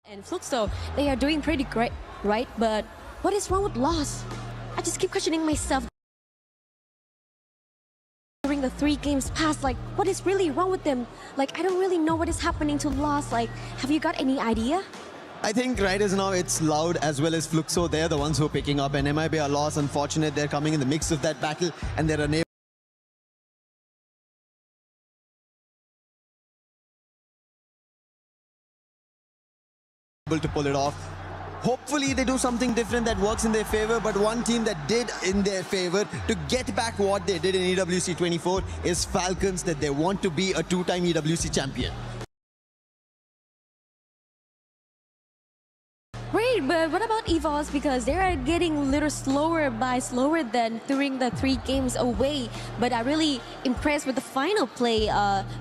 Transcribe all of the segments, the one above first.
And Fluxo, they are doing pretty great, right? But what is wrong with Lost? I just keep questioning myself during the 3 games past. Like, what is really wrong with them? Like, I don't really know what is happening to Lost. Like, have you got any idea? I think right as now it's Loud as well as Fluxo. They're the ones who are picking up, and MIB are lost. Unfortunate, they're coming in the mix of that battle, and they're unable to pull it off. Hopefully they do something different that works in their favor, but one team that did in their favor to get back what they did in EWC 24 is Falcons, that they want to be a 2-time EWC champion. Great, but what about EVOS? Because they are getting a little slower than during the 3 games away. But I'm really impressed with the final play.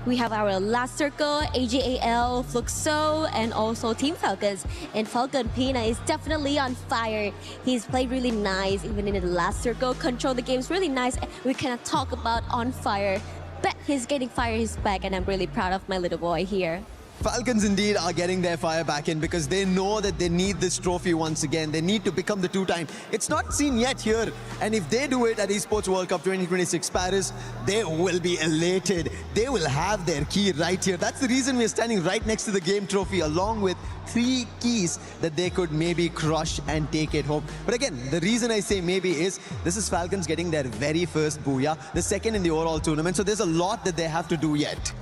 We have our last circle, AJAL, Fluxo, and also Team Falcons. And Falcon Pina is definitely on fire. He's played really nice, even in the last circle. Control the game's really nice. We cannot talk about on fire. But he's getting fire his back, and I'm really proud of my little boy here. Falcons indeed are getting their fire back in because they know that they need this trophy once again. They need to become the 2-time. It's not seen yet here. And if they do it at Esports World Cup 2026 Paris, they will be elated. They will have their key right here. That's the reason we're standing right next to the game trophy, along with 3 keys that they could maybe crush and take it home. But again, the reason I say maybe is this is Falcons getting their very first Booyah, the second in the overall tournament. So there's a lot that they have to do yet.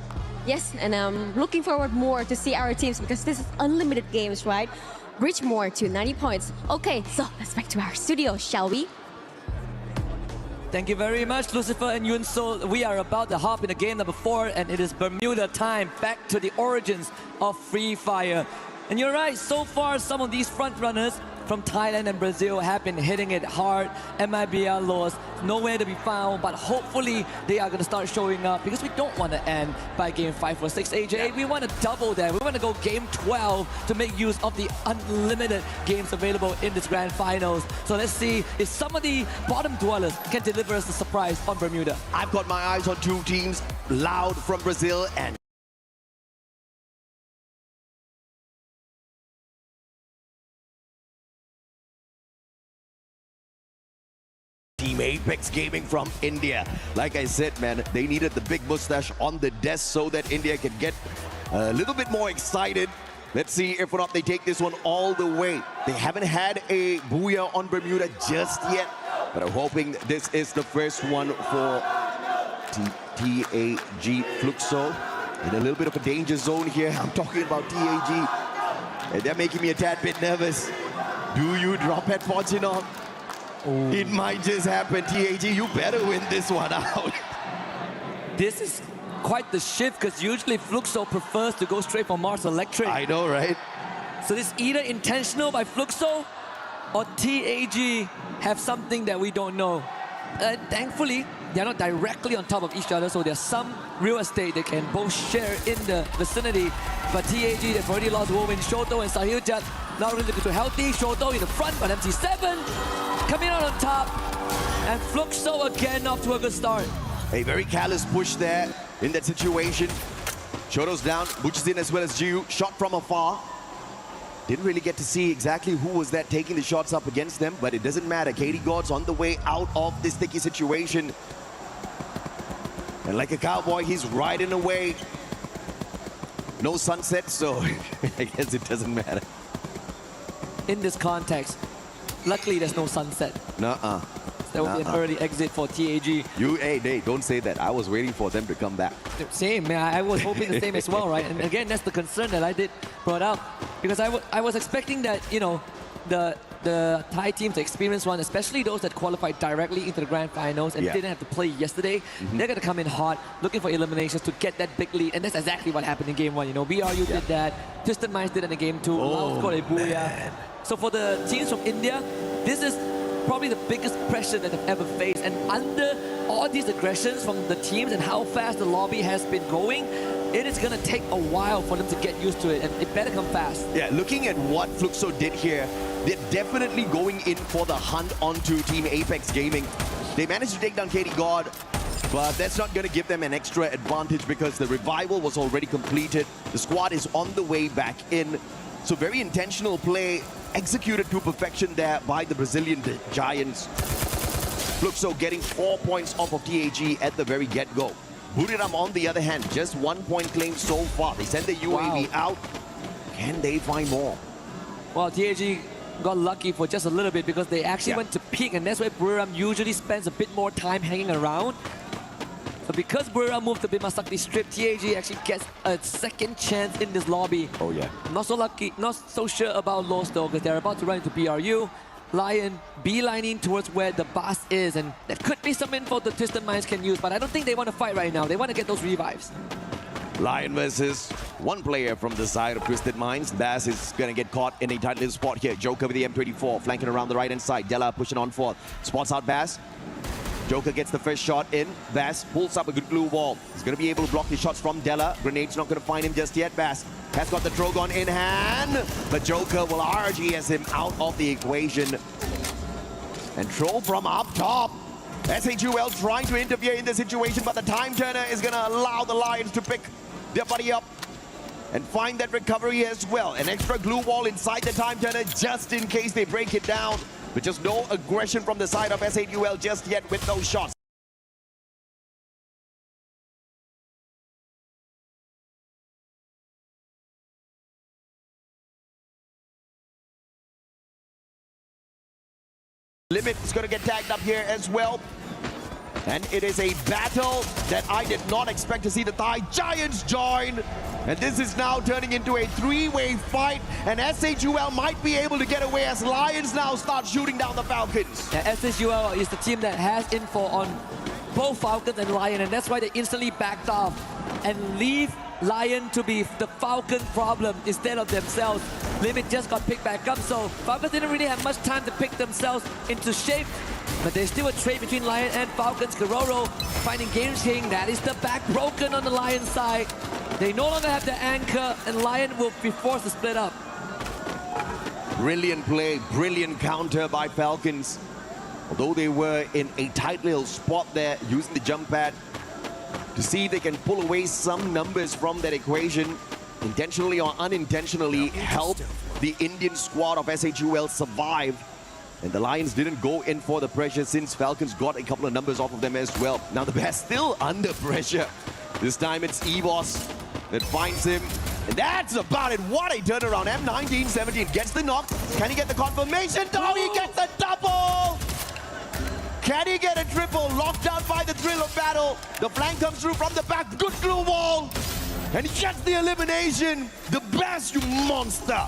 Yes, and I'm looking forward more to see our teams because this is unlimited games, right? Reach more to 90 points. Okay, so let's back to our studio, shall we? Thank you very much, Lucifer and Yun. So we are about to hop into game number 4, and it is Bermuda time, back to the origins of Free Fire. And you're right, so far some of these front runners from Thailand and Brazil have been hitting it hard. MIB are lost, nowhere to be found, but hopefully they are going to start showing up because we don't want to end by game 5 or 6, AJ. Yeah. We want to double that. We want to go game 12 to make use of the unlimited games available in this grand finals. So let's see if some of the bottom dwellers can deliver us a surprise on Bermuda. I've got my eyes on 2 teams, Loud from Brazil and Team Apex Gaming from India. Like I said, man, they needed the big mustache on the desk so that India could get a little bit more excited. Let's see if or not they take this one all the way. They haven't had a Booyah on Bermuda just yet, but I'm hoping this is the first one for TAG Fluxo. In a little bit of a danger zone here. I'm talking about TAG. And they're making me a tad bit nervous. Do you drop at Fortunon? Oh. It might just happen. TAG, you better win this one out. This is quite the shift because usually Fluxo prefers to go straight for Mars Electric. I know, right? So this either intentional by Fluxo or TAG have something that we don't know. Thankfully, they're not directly on top of each other, so there's some real estate they can both share in the vicinity. But TAG, they've already lost Woven, Shoto and Sahil Jat. Not really looking too healthy. Shoto in the front, but MT7 coming out on top. And Fluxo again off to a good start. A very callous push there in that situation. Shoto's down, Buchzin as well as Jiu, shot from afar. Didn't really get to see exactly who was that taking the shots up against them, but it doesn't matter. Katie God's on the way out of this sticky situation. And like a cowboy, he's riding away. No sunset, so I guess it doesn't matter. In this context, luckily there's no sunset. Nuh-uh. There will be an early exit for TAG. Hey, don't say that. I was waiting for them to come back. Same, man. I was hoping the same as well, right? And again, that's the concern that I did brought up. Because I was expecting that, you know, the Thai teams, the experienced one, especially those that qualified directly into the grand finals and didn't have to play yesterday, they're going to come in hot, looking for eliminations to get that big lead. And that's exactly what happened in game 1. You know, BRU did that, Twisted Minds did it in game 2, Lao scored a Booyah. So for the teams from India, this is probably the biggest pressure that they've ever faced. And under all these aggressions from the teams and how fast the lobby has been going, it is going to take a while for them to get used to it, and it better come fast. Yeah, looking at what Fluxo did here, they're definitely going in for the hunt onto Team Apex Gaming. They managed to take down Katie God, but that's not going to give them an extra advantage because the revival was already completed. The squad is on the way back in. So very intentional play, executed to perfection there by the Brazilian Giants. Luxo getting 4 points off of TAG at the very get-go. Buriram, on the other hand, just 1 point claim so far. They send the UAV out. Can they find more? Well, TAG got lucky for just a little bit because they actually went to peak, and that's where Buriram usually spends a bit more time hanging around. But because Buriram moved to Bimasakti Strip, TAG actually gets a second chance in this lobby. Oh yeah. Not so lucky, not so sure about Los though, because they're about to run into BRU. LYON beelining towards where the boss is, and that could be some info the Twisted Minds can use, but I don't think they want to fight right now. They want to get those revives. LYON versus one player from the side of Twisted Minds. Bass is going to get caught in a tight spot here. Joker with the M24, flanking around the right-hand side. Della pushing on forth. Spots out Bass. Joker gets the first shot in. Bass pulls up a good glue wall. He's going to be able to block the shots from Della. Grenade's not going to find him just yet. Bass has got the Drogon in hand, but Joker will RGS him out of the equation. And Troll from up top. S8UL trying to interfere in the situation, but the time turner is going to allow the Lions to pick their buddy up and find that recovery as well. An extra glue wall inside the time turner just in case they break it down. But just no aggression from the side of S8UL just yet with those shots. Limit is going to get tagged up here as well. And it is a battle that I did not expect to see the Thai Giants join. And this is now turning into a three-way fight. And S8UL might be able to get away as Lions now start shooting down the Falcons. Yeah, S8UL is the team that has info on both Falcons and LYON, and that's why they instantly backed off and leave LYON to be the Falcon problem instead of themselves. Limit just got picked back up, so Falcons didn't really have much time to pick themselves into shape. But there's still a trade between LYON and Falcons. Karoro finding Game King. That is the back broken on the LYON side. They no longer have the anchor, and LYON will be forced to split up. Brilliant play, brilliant counter by Falcons. Although they were in a tight little spot there, using the jump pad to see if they can pull away some numbers from that equation, intentionally or unintentionally help the Indian squad of S8UL survive. And the Lions didn't go in for the pressure since Falcons got a couple of numbers off of them as well. Now the Bears still under pressure. This time it's EVOS that finds him. And that's about it. What a turnaround. M1917 gets the knock. Can he get the confirmation? No, he gets a double! Can he get a triple? Locked down by the thrill of battle. The flank comes through from the back. Good glue wall. And he gets the elimination. The best, you monster.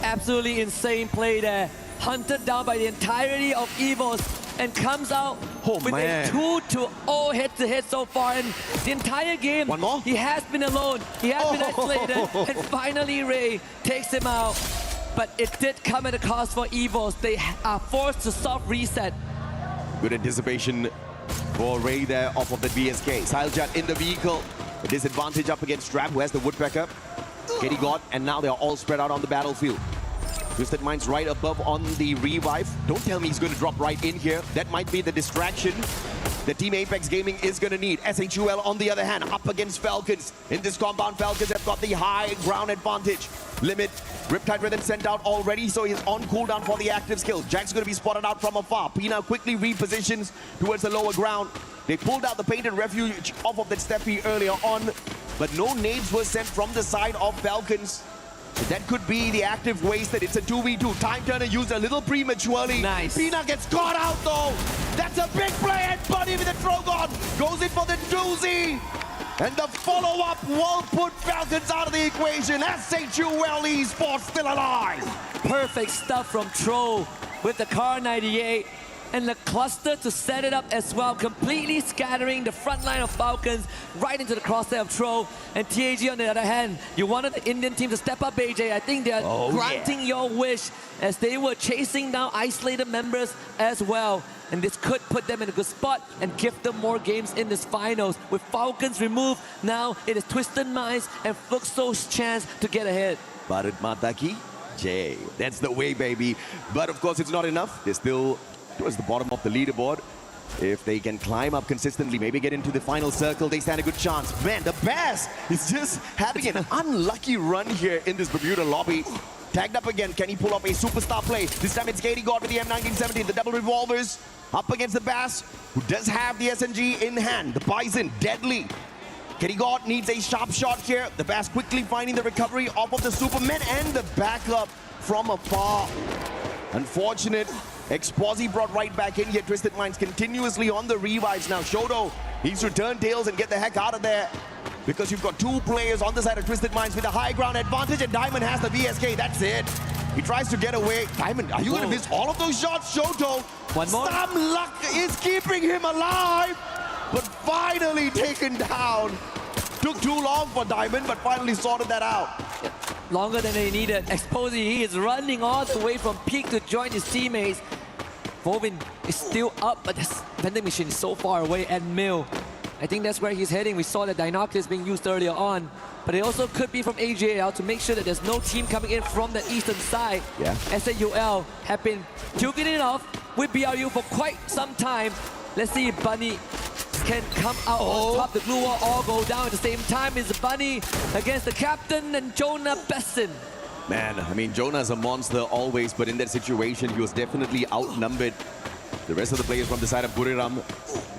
Absolutely insane play there. Hunted down by the entirety of EVOS and comes out with a 2-0 head-to-head so far. And the entire game, one more? He has been alone. He has been isolated. And finally, Ray takes him out. But it did come at a cost for EVOS. They are forced to soft reset. Good anticipation for Ray there off of the BSK. Siljat in the vehicle. A disadvantage up against Strap, who has the Woodpecker. Katie got, and now they're all spread out on the battlefield. Twisted Minds right above on the revive. Don't tell me he's going to drop right in here. That might be the distraction that Team Apex Gaming is going to need. S8UL, on the other hand, up against Falcons. In this compound, Falcons have got the high ground advantage. Limit, Riptide Rhythm sent out already, so he's on cooldown for the active skill. Jack's going to be spotted out from afar. Pina quickly repositions towards the lower ground. They pulled out the paint and refuge off of that Steppy earlier on, but no nades were sent from the side of Falcons. So that could be the active wasted. It's a 2v2. Time turner used a little prematurely. Nice. Pina gets caught out though. That's a big play, and Buddy with the Drogon goes in for the doozy. And the follow-up will put Falcons out of the equation. S8UL Esports still alive. Perfect stuff from Tro with the Car 98. And the cluster to set it up as well, completely scattering the front line of Falcons right into the crosshair of Tro. And TAG, on the other hand, you wanted the Indian team to step up, AJ. I think they're granting your wish as they were chasing down isolated members as well. And this could put them in a good spot and give them more games in this finals. With Falcons removed, now it is Twisted Minds and Fluxo's chance to get ahead. Bharat Mataki, Jay. That's the way, baby. But of course, it's not enough. They're still towards the bottom of the leaderboard. If they can climb up consistently, maybe get into the final circle, they stand a good chance. Man, the Bass is just having an unlucky run here in this Bermuda lobby. Tagged up again, can he pull off a superstar play? This time it's Katie God with the M1917, the double revolvers up against the Bass, who does have the SMG in hand. The Bison, deadly. Katie God needs a sharp shot here. The Bass quickly finding the recovery off of the Superman and the backup from afar. Unfortunate. Exposi brought right back in here. Twisted Minds continuously on the revives now. Shoto needs to turn tails and get the heck out of there, because you've got two players on the side of Twisted Minds with a high ground advantage, and Diamond has the VSK. That's it. He tries to get away. Diamond, are you going to miss all of those shots? Shoto, one more. Some luck is keeping him alive, but finally taken down. Took too long for Diamond, but finally sorted that out. Longer than they needed. Exposi, he is running all the way from peak to join his teammates. Vovin is still up, but this vending machine is so far away. And Mill, I think that's where he's heading. We saw the Dinoculus being used earlier on, but it also could be from AJL to make sure that there's no team coming in from the eastern side. Yeah. S8UL have been duking it off with BRU for quite some time. Let's see if Bunny can come out on top. The glue wall all go down at the same time. Is Bunny against the captain and Jonah Besson. Man, I mean, Jonah's a monster always, but in that situation, he was definitely outnumbered. The rest of the players from the side of Buriram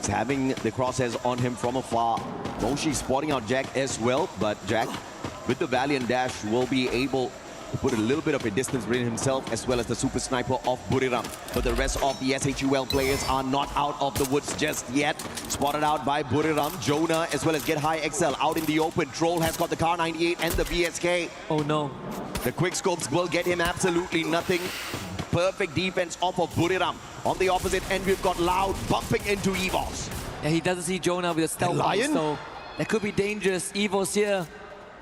is having the crosshairs on him from afar. Moshi spotting out Jack as well, but Jack, with the Valiant Dash, will be able to put a little bit of a distance between himself as well as the super sniper of Buriram. But the rest of the S8UL players are not out of the woods just yet. Spotted out by Buriram, Jonah, as well as Get High XL out in the open. Troll has got the Car 98 and the VSK. Oh no. The quick scopes will get him absolutely nothing. Perfect defense off of Buriram. On the opposite end, we've got Loud bumping into EVOS. Yeah, he doesn't see Jonah with a stealth LYON? so that could be dangerous. EVOS here.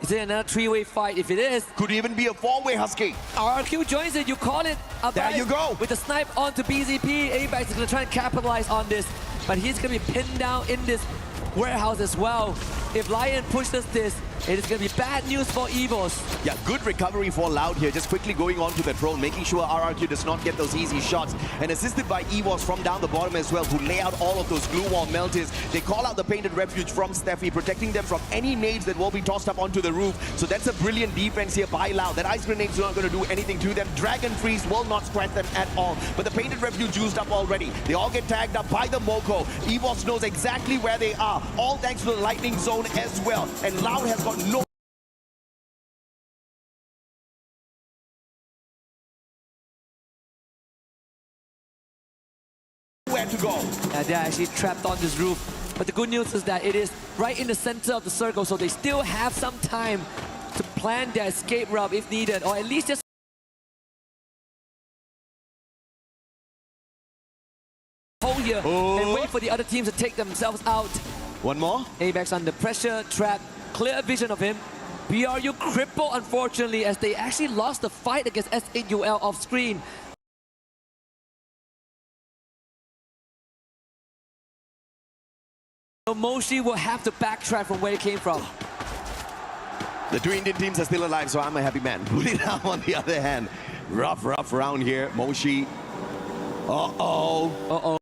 Is it another three-way fight? If it is, Could even be a four-way Husky. RRQ joins it. You call it. There you go. With the snipe onto BZP. ABAX is going to try and capitalize on this, but he's going to be pinned down in this warehouse as well. If LYON pushes this, it is going to be bad news for EVOS. Yeah, good recovery for Loud here. Just quickly going on to the drone, making sure RRQ does not get those easy shots. And assisted by EVOS from down the bottom as well, who lay out all of those glue wall melters. They call out the Painted Refuge from Steffi, protecting them from any nades that will be tossed up onto the roof. So that's a brilliant defense here by Loud. That ice grenade's not going to do anything to them. Dragon Freeze will not scratch them at all. But the Painted Refuge used up already. They all get tagged up by the Moko. EVOS knows exactly where they are, all thanks to the Lightning Zone as well. And Loud has got no where to go. They're actually trapped on this roof. But the good news is that it is right in the center of the circle, so they still have some time to plan their escape route if needed, or at least just hold here and wait for the other teams to take themselves out. One more. ABAX under pressure, trap, clear vision of him. BRU crippled, unfortunately, as they actually lost the fight against S8UL off screen. So Moshi will have to backtrack from where he came from. The two Indian teams are still alive, so I'm a happy man. Buriram on the other hand, rough round here. Moshi. Uh-oh.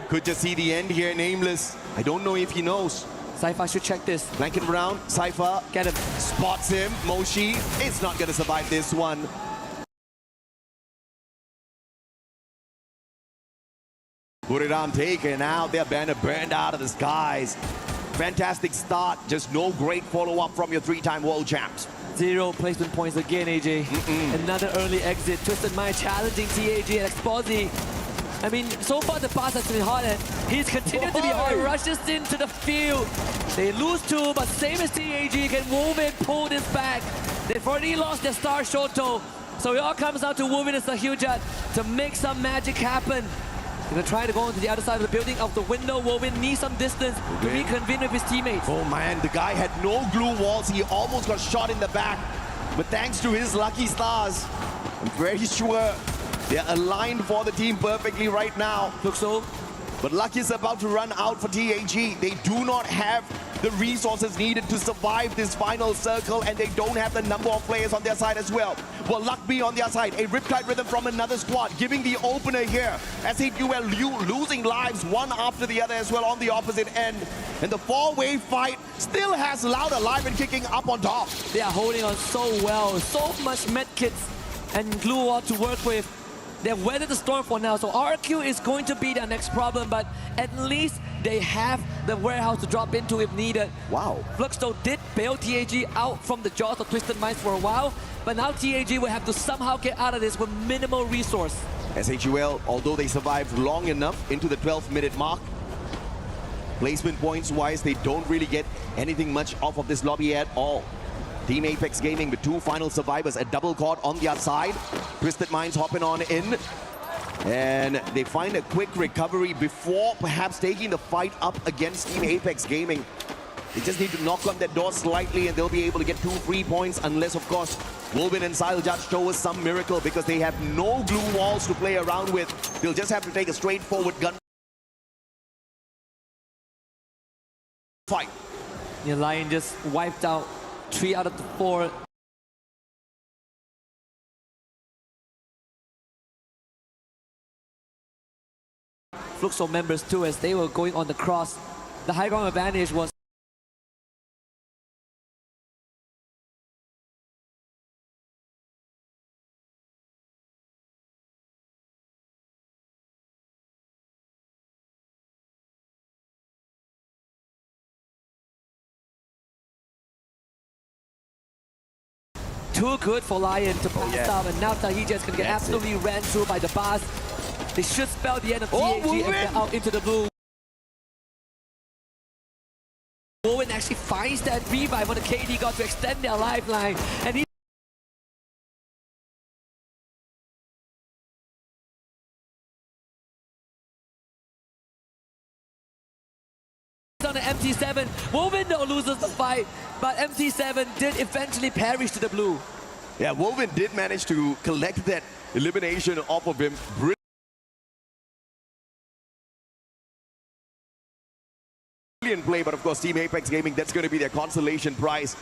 Could just see the end here, Nameless. I don't know if he knows. Cypher should check this. Flanking round, Cypher Get him. spots him. Moshi is not going to survive this one. Buriram taken out, their banner burned out of the skies. Fantastic start, just no great follow-up from your three-time world champs. 0 placement points again, AJ. Another early exit. Twisted Mind challenging TAG and Exposi. I mean, so far the pass has been hot and he's continued to be hot. Rushes into the field. They lose 2, but same as TAG, can move in, pull this back. They've already lost their star Shoto. So it all comes down to Wovin and Sahujat to make some magic happen. Gonna try to go into the other side of the building, out the window. Wovin needs some distance to reconvene with his teammates. Oh man, the guy had no glue walls. He almost got shot in the back. But thanks to his lucky stars, I'm very sure they're aligned for the team perfectly right now. Looks so. But luck is about to run out for TAG. They do not have the resources needed to survive this final circle, and they don't have the number of players on their side as well. Will luck be on their side? A Riptide Rhythm from another squad, giving the opener here. S8UL losing lives one after the other as well on the opposite end. And the four-way fight still has LYON alive and kicking up on top. They are holding on so well. So much medkits and glue wall to work with. They've weathered the storm for now, so RQ is going to be their next problem, but at least they have the warehouse to drop into if needed. Wow. Fluxto did bail TAG out from the jaws of Twisted Minds for a while, but now TAG will have to somehow get out of this with minimal resource. S8UL, although they survived long enough into the 12th-minute mark, placement points-wise, they don't really get anything much off of this lobby at all. Team Apex Gaming with two final survivors, a double caught on the outside. Twisted Minds hopping on in. And they find a quick recovery before perhaps taking the fight up against Team Apex Gaming. They just need to knock on that door slightly and they'll be able to get 2 free points, unless, of course, Wolvin and Siljudge show us some miracle, because they have no glue walls to play around with. They'll just have to take a straightforward gun fight. Yeah, LYON just wiped out 3 out of the 4. Fluxo members too, as they were going on the cross. The high ground advantage was too good for LYON to pass up, and now Tahiti is going to get absolutely ran through by the bars. They should spell the end of TAG and get out into the blue. Owen actually finds that revive on the KD God to extend their lifeline, and he on the MT7. Wolvin though loses the fight, but MT7 did eventually perish to the blue. Yeah, Wolvin did manage to collect that elimination off of him. Brilliant play, but of course Team Apex Gaming, that's going to be their consolation prize.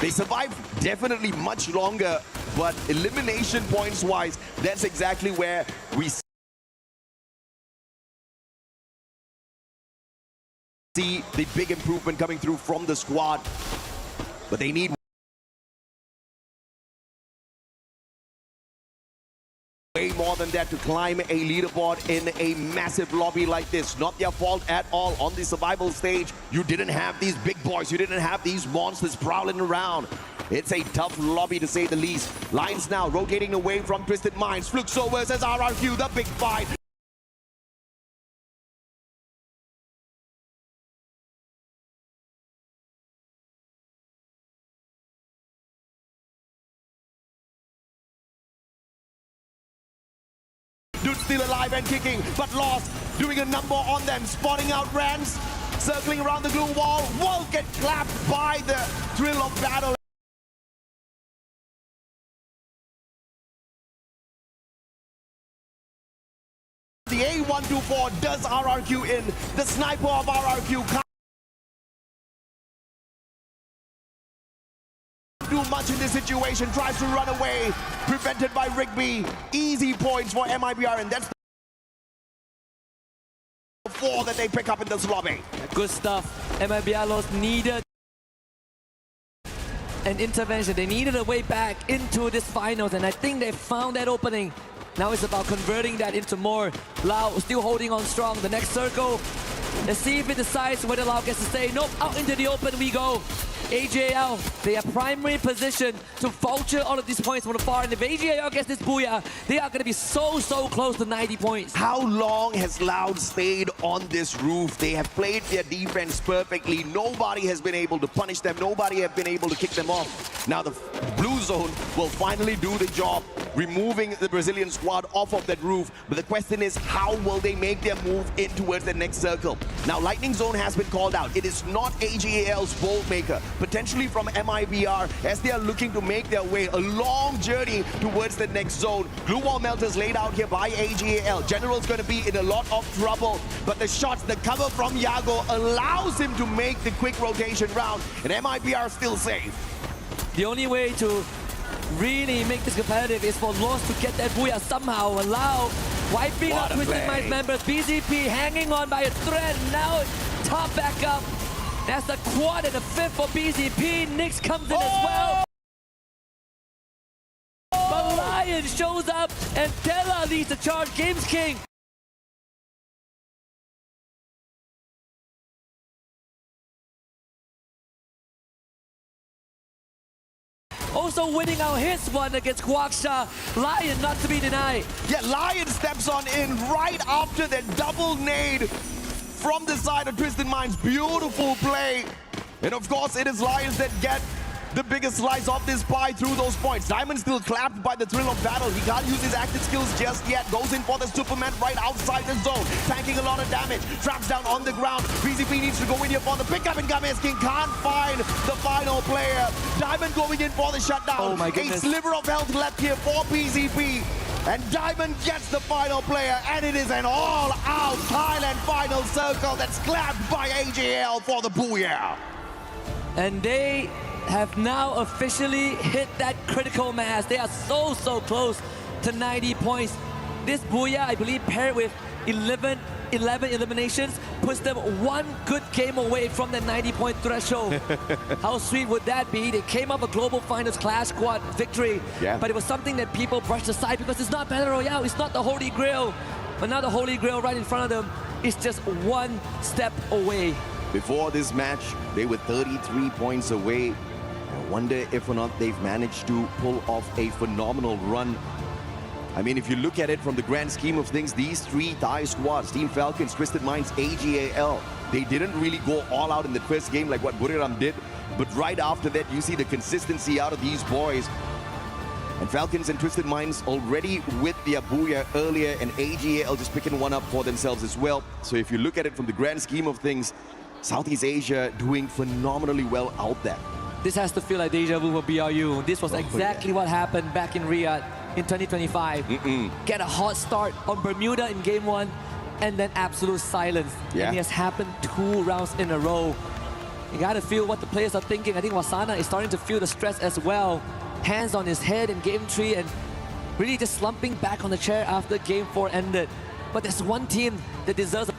They survived definitely much longer, but elimination points wise, that's exactly where we see the big improvement coming through from the squad. But they need way more than that to climb a leaderboard in a massive lobby like this. Not their fault at all. On the survival stage, you didn't have these big boys. You didn't have these monsters prowling around. It's a tough lobby to say the least. Lines now rotating away from Twisted Minds. Fluxo versus RRQ, the big fight. Dude still alive and kicking, but lost, doing a number on them, spotting out Rams, circling around the glue wall, will get clapped by the thrill of battle. The A124 does RRQ in, the sniper of RRQ can't do much in this situation, tries to run away, prevented by Rigby. Easy points for MIBR, and that's the 4 that they pick up in this lobby. Good stuff. MIBR needed an intervention. They needed a way back into this finals, and I think they found that opening. Now it's about converting that into more. Lau still holding on strong. The next circle. Let's see if it decides whether Lau gets to stay. Nope, out into the open we go. AJL, they are primary position to vulture all of these points from afar, and if AJL gets this Booyah, they are going to be so close to 90 points. How long has LYON stayed on this roof? They have played their defense perfectly. Nobody has been able to punish them. Nobody has been able to kick them off. Now the Blue Zone will finally do the job, removing the Brazilian squad off of that roof. But the question is, how will they make their move in towards the next circle? Now, Lightning Zone has been called out. It is not AGAL's bolt maker, potentially from MIBR, as they are looking to make their way a long journey towards the next zone. Glue wall melters laid out here by AGAL. General's going to be in a lot of trouble, but the shots, the cover from Yago allows him to make the quick rotation round, and MIBR still safe. The only way to really make this competitive is for Lost to get that Booyah somehow, allow wiping out Twisted Minds members. BZP hanging on by a thread, now top back up. That's the quad and the fifth for BZP. Nix comes in as well. But LYON shows up and Della leads the charge. Games King. Also winning our hits one against Guaksha. LYON not to be denied. Yeah, LYON steps on in right after that double nade from the side of Twisted Minds. Beautiful play. And of course, it is LYON that get the biggest slice of this pie through those points. Diamond still clapped by the thrill of battle. He can't use his active skills just yet. Goes in for the Superman right outside the zone, tanking a lot of damage. Traps down on the ground. BZP needs to go in here for the pickup, and Games King can't find the final player. Diamond going in for the shutdown. Oh my goodness. A sliver of health left here for BZP. And Diamond gets the final player, and it is an all-out Thailand final circle that's clapped by AGL for the Booyah. And they have now officially hit that critical mass. They are so close to 90 points. This Booyah, I believe, paired with 11 eliminations, puts them one good game away from the 90-point threshold. How sweet would that be? They came up a global finals clash squad victory, but it was something that people brushed aside because it's not Battle Royale, it's not the Holy Grail. But now the Holy Grail right in front of them is just one step away. Before this match, they were 33 points away. I wonder if or not they've managed to pull off a phenomenal run. I mean, if you look at it from the grand scheme of things, these three Thai squads, Team Falcons, Twisted Minds, AGAL, they didn't really go all out in the first game like what Buriram did. But right after that, you see the consistency out of these boys. And Falcons and Twisted Minds already with their Booyah earlier, and AGAL just picking one up for themselves as well. So if you look at it from the grand scheme of things, Southeast Asia doing phenomenally well out there. This has to feel like deja vu for BRU. This was exactly what happened back in Riyadh in 2025. Get a hot start on Bermuda in game one, and then absolute silence. And it has happened 2 rounds in a row. You gotta feel what the players are thinking. I think Wasana is starting to feel the stress as well. Hands on his head in game 3 and really just slumping back on the chair after game 4 ended. But there's one team that deserves a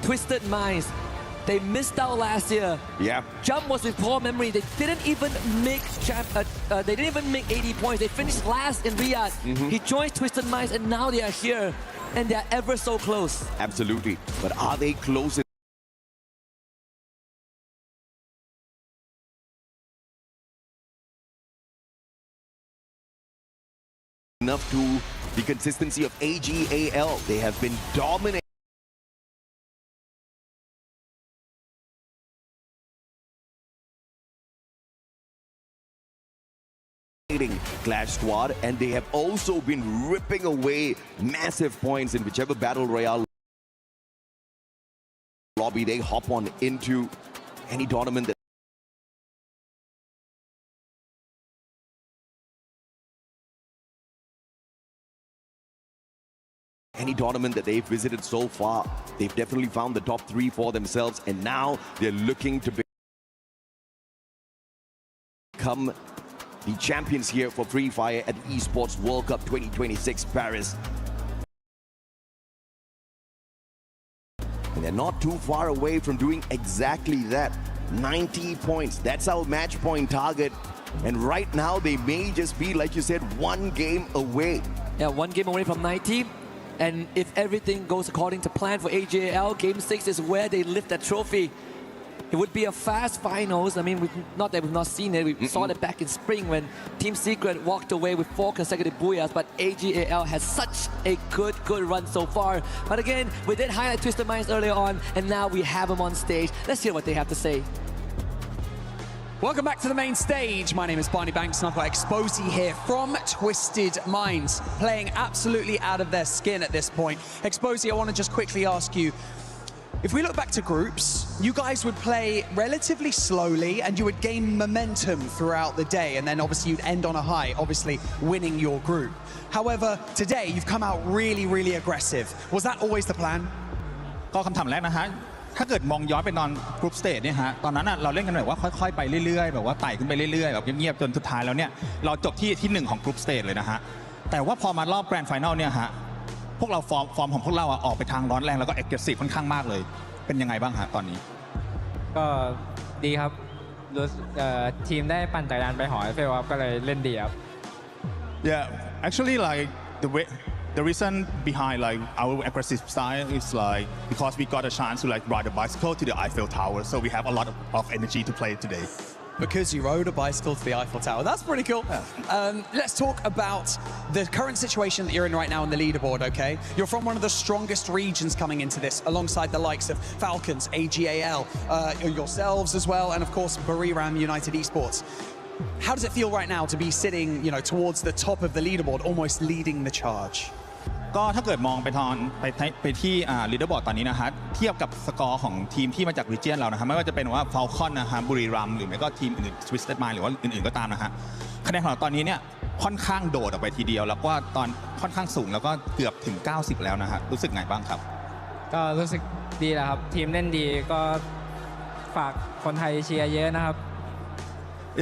Twisted Minds. They missed out last year. Jump was with poor memory. They didn't even make 80 points. They finished last in Riyadh. He joined Twisted Minds, and now they are here, and they are ever so close. Absolutely. But are they close enough to the consistency of AGAL? They have been dominating Clash Squad, and they have also been ripping away massive points in whichever Battle Royale lobby they hop on into any tournament that they've visited so far. They've definitely found the top 3 for themselves, and now they're looking to become the champions here for Free Fire at Esports World Cup 2026 Paris. And they're not too far away from doing exactly that. 90 points, that's our match point target. And right now they may just be, like you said, 1 game away. Yeah, 1 game away from 90. And if everything goes according to plan for AGAL, Game 6 is where they lift that trophy. it would be a fast finals. I mean, not that we've not seen it. We saw that back in spring when Team Secret walked away with 4 consecutive Booyahs, but AGAL has such a good run so far. But again, we did highlight Twisted Minds earlier on, and now we have them on stage. Let's hear what they have to say. Welcome back to the main stage. My name is Barney Banks and I've got Exposy here from Twisted Minds, playing absolutely out of their skin at this point. Exposy, I want to just quickly ask you, if we look back to groups, you guys would play relatively slowly and you would gain momentum throughout the day, and then obviously you'd end on a high, obviously winning your group. However, today you've come out really aggressive. Was that always the plan? ก็คำถามแรกนะฮะถ้าเกิดมองย้อนไปตอนกรุ๊ปสเตจเนี่ยฮะตอนนั้นเราเล่นกันแบบว่าค่อยๆไปเรื่อยๆแบบว่าไต่ขึ้นไปเรื่อยๆแบบเงียบๆจนสุดท้ายแล้วเนี่ยเราจบที่1ของกรุ๊ปสเตจเลยนะฮะแต่ว่าพอมารอบแกรนด์ไฟนอลเนี่ยฮะพวกเราฟอร์มของพวกเราออกไปทางร้อนแรงแล้วก็เอ็กซ์เซสซีฟค่อนข้างมากเลยเป็นยังไงบ้างฮะตอนนี้ก็ดีครับทีมได้ปั่นจักรยานไปหอไอเฟลครับก็เลยเล่นดีครับ Yeah, actually like the reason behind like our aggressive style is like because we got a chance to like ride a bicycle to the Eiffel Tower, so we have a lot of energy to play today. Because you rode a bicycle to the Eiffel Tower. That's pretty cool. Let's talk about the current situation that you're in right now on the leaderboard, okay? You're from one of the strongest regions coming into this, alongside the likes of Falcons, AGAL, yourselves as well, and of course, Booyah United Esports. How does it feel right now to be sitting, you know, towards the top of the leaderboard, almost leading the charge? ก็ถ้าเกิดมองไปที่ลีดเดอร์บอร์ดตอนนี้นะฮะเทียบกับสกอร์ของทีมที่มาจากรีเจียนเรานะฮะไม่ว่าจะเป็นว่า Falcon นะฮะบุรีรัมย์หรือไม่ก็ทีมอื่น Twisted Mind หรือว่าอื่นๆก็ตามนะฮะคะแนนของเราตอนนี้เนี่ยค่อนข้างโดดออกไปทีเดียวแล้วก็ตอนค่อนข้างสูงแล้วก็เกือบถึง90แล้วนะฮะรู้สึกไงบ้างครับก็รู้สึกดีแหละครับทีมเล่นดีก็ฝากคนไทยเชียร์เยอะนะครับ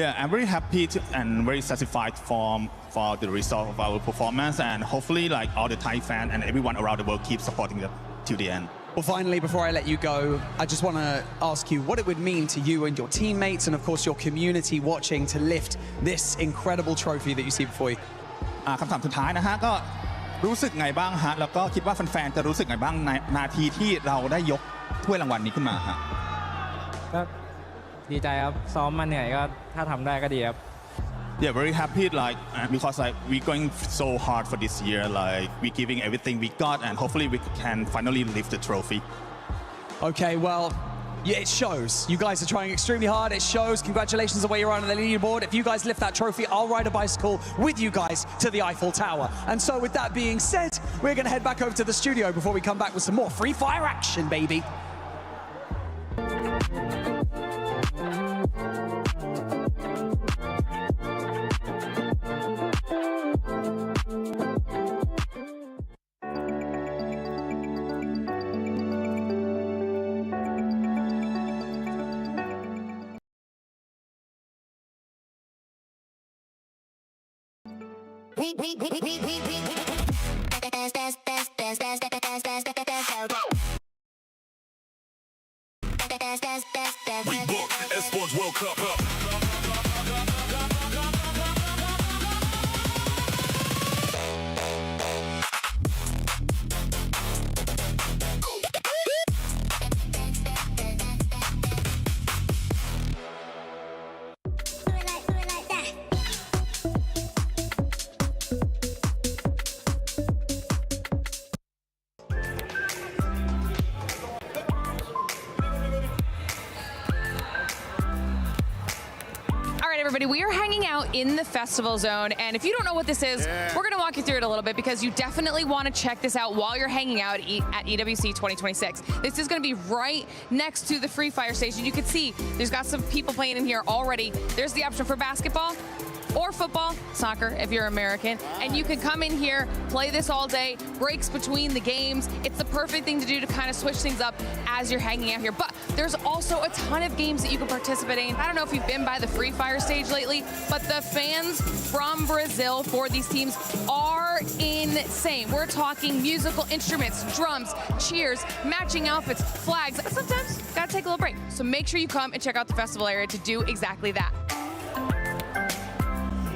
Yeah, I'm very happy and very satisfied for the result of our performance, and hopefully like all the Thai fans and everyone around the world keep supporting them to the end. Well, finally, before I let you go, I just want to ask you what it would mean to you and your teammates and, of course, your community watching to lift this incredible trophy that you see before you. คำถามสุดท้ายนะฮะก็รู้สึกไงบ้างฮะแล้วก็คิดว่าแฟนๆจะรู้สึกไงบ้างในนาทีที่เราได้ยกถ้วยรางวัลนี้ขึ้นมาฮะก็ดีใจครับซ้อมมาเหนื่อยก็ถ้าทำได้ก็ดีครับ Yeah, very happy like because like we're going so hard for this year, like we're giving everything we got, and hopefully we can finally lift the trophy. Okay, well, yeah, it shows. You guys are trying extremely hard. It shows. Congratulations on where you're on the leaderboard. If you guys lift that trophy, I'll ride a bicycle with you guys to the Eiffel Tower. And so with that being said, we're going to head back over to the studio before we come back with some more free fire action, baby. We book Esports World Cup up. Everybody, we are hanging out in the festival zone, and if you don't know what this is, we're going to walk you through it a little bit because you definitely want to check this out while you're hanging out at EWC 2026. This is going to be right next to the Free Fire station. You can see there's got some people playing in here already. There's the option for basketball or football, soccer if you're American, and you can come in here, play this all day, breaks between the games. It's the perfect thing to do to kind of switch things up as you're hanging out here. But there's also a ton of games that you can participate in. I don't know if you've been by the Free Fire stage lately, but the fans from Brazil for these teams are insane. We're talking musical instruments, drums, cheers, matching outfits, flags. Sometimes gotta take a little break. So make sure you come and check out the festival area to do exactly that.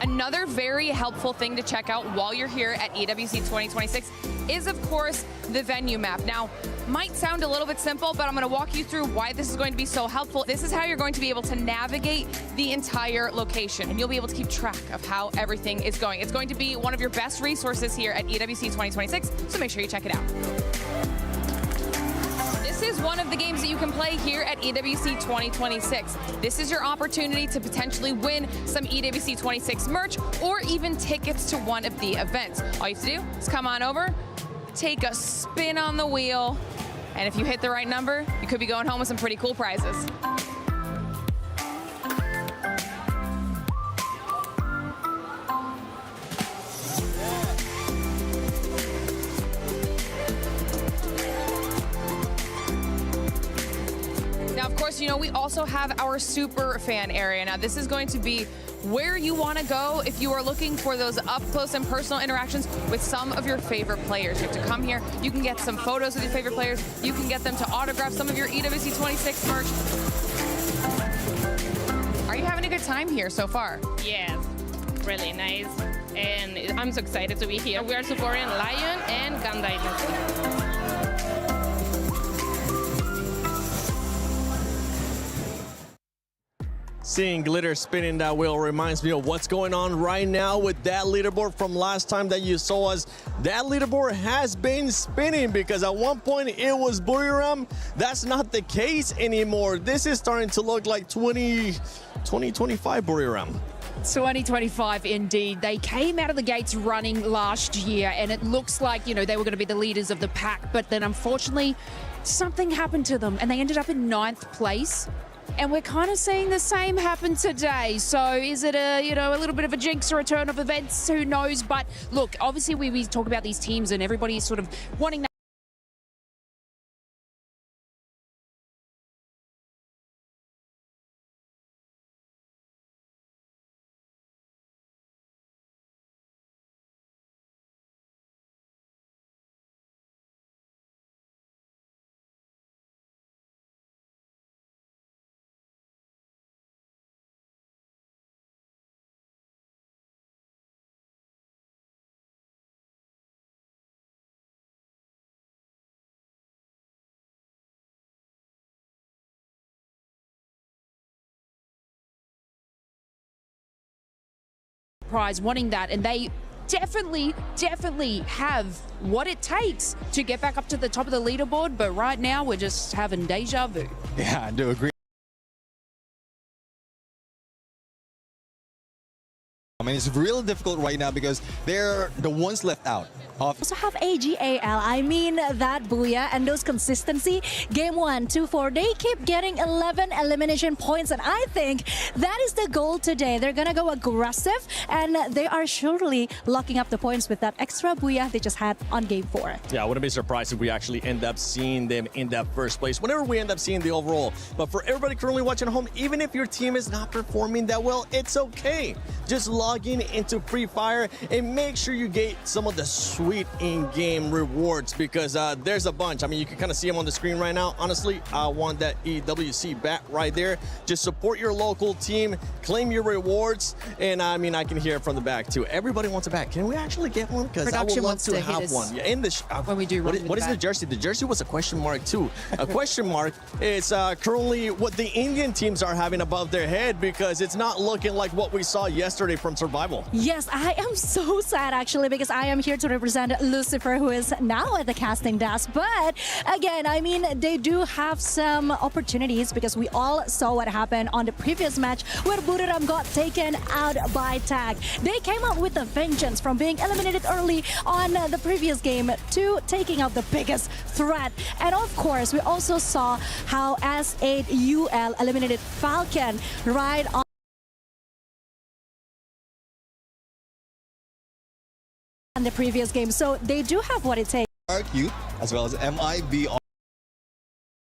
Another very helpful thing to check out while you're here at EWC 2026 is, of course, the venue map. Now, might sound a little bit simple, but I'm going to walk you through why this is going to be so helpful. This is how you're going to be able to navigate the entire location, and you'll be able to keep track of how everything is going. It's going to be one of your best resources here at EWC 2026, so make sure you check it out. This is one of the games that you can play here at EWC 2026. This is your opportunity to potentially win some EWC 26 merch or even tickets to one of the events. All you have to do is come on over, take a spin on the wheel, and if you hit the right number, you could be going home with some pretty cool prizes. Now, of course, you know, we also have our super fan area. Now, this is going to be where you want to go if you are looking for those up close and personal interactions with some of your favorite players. You have to come here. You can get some photos with your favorite players. You can get them to autograph some of your EWC 26 merch. Are you having a good time here so far? Yes, really nice. And I'm so excited to be here. We are supporting LYON and GunDynasty. Seeing glitter spinning that wheel reminds me of what's going on right now with that leaderboard from last time that you saw us. That leaderboard has been spinning because at one point it was Booyah. That's not the case anymore. This is starting to look like 2025 Booyah. 2025 indeed. They came out of the gates running last year and it looks like, you know, they were going to be the leaders of the pack, but then unfortunately something happened to them and they ended up in 9th place. And we're kind of seeing the same happen today. So is it a, you know, a little bit of a jinx or a turn of events? Who knows? But look, obviously we talk about these teams and everybody's sort of wanting that. Prize wanting that, and they definitely have what it takes to get back up to the top of the leaderboard, but right now we're just having deja vu. Yeah, I do agree. I mean, it's really difficult right now because they're the ones left out. Also have AGAL, I mean that Booyah and those consistency. Game 1, 2, 4, they keep getting 11 elimination points, and I think that is the goal today. They're gonna go aggressive, and they are surely locking up the points with that extra Booyah they just had on Game 4. Yeah, I wouldn't be surprised if we actually end up seeing them in that first place whenever we end up seeing the overall. But for everybody currently watching at home, even if your team is not performing that well, it's okay. Just log in into Free Fire and make sure you get some of the sweet in-game rewards, because there's a bunch. I mean, you can kind of see them on the screen right now. Honestly, I want that EWC bat right there. Just support your local team, claim your rewards, and I mean, I can hear it from the back too. Everybody wants a bat. Can we actually get one? Because I would love to have one. Yeah, in the when we do. What is the jersey? The jersey was a question mark too. A question mark is currently what the Indian teams are having above their head, because it's not looking like what we saw yesterday from Survival. Yes, I am so sad actually, because I am here to represent Lucifer, who is now at the casting desk. But again, I mean, they do have some opportunities, because we all saw what happened on the previous match where Booyah got taken out by tag. They came out with a vengeance from being eliminated early on the previous game to taking out the biggest threat. And of course, we also saw how S8UL eliminated Falcon right on the previous game. So they do have what it takes. RQ as well as MIB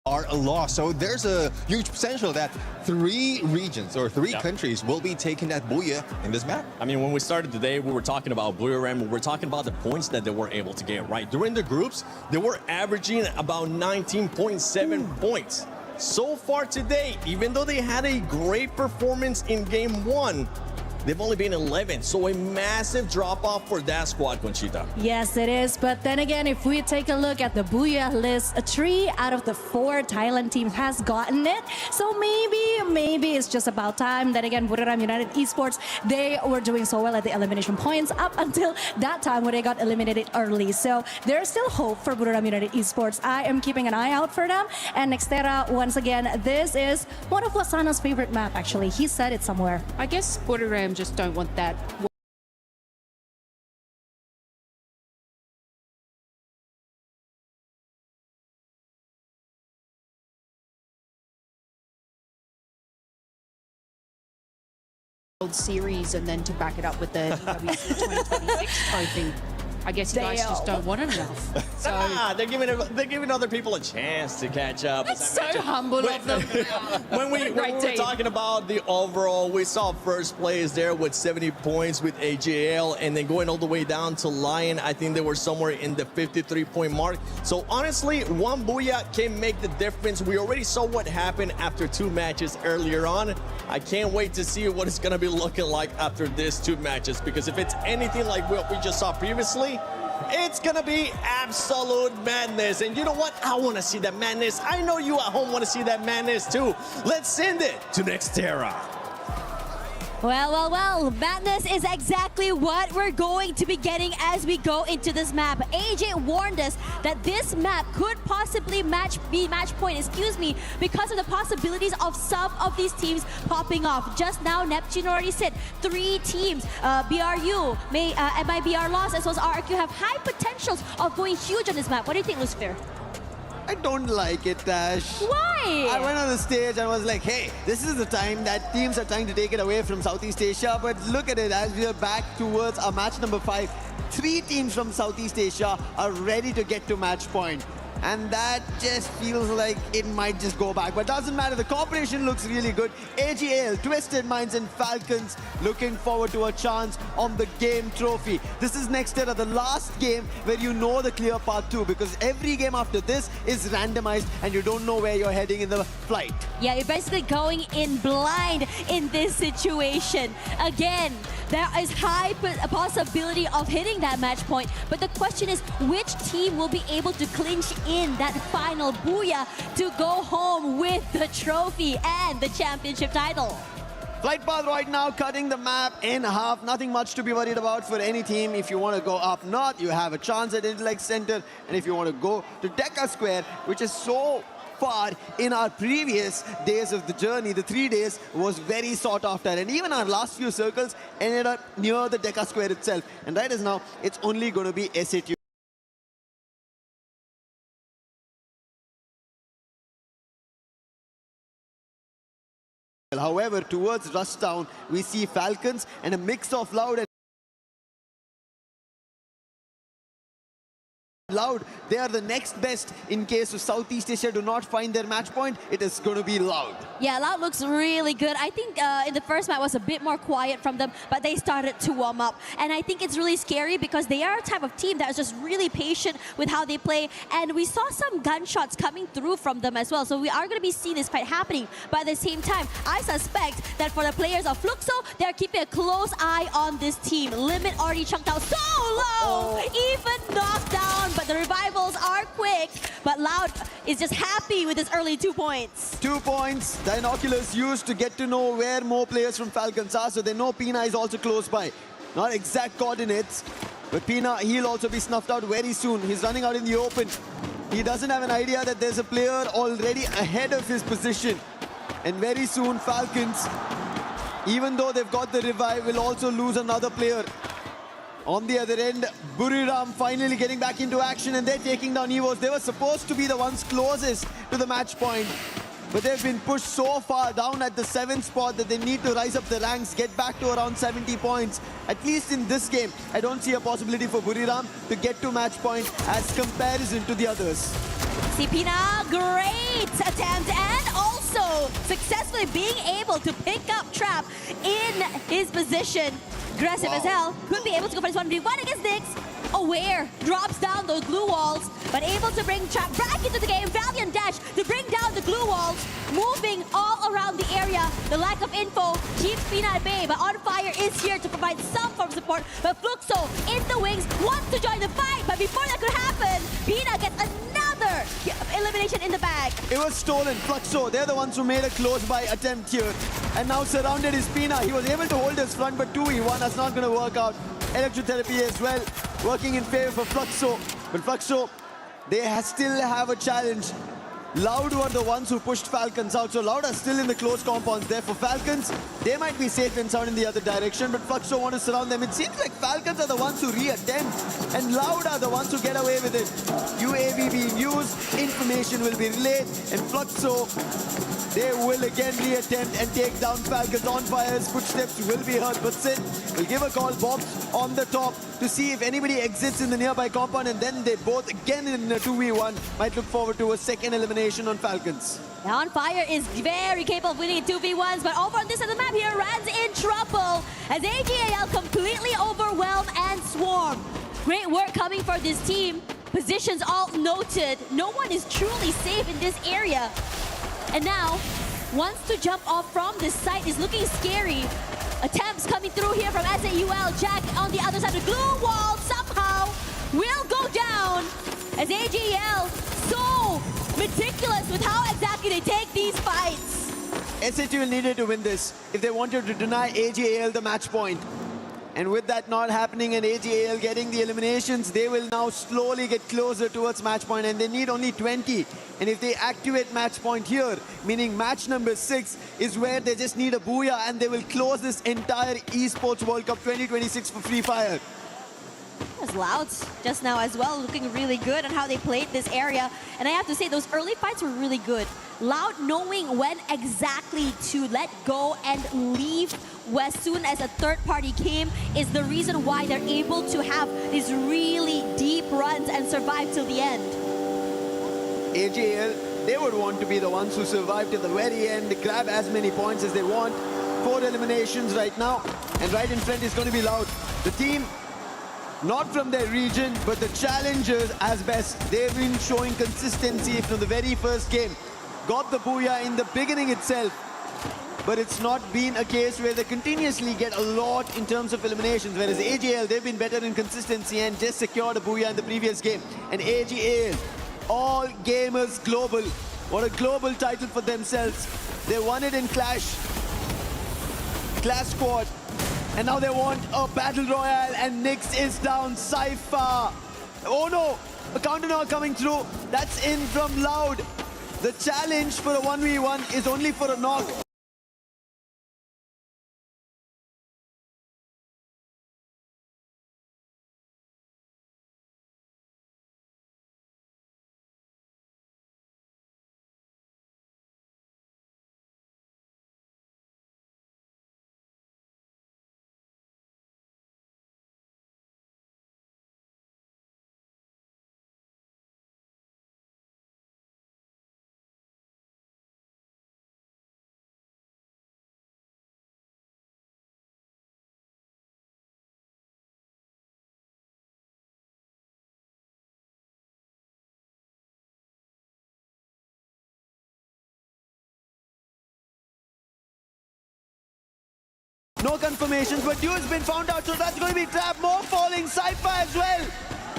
are a loss. So there's a huge potential that 3 regions or 3 countries will be taking that Booyah in this map. I mean, when we started today, we were talking about Booyah, we were talking about the points that they were able to get, right? During the groups, they were averaging about 19.7 points. So far today, even though they had a great performance in Game 1, they've only been 11. So a massive drop-off for that squad, Conchita. Yes, it is. But then again, if we take a look at the Booyah list, 3 out of the 4 Thailand teams has gotten it. So maybe it's just about time. Then again, Booyah United Esports, they were doing so well at the elimination points up until that time when they got eliminated early. So there's still hope for Booyah United Esports. I am keeping an eye out for them. And Nextera, once again, this is one of Wasana's favorite map, actually. He said it somewhere. I guess Booyah just don't want that World Series and then to back it up with the EWC 2026 trophy. I guess you guys just don't want it enough. So they're giving other people a chance to catch up. That's so humble of them. When we were talking about the overall, we saw first place there with 70 points with AJL, and then going all the way down to LYON. I think they were somewhere in the 53-point mark. So honestly, one Booyah can make the difference. We already saw what happened after 2 matches earlier on. I can't wait to see what it's going to be looking like after these 2 matches, because if it's anything like what we just saw previously, it's gonna be absolute madness. And you know what? I want to see that madness. I know you at home want to see that madness too. Let's send it to Nextera. Well, madness is exactly what we're going to be getting as we go into this map. AJ warned us that this map could possibly be match point, because of the possibilities of some of these teams popping off. Just now, Neptune already said 3 teams, BRU, MIBR Lost, as well as RRQ, have high potentials of going huge on this map. What do you think, Lucifer? I don't like it, Tash. Why? I went on the stage and was like, hey, this is the time that teams are trying to take it away from Southeast Asia. But look at it, as we are back towards our match number 5, 3 teams from Southeast Asia are ready to get to match point. And that just feels like it might just go back. But doesn't matter, the cooperation looks really good. AGL, Twisted Minds and Falcons looking forward to a chance on the game trophy. This is Nextera, the last game where you know the clear path to, because every game after this is randomized and you don't know where you're heading in the flight. Yeah, you're basically going in blind in this situation. Again, there is high possibility of hitting that match point, but the question is which team will be able to clinch in that final Booyah to go home with the trophy and the championship title. Flight path right now cutting the map in half. Nothing much to be worried about for any team. If you want to go up north, you have a chance at Intellect Center. And if you want to go to Deca Square, which is so far in our previous days of the journey, the 3 days was very sought after. And even our last few circles ended up near the Deca Square itself. And right as now, it's only going to be S8UL. However, towards Rushtown, we see Falcons and a mix of LYON and LYON. They are the next best in case of Southeast Asia do not find their match point. It is going to be LYON. Yeah, LYON looks really good. I think in the first match was a bit more quiet from them, but they started to warm up. And I think it's really scary because they are a type of team that is just really patient with how they play. And we saw some gunshots coming through from them as well. So we are going to be seeing this fight happening. But at the same time, I suspect that for the players of Fluxo, they're keeping a close eye on this team. Limit already chunked out so low, even knocked down. But the revivals are quick. But LYON is just happy with his early 2 points. 2 points. Binoculars used to get to know where more players from Falcons are, so they know Pina is also close by. Not exact coordinates, but Pina, he'll also be snuffed out very soon. He's running out in the open. He doesn't have an idea that there's a player already ahead of his position. And very soon, Falcons, even though they've got the revive, will also lose another player. On the other end, Buriram finally getting back into action, and they're taking down EVOs. They were supposed to be the ones closest to the match point, but they've been pushed so far down at the 7th spot that they need to rise up the ranks, get back to around 70 points. At least in this game, I don't see a possibility for Buriram to get to match point as comparison to the others. Pina, great attempt, and also successfully being able to pick up Trap in his position. Aggressive as hell. Could be able to go for this 1v1 against Nyx. Aware, drops down those blue walls. but able to bring trap back into the game. Valiant dash to bring down the glue walls, moving all around the area. The lack of info keeps Pina at bay, but On Fire is here to provide some form of support. But Fluxo in the wings wants to join the fight, but before that could happen, Pina gets another elimination in the bag. It was stolen. Fluxo, they're the ones who made a close-by attempt here. And now surrounded is Pina. He was able to hold his front, but 2v1, that's not going to work out. Electrotherapy as well, working in favor for Fluxo. But Fluxo, they still have a challenge. Loud were the ones who pushed Falcons out, so Loud are still in the close compounds there. For Falcons, they might be safe and sound in the other direction, but Fluxo want to surround them. It seems like Falcons are the ones who re-attempt, and Loud are the ones who get away with it. UAV being used, information will be relayed, and Fluxo, they will again re-attempt and take down Falcons. On Fire's footsteps will be heard, but Sid will give a call, Bob on the top, to see if anybody exits in the nearby compound, and then they both again in a 2v1 might look forward to a second elimination on Falcons. Now On Fire is very capable of winning 2v1s, but over on this side of the map here, Rand's in trouble as AGAL completely overwhelm and swarm. Great work coming for this team. Positions all noted. No one is truly safe in this area. And now, wants to jump off from this site is looking scary. Attempts coming through here from S8UL. Jack on the other side of the glue wall somehow will go down as AGL so meticulous with how exactly they take these fights. S8UL needed to win this if they wanted to deny AGAL the match point. And with that not happening and AGAL getting the eliminations, they will now slowly get closer towards match point, and they need only 20. And if they activate match point here, meaning match number 6 is where they just need a Booyah, and they will close this entire Esports World Cup 2026 for Free Fire. As Loud just now as well, looking really good on how they played this area. And I have to say, those early fights were really good. Loud knowing when exactly to let go and leave as soon as a third party came is the reason why they're able to have these really deep runs and survive till the end. AGL, they would want to be the ones who survive till the very end, grab as many points as they want. 4 eliminations right now, and right in front is going to be Loud. The team, not from their region, but the challengers as best. They've been showing consistency from the very first game. Got the Booyah in the beginning itself, but it's not been a case where they continuously get a lot in terms of eliminations, whereas AGL, they've been better in consistency and just secured a Booyah in the previous game. And AGL, all gamers global. What a global title for themselves. They won it in Clash Squad, and now they want a Battle Royale, and Nyx is down. Cypher, oh no, a counter knock coming through. That's in from Loud. The challenge for a 1v1 is only for a knock. No confirmations, but Due's been found out, so that's going to be trapped. More falling, Cypher as well.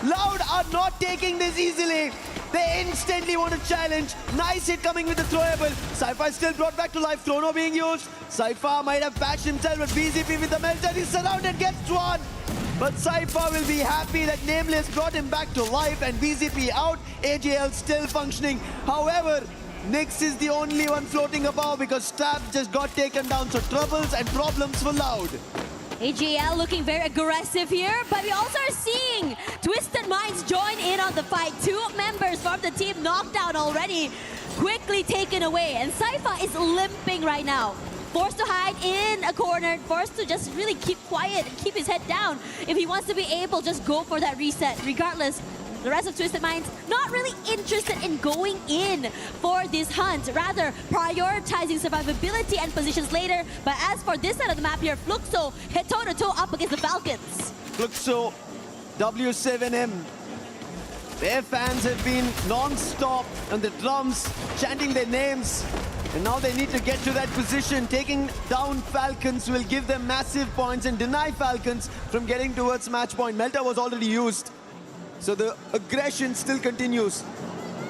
Loud are not taking this easily. They instantly want to challenge. Nice hit coming with the throwable. Cypher is still brought back to life. Chrono being used. Cypher might have patched himself, but BZP with the melter. He's surrounded, gets one. But Cypher will be happy that Nameless brought him back to life, and BZP out. AGL still functioning. However, Nyx is the only one floating above because Stab just got taken down, so troubles and problems for Loud. AGL looking very aggressive here, but we also are seeing Twisted Minds join in on the fight. 2 members from the team knocked out already, quickly taken away, and Cypher is limping right now. Forced to hide in a corner, forced to just really keep quiet and keep his head down. If he wants to be able, just go for that reset. Regardless, the rest of Twisted Minds not really interested in going in for this hunt, rather prioritizing survivability and positions later. But as for this side of the map here, Fluxo hit toe-to-toe up against the Falcons. Fluxo, W7M. Their fans have been non-stop on the drums, chanting their names. And now they need to get to that position. Taking down Falcons will give them massive points and deny Falcons from getting towards match point. Melta was already used. So the aggression still continues.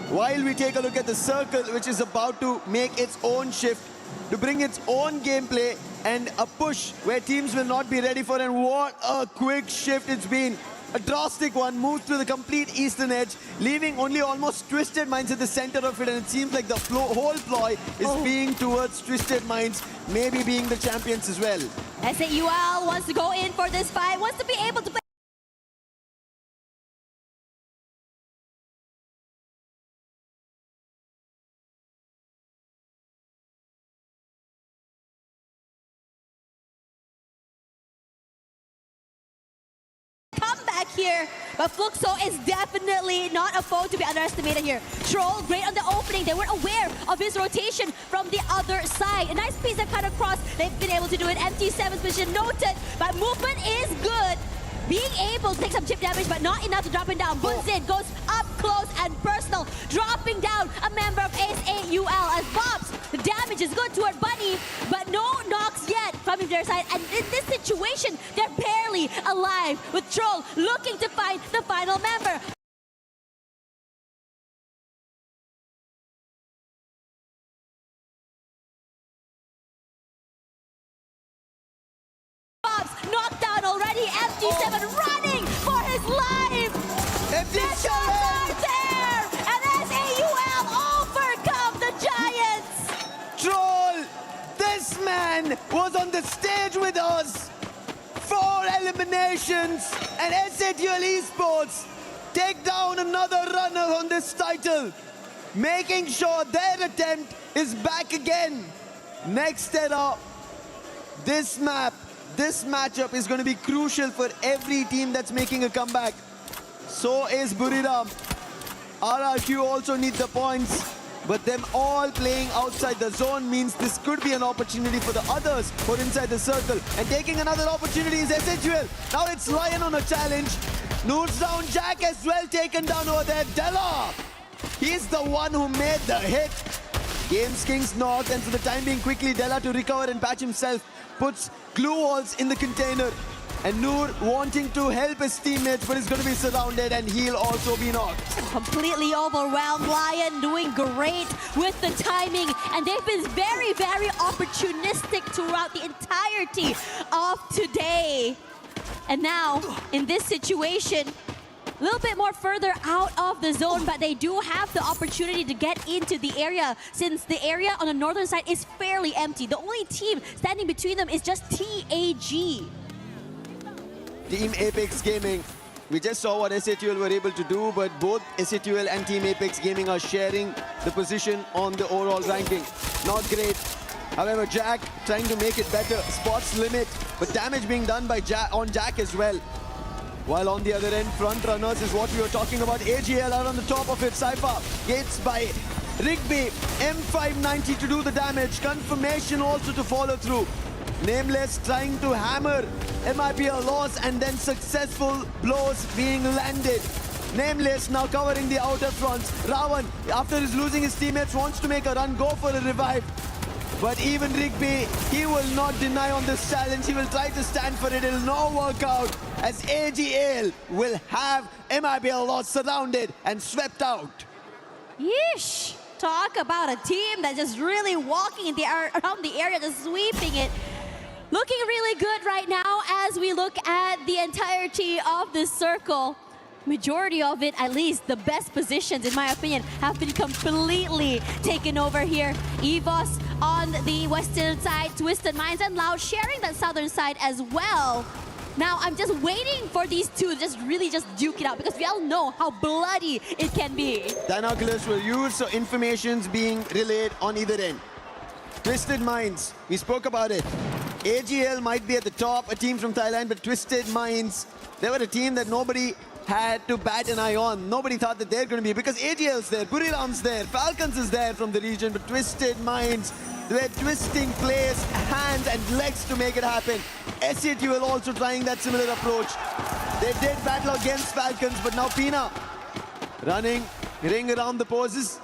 While we take a look at the circle, which is about to make its own shift, to bring its own gameplay and a push where teams will not be ready for. And what a quick shift it's been. A drastic one, moves to the complete eastern edge, leaving only almost Twisted Minds at the center of it, and it seems like the whole ploy is being towards Twisted Minds, maybe being the champions as well. S8UL wants to go in for this fight, wants to be able to play. Here, but Fluxo is definitely not a foe to be underestimated here. Troll, great on the opening. They weren't aware of his rotation from the other side. A nice piece that cut across. They've been able to do it. MT7's position noted, but movement is good. Being able to take some chip damage, but not enough to drop him down. Bunzin goes up close and personal, dropping down a member of S8UL as Bobs. The damage is good toward Bunny, but no knocks yet from their side. And in this situation, they're barely alive, with Troll looking to find the final member. Bobs knocked down already. MT7 running for his life. The shots are there, and S8UL overcome the Giants. Troll, this man was on the stage with us. 4 eliminations, and S8UL Esports take down another runner on this title, making sure their attempt is back again. Next era, this matchup is going to be crucial for every team that's making a comeback. So is Buriram. RRQ also need the points, but them all playing outside the zone means this could be an opportunity for the others who are inside the circle. And taking another opportunity is S8UL. Now it's LYON on a challenge. Noors down, Jack as well taken down over there. Della, he's the one who made the hit. Games Kings North, and for the time being quickly Della to recover and patch himself. Puts glue walls in the container. And Noor wanting to help his teammates, but he's going to be surrounded and he'll also be knocked. Completely overwhelmed. LYON doing great with the timing, and they've been very, very opportunistic throughout the entirety of today. And now, in this situation, a little bit more further out of the zone, but they do have the opportunity to get into the area, since the area on the northern side is fairly empty. The only team standing between them is just TAG. Team Apex Gaming. We just saw what S8UL were able to do, but both S8UL and Team Apex Gaming are sharing the position on the overall ranking. Not great. However, Jack trying to make it better. Spots limit, but damage being done by Jack as well. While on the other end, front runners is what we were talking about. AGL are on the top of it. Cypher gates by Rigby. M590 to do the damage. Confirmation also to follow through. Nameless trying to hammer MIPL loss, and then successful blows being landed. Nameless now covering the outer fronts. Ravan, after he's losing his teammates, wants to make a run, go for a revive. But even Rigby, he will not deny on this challenge. He will try to stand for it. It'll not work out, as AGL will have MIPL loss surrounded and swept out. Yeesh. Talk about a team that's just really walking in the around the area, just sweeping it. Looking really good right now as we look at the entirety of this circle. Majority of it, at least the best positions in my opinion, have been completely taken over here. EVOS on the western side, Twisted Minds and Loud sharing that southern side as well. Now I'm just waiting for these two to really duke it out, because we all know how bloody it can be. Binoculars were used, so information's being relayed on either end. Twisted Minds, we spoke about it. AGL might be at the top, a team from Thailand, but Twisted Minds, they were a team that nobody had to bat an eye on. Nobody thought that they're going to be, because AGL's there, Buriram's there, Falcons is there from the region, but Twisted Minds, they're twisting players, hands and legs to make it happen. S8UL also trying that similar approach. They did battle against Falcons, but now Pina running, ring around the poses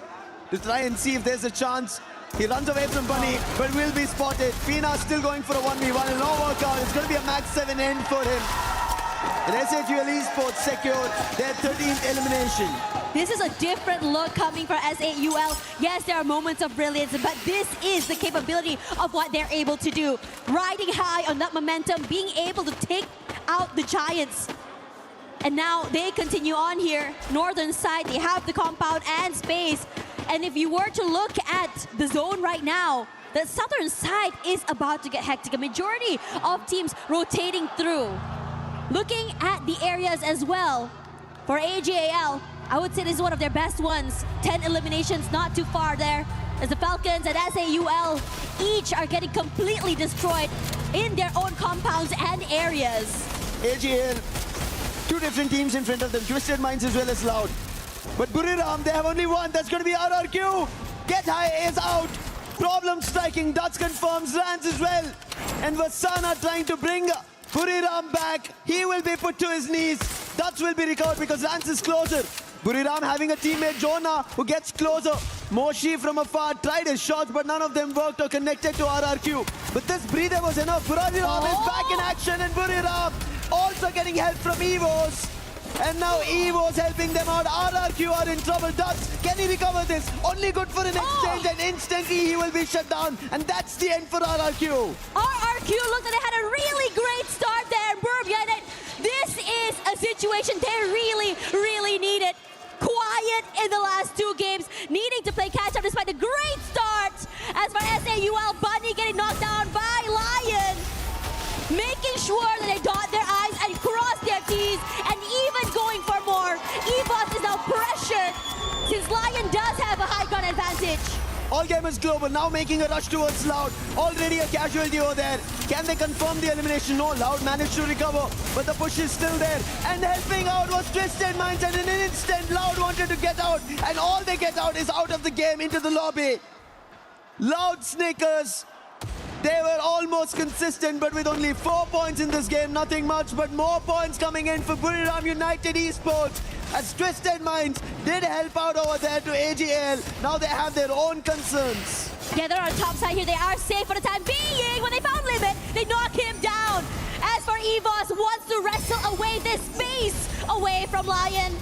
to try and see if there's a chance. He runs away from Bunny, but will be spotted. Fina still going for a 1v1. It'll not work out. It's going to be a max 7 end for him. And S8UL Esports secured their 13th elimination. This is a different look coming for S8UL. Yes, there are moments of brilliance, but this is the capability of what they're able to do. Riding high on that momentum, being able to take out the Giants. And now they continue on here. Northern side, they have the compound and space. And if you were to look at the zone right now, the southern side is about to get hectic. A majority of teams rotating through. Looking at the areas as well, for AJAL, I would say this is one of their best ones. 10 eliminations, not too far there. As the Falcons and S8UL each are getting completely destroyed in their own compounds and areas. AJAL, two different teams in front of them, Twisted Minds as well as LYON. But Buriram, they have only one. That's going to be RRQ. Get High is out. Problem striking. Dutz confirms Rans as well. And Vasana trying to bring Buriram back. He will be put to his knees. Dutz will be recovered because Rans is closer. Buriram having a teammate, Jonah, who gets closer. Moshi from afar tried his shots, but none of them worked or connected to RRQ. But this breather was enough. Buriram is back in action, and Buriram also getting help from EVOS. And now EVO's helping them out. RRQ are in trouble. Dutz, can he recover this? Only good for an exchange, and instantly he will be shut down. And that's the end for RRQ. RRQ looked like they had a really great start there. Booyah, this is a situation they really needed. Quiet in the last two games, needing to play catch up despite the great start. As for S8UL, Bunny getting knocked down by LYON. Making sure that they dot their I's and cross their T's, and even going for more. EVOS is now pressured since LYON does have a high gun advantage. All Gamers Global now making a rush towards Loud. Already a casualty over there. Can they confirm the elimination? No, Loud managed to recover, but the push is still there. And helping out was Twisted Minds, and in an instant, Loud wanted to get out, and all they get out is out of the game into the lobby. Loud Snickers. They were almost consistent, but with only 4 points in this game, nothing much, but more points coming in for Buriram United Esports. As Twisted Minds did help out over there to AJL. Now they have their own concerns. Yeah, they're on top side here. They are safe for the time being. When they found Limit, they knock him down. As for EVOS, wants to wrestle away this space away from LYON.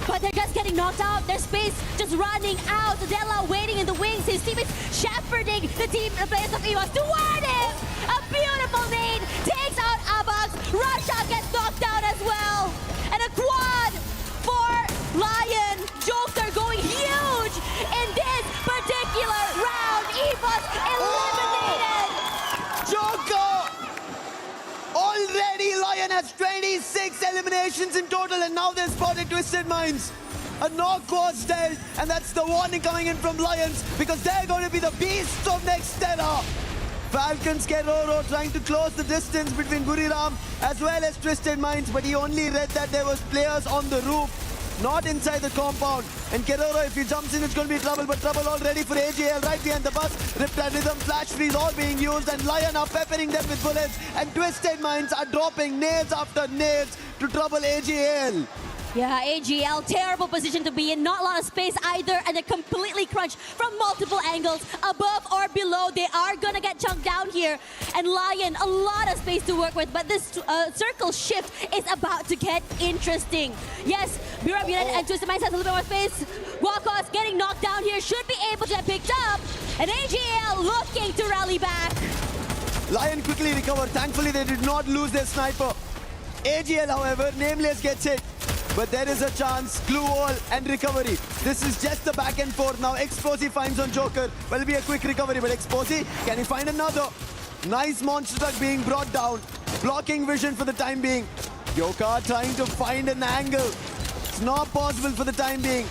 But they're just getting knocked out. Their space just running out. Della waiting in the wings. His teammates shepherding the players of EVOS toward him. A beautiful nade takes out Abax. Russia gets knocked out as well. And a quad for LYON. Joker going huge in this particular round. EVOS eliminated. Joker! Already LYON has 26 eliminations in total, and now they've spotted Twisted Minds. A knock was dealt, and that's the warning coming in from LYONs, because they're going to be the beasts of next era. Falcons Keroro trying to close the distance between Buriram as well as Twisted Minds, but he only read that there was players on the roof, not inside the compound. And Keroro, if he jumps in, it's going to be trouble, but trouble already for AJL right behind the bus. Riptide Rhythm, Flash Freeze all being used, and LYON are peppering them with bullets, and Twisted Minds are dropping nades after nades to trouble AJL. Yeah, AGL, terrible position to be in. Not a lot of space either, and they're completely crunched from multiple angles, above or below. They are gonna get chunked down here. And LYON, a lot of space to work with, but this circle shift is about to get interesting. Yes, Buriram United and Twisted Minds has a little bit more space. Guakos getting knocked down here, should be able to get picked up. And AGL looking to rally back. LYON quickly recovered. Thankfully, they did not lose their sniper. AGL, however, Nameless gets hit. But there is a chance, glue wall and recovery. This is just the back and forth. Now Exposi finds on Joker. Will be a quick recovery, but Exposi, can he find another? Nice monster truck being brought down. Blocking vision for the time being. Yoka trying to find an angle. It's not possible for the time being.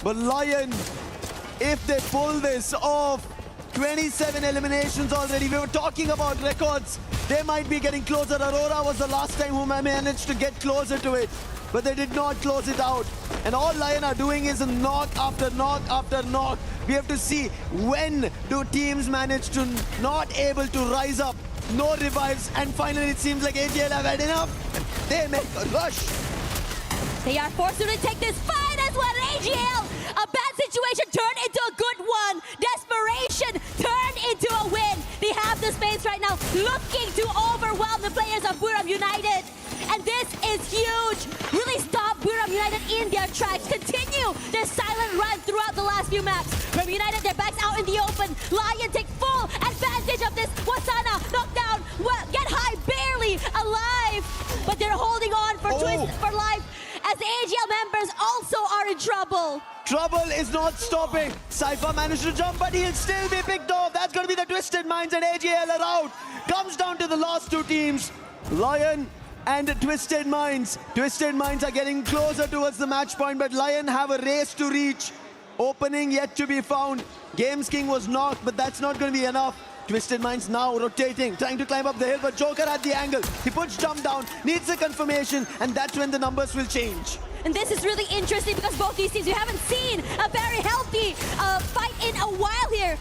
But LYON, if they pull this off, 27 eliminations already. We were talking about records. They might be getting closer. Aurora was the last time who managed to get closer to it. But they did not close it out. And all LYON are doing is a knock after knock after knock. We have to see when do teams manage to not able to rise up. No revives. And finally it seems like AJL have had enough. They make a rush. They are forced to retake this fight as one. AGL, a bad situation turned into a good one. Desperation turned into a win. They have the space right now, looking to overwhelm the players of Booyah United. And this is huge. Really stop Booyah United in their tracks. Continue their silent run throughout the last few maps. Booyah United, their backs out in the open. LYON take full advantage of this. Wasana knocked down. Well, get high, barely alive. But they're holding on for twist for life as the AGL members also are in trouble. Trouble is not stopping. Cypher managed to jump, but he'll still be picked off. That's going to be the Twisted Minds, and AGL are out. Comes down to the last two teams. LYON and Twisted Minds. Twisted Minds are getting closer towards the match point, but LYON have a race to reach. Opening yet to be found. Games King was knocked, but that's not going to be enough. Twisted Minds now rotating, trying to climb up the hill, but Joker at the angle. He puts jump down, needs a confirmation, and that's when the numbers will change. And this is really interesting because both these teams, we haven't seen a very healthy fight in a while here.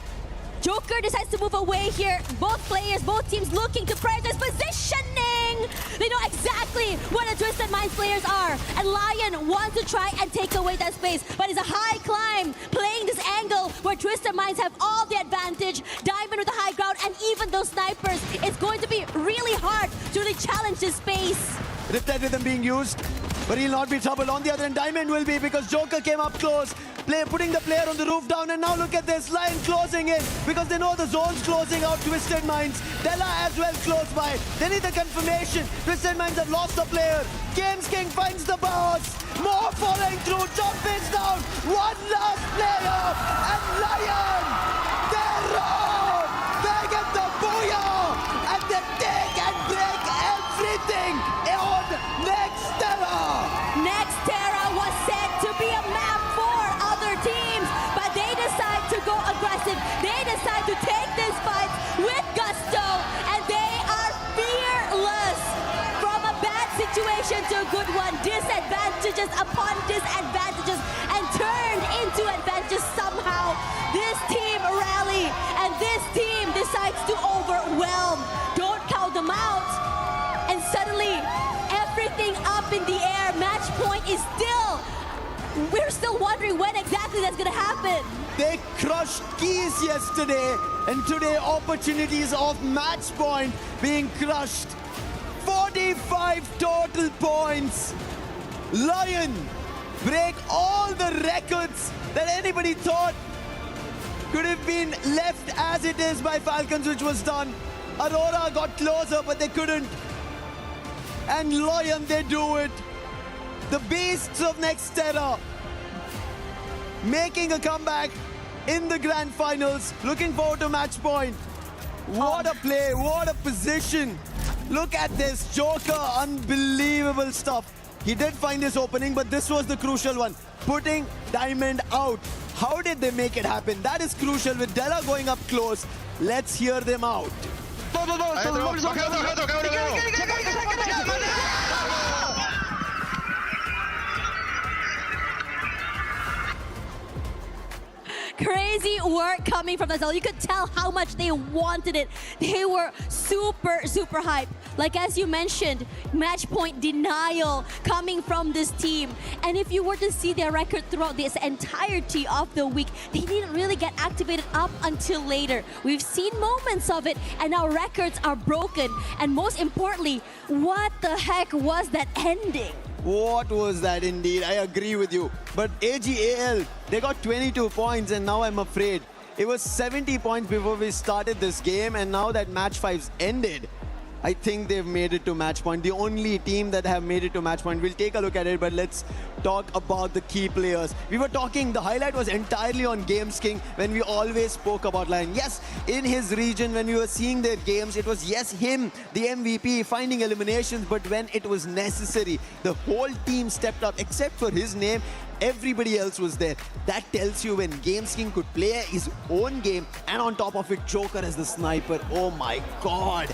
Joker decides to move away here. Both players, both teams looking to prioritize positioning. They know exactly what the Twisted Minds players are. And LYON wants to try and take away that space. But it's a high climb, playing this angle where Twisted Minds have all the advantage. Diamond with the high ground and even those snipers. It's going to be really hard to really challenge this space. Riptide Rhythm being used, but he'll not be troubled. On the other end, Diamond will be because Joker came up close, putting the player on the roof down, and now look at this, LYON closing in because they know the zone's closing out Twisted Minds. Della as well close by. They need the confirmation. Twisted Minds have lost the player. Games King finds the bounce. More following through. Jump is down. One last player, and LYON, they're on. They get the Booyah, and they take and break everything on Nextera. Nextera was said to be a map for other teams, but they decide to go aggressive. They decide to take this fight with gusto, and they are fearless. From a bad situation to a good one, disadvantages upon disadvantages, and turned into advantages somehow. This team rally, and this team decides to overwhelm. Don't count them out. And suddenly, everything up in the air. Match point is still, we're still wondering when exactly that's going to happen. They crushed Keys yesterday, and today opportunities of match point being crushed. 45 total points. LYON break all the records that anybody thought could have been left as it is by Falcons, which was done. Aurora got closer, but they couldn't. And LYON, they do it. The beasts of Nextera making a comeback in the grand finals. Looking forward to match point. What a play, what a position. Look at this, Joker, unbelievable stuff. He did find this opening, but this was the crucial one. Putting Diamond out. How did they make it happen? That is crucial with Della going up close. Let's hear them out. Crazy work coming from the zone. You could tell how much they wanted it. They were super, super hyped. Like as you mentioned, match point denial coming from this team. And if you were to see their record throughout this entirety of the week, they didn't really get activated up until later. We've seen moments of it, and our records are broken. And most importantly, what the heck was that ending? What was that indeed? I agree with you. But AGAL, they got 22 points, and now I'm afraid. It was 70 points before we started this game, and now that match 5's ended, I think they've made it to match point. The only team that have made it to match point. We'll take a look at it, but let's talk about the key players. We were talking, the highlight was entirely on Games King when we always spoke about LYON. Yes, in his region, when we were seeing their games, it was, yes, him, the MVP, finding eliminations, but when it was necessary, the whole team stepped up, except for his name. Everybody else was there. That tells you when Games King could play his own game, and on top of it, Joker as the sniper. Oh my God.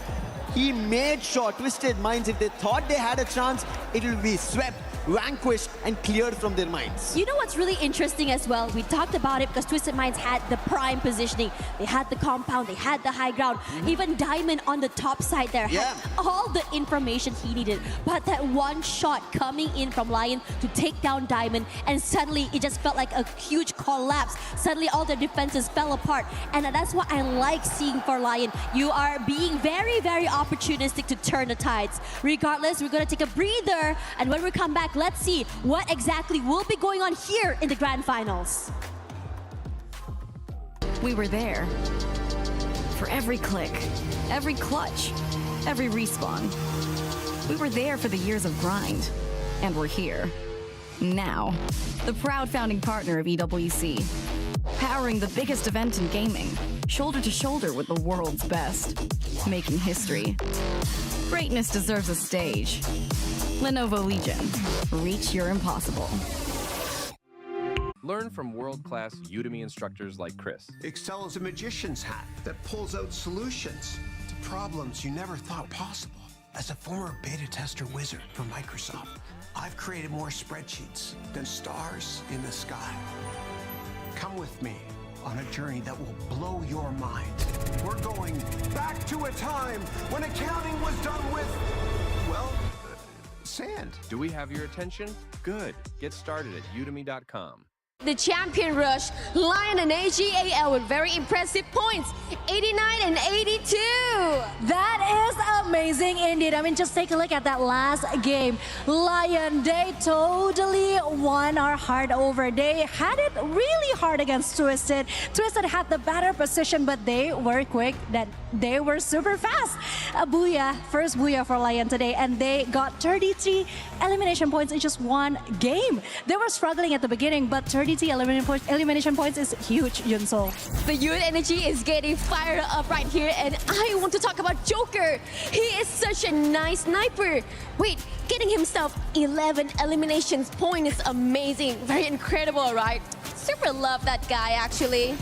He made sure Twisted Minds, if they thought they had a chance, it will be swept. vanquished and cleared from their minds. You know what's really interesting as well? We talked about it because Twisted Minds had the prime positioning. They had the compound, they had the high ground. Even Diamond on the top side there had all the information he needed. But that one shot coming in from LYON to take down Diamond, and suddenly it just felt like a huge collapse. Suddenly all their defenses fell apart. And that's what I like seeing for LYON. You are being very, very opportunistic to turn the tides. Regardless, we're going to take a breather. And when we come back, let's see what exactly will be going on here in the grand finals. We were there for every click, every clutch, every respawn. We were there for the years of grind, and we're here now. The proud founding partner of EWC, powering the biggest event in gaming, shoulder to shoulder with the world's best, making history. Greatness deserves a stage. Lenovo Legion, reach your impossible. Learn from world-class Udemy instructors like Chris. Excel is a magician's hat that pulls out solutions to problems you never thought possible. As a former beta tester wizard for Microsoft, I've created more spreadsheets than stars in the sky. Come with me on a journey that will blow your mind. We're going back to a time when accounting was done with, well, sand. Do we have your attention? Good. Get started at udemy.com. The champion rush, LYON and AGAL with very impressive points, 89 and 82. That is amazing indeed. I mean, just take a look at that last game. LYON, they totally won our heart over. They had it really hard against Twisted. Twisted had the better position, but they were quick. That they were super fast. A Booyah, first Booyah for LYON today, and they got 33 elimination points in just one game. They were struggling at the beginning, but 33 elimination points is huge, Yunso. The youth energy is getting fired up right here, and I want to talk about Joker. He is such a nice sniper. Wait, getting himself 11 eliminations point is amazing. Very incredible, right? Super love that guy, actually.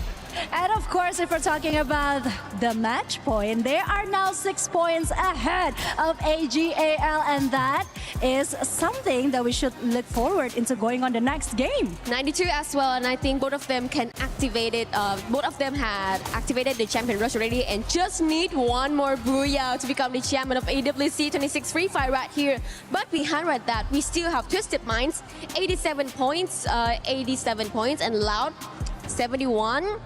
And of course, if we're talking about the match point, they are now 6 points ahead of AGAL, and that is something that we should look forward into going on the next game. 92 as well, and I think both of them can activate it. Both of them had activated the champion rush already and just need one more Booyah to become the champion of AWC 26 Free Fire right here. But behind that, we still have Twisted Minds, 87 points, and LYON, 71.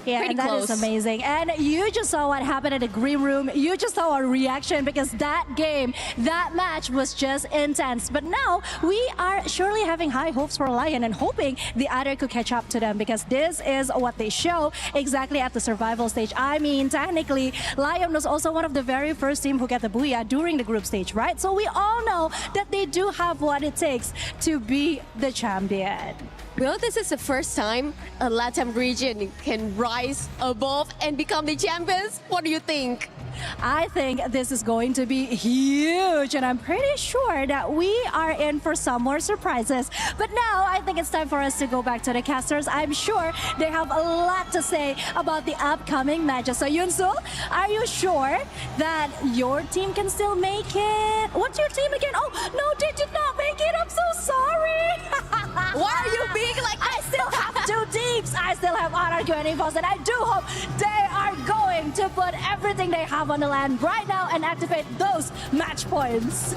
Yeah, Pretty and that close. is amazing. And you just saw what happened in the green room. You just saw our reaction because that game, that match was just intense. But now we are surely having high hopes for LYON and hoping the other could catch up to them, because this is what they show exactly at the survival stage. I mean, technically, LYON was also one of the very first team who got the Booyah during the group stage, right? So we all know that they do have what it takes to be the champion. Well, this is the first time a LATAM region can rise above and become the champions. What do you think? I think this is going to be huge, and I'm pretty sure that we are in for some more surprises. But now I think it's time for us to go back to the casters. I'm sure they have a lot to say about the upcoming matches. So Yunsul, are you sure that your team can still make it? What's your team again? Oh, no, they did not make it. I'm so sorry. Why are you being like that? I still have 2 teams. I still have RRQ and EVOS, and I do hope they are going to put everything they have on the land right now and activate those match points.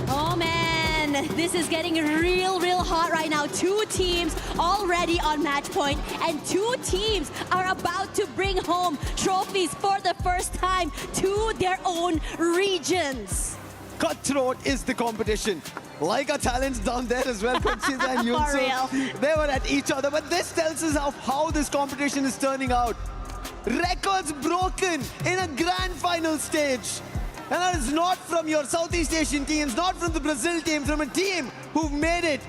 Oh man, this is getting real hot right now. 2 teams already on match point, and 2 teams are about to bring home trophies for the first time to their own regions. Cutthroat is the competition. Like our talents down there as well, Conchita and Yunsu. They were at each other, but this tells us how this competition is turning out. Records broken in a grand final stage. And that is not from your Southeast Asian teams, not from the Brazil team, from a team who've made it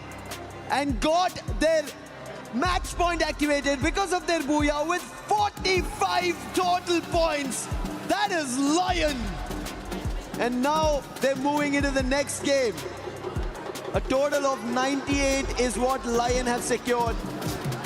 and got their match point activated because of their Booyah with 45 total points. That is LYON. And now they're moving into the next game. A total of 98 is what LYON have secured.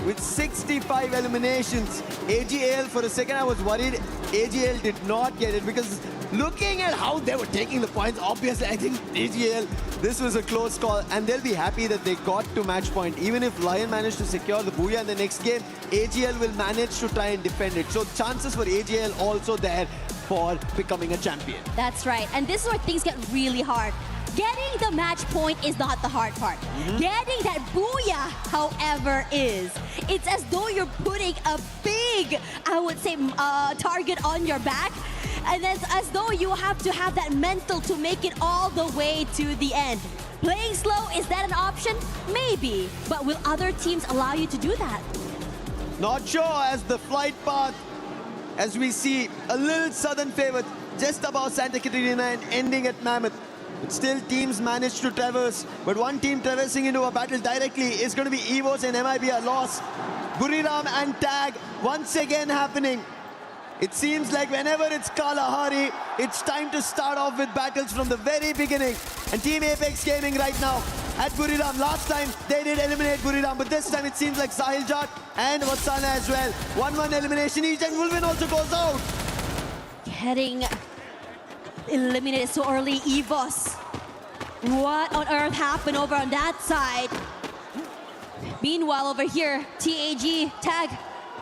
with 65 eliminations. AGL, for a second I was worried AGL did not get it because looking at how they were taking the points, obviously I think AGL, this was a close call and they'll be happy that they got to match point. Even if LYON managed to secure the Booyah in the next game, AGL will manage to try and defend it. So chances for AGL also there for becoming a champion. That's right. And this is where things get really hard. Getting the match point is not the hard part. Getting that Booyah, however, is. It's as though you're putting a big, I would say, target on your back. And it's as though you have to have that mental to make it all the way to the end. Playing slow, is that an option? Maybe. But will other teams allow you to do that? Not sure, as the flight path, as we see a little southern favorite just above Santa Catarina and ending at Mammoth. But still teams manage to traverse. But one team traversing into a battle directly is going to be EVOS and MIB a loss. Buriram and Tag once again happening. It seems like whenever it's Kalahari, it's time to start off with battles from the very beginning. And Team Apex Gaming right now at Buriram. Last time they did eliminate Buriram, but this time it seems like Sahil Jat and Vatsana as well. 1-1 elimination each, and Wolvin also goes out. Getting eliminated so early, EVOS. What on earth happened over on that side? Meanwhile, over here, TAG, Tag,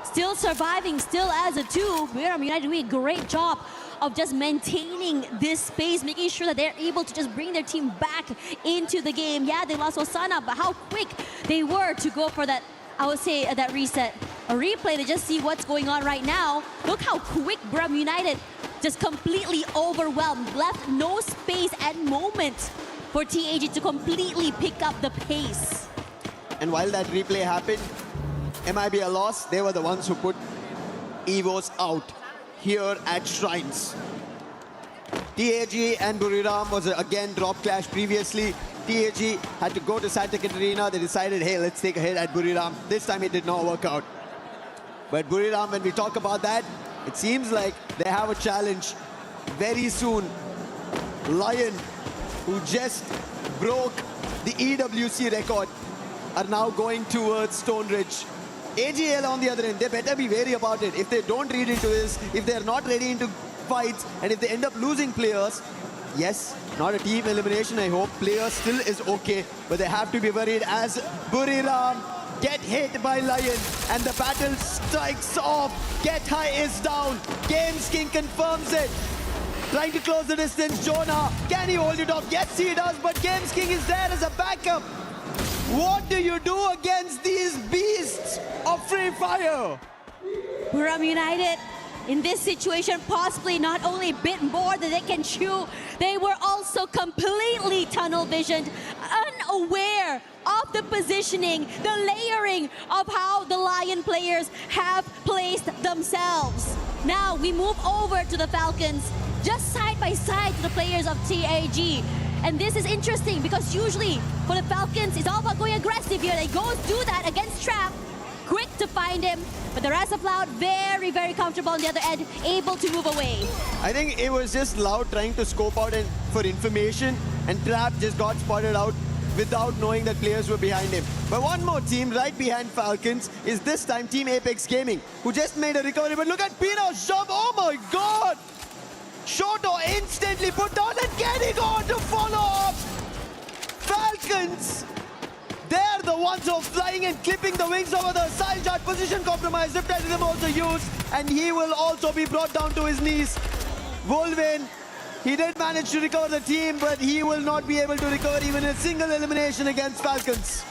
still surviving, still as a 2. Buriram United doing a great job of just maintaining this space, making sure that they're able to just bring their team back into the game. Yeah, they lost Osana, but how quick they were to go for that, I would say, that reset. A replay to just see what's going on right now. Look how quick Buriram United just completely overwhelmed, left no space and moment for TAG to completely pick up the pace. And while that replay happened, MIB a loss, they were the ones who put EVOS out here at Shrines. TAG and Buriram was again drop clash previously. TAG had to go to Santa Catarina. They decided, hey, let's take a hit at Buriram. This time it did not work out. But Buriram, when we talk about that, it seems like they have a challenge very soon. LYON, who just broke the EWC record, are now going towards Stone Ridge. AGL on the other end, they better be wary about it. If they don't read into this, if they're not ready into fights, and if they end up losing players, yes, not a team elimination, I hope. Players still is okay, but they have to be worried as Buriram get hit by LYON, and the battle strikes off. Get High is down. Games King confirms it. Trying to close the distance, Jonah. Can he hold it off? Yes, he does, but Games King is there as a backup. What do you do against these beasts of Free Fire? Buriram United, in this situation, possibly not only a bit more than they can chew, they were also completely tunnel visioned, unaware of the positioning, the layering of how the LYON players have placed themselves. Now we move over to the Falcons, just side by side to the players of TAG. And this is interesting because usually for the Falcons, it's all about going aggressive here. They go do that against Trap, quick to find him. But the rest of Loud, very, very comfortable on the other end, able to move away. I think it was just Loud trying to scope out for information, and Trap just got spotted out without knowing that players were behind him. But one more team right behind Falcons is this time Team Apex Gaming, who just made a recovery. But look at Pino's jump, oh my God! Shoto instantly put down and getting on to follow up. Falcons, they're the ones who are flying and clipping the wings over the Saljat position compromise. Riptide Rhythm also used, and he will also be brought down to his knees. Wolvin, he did manage to recover the team, but he will not be able to recover even a single elimination against Falcons.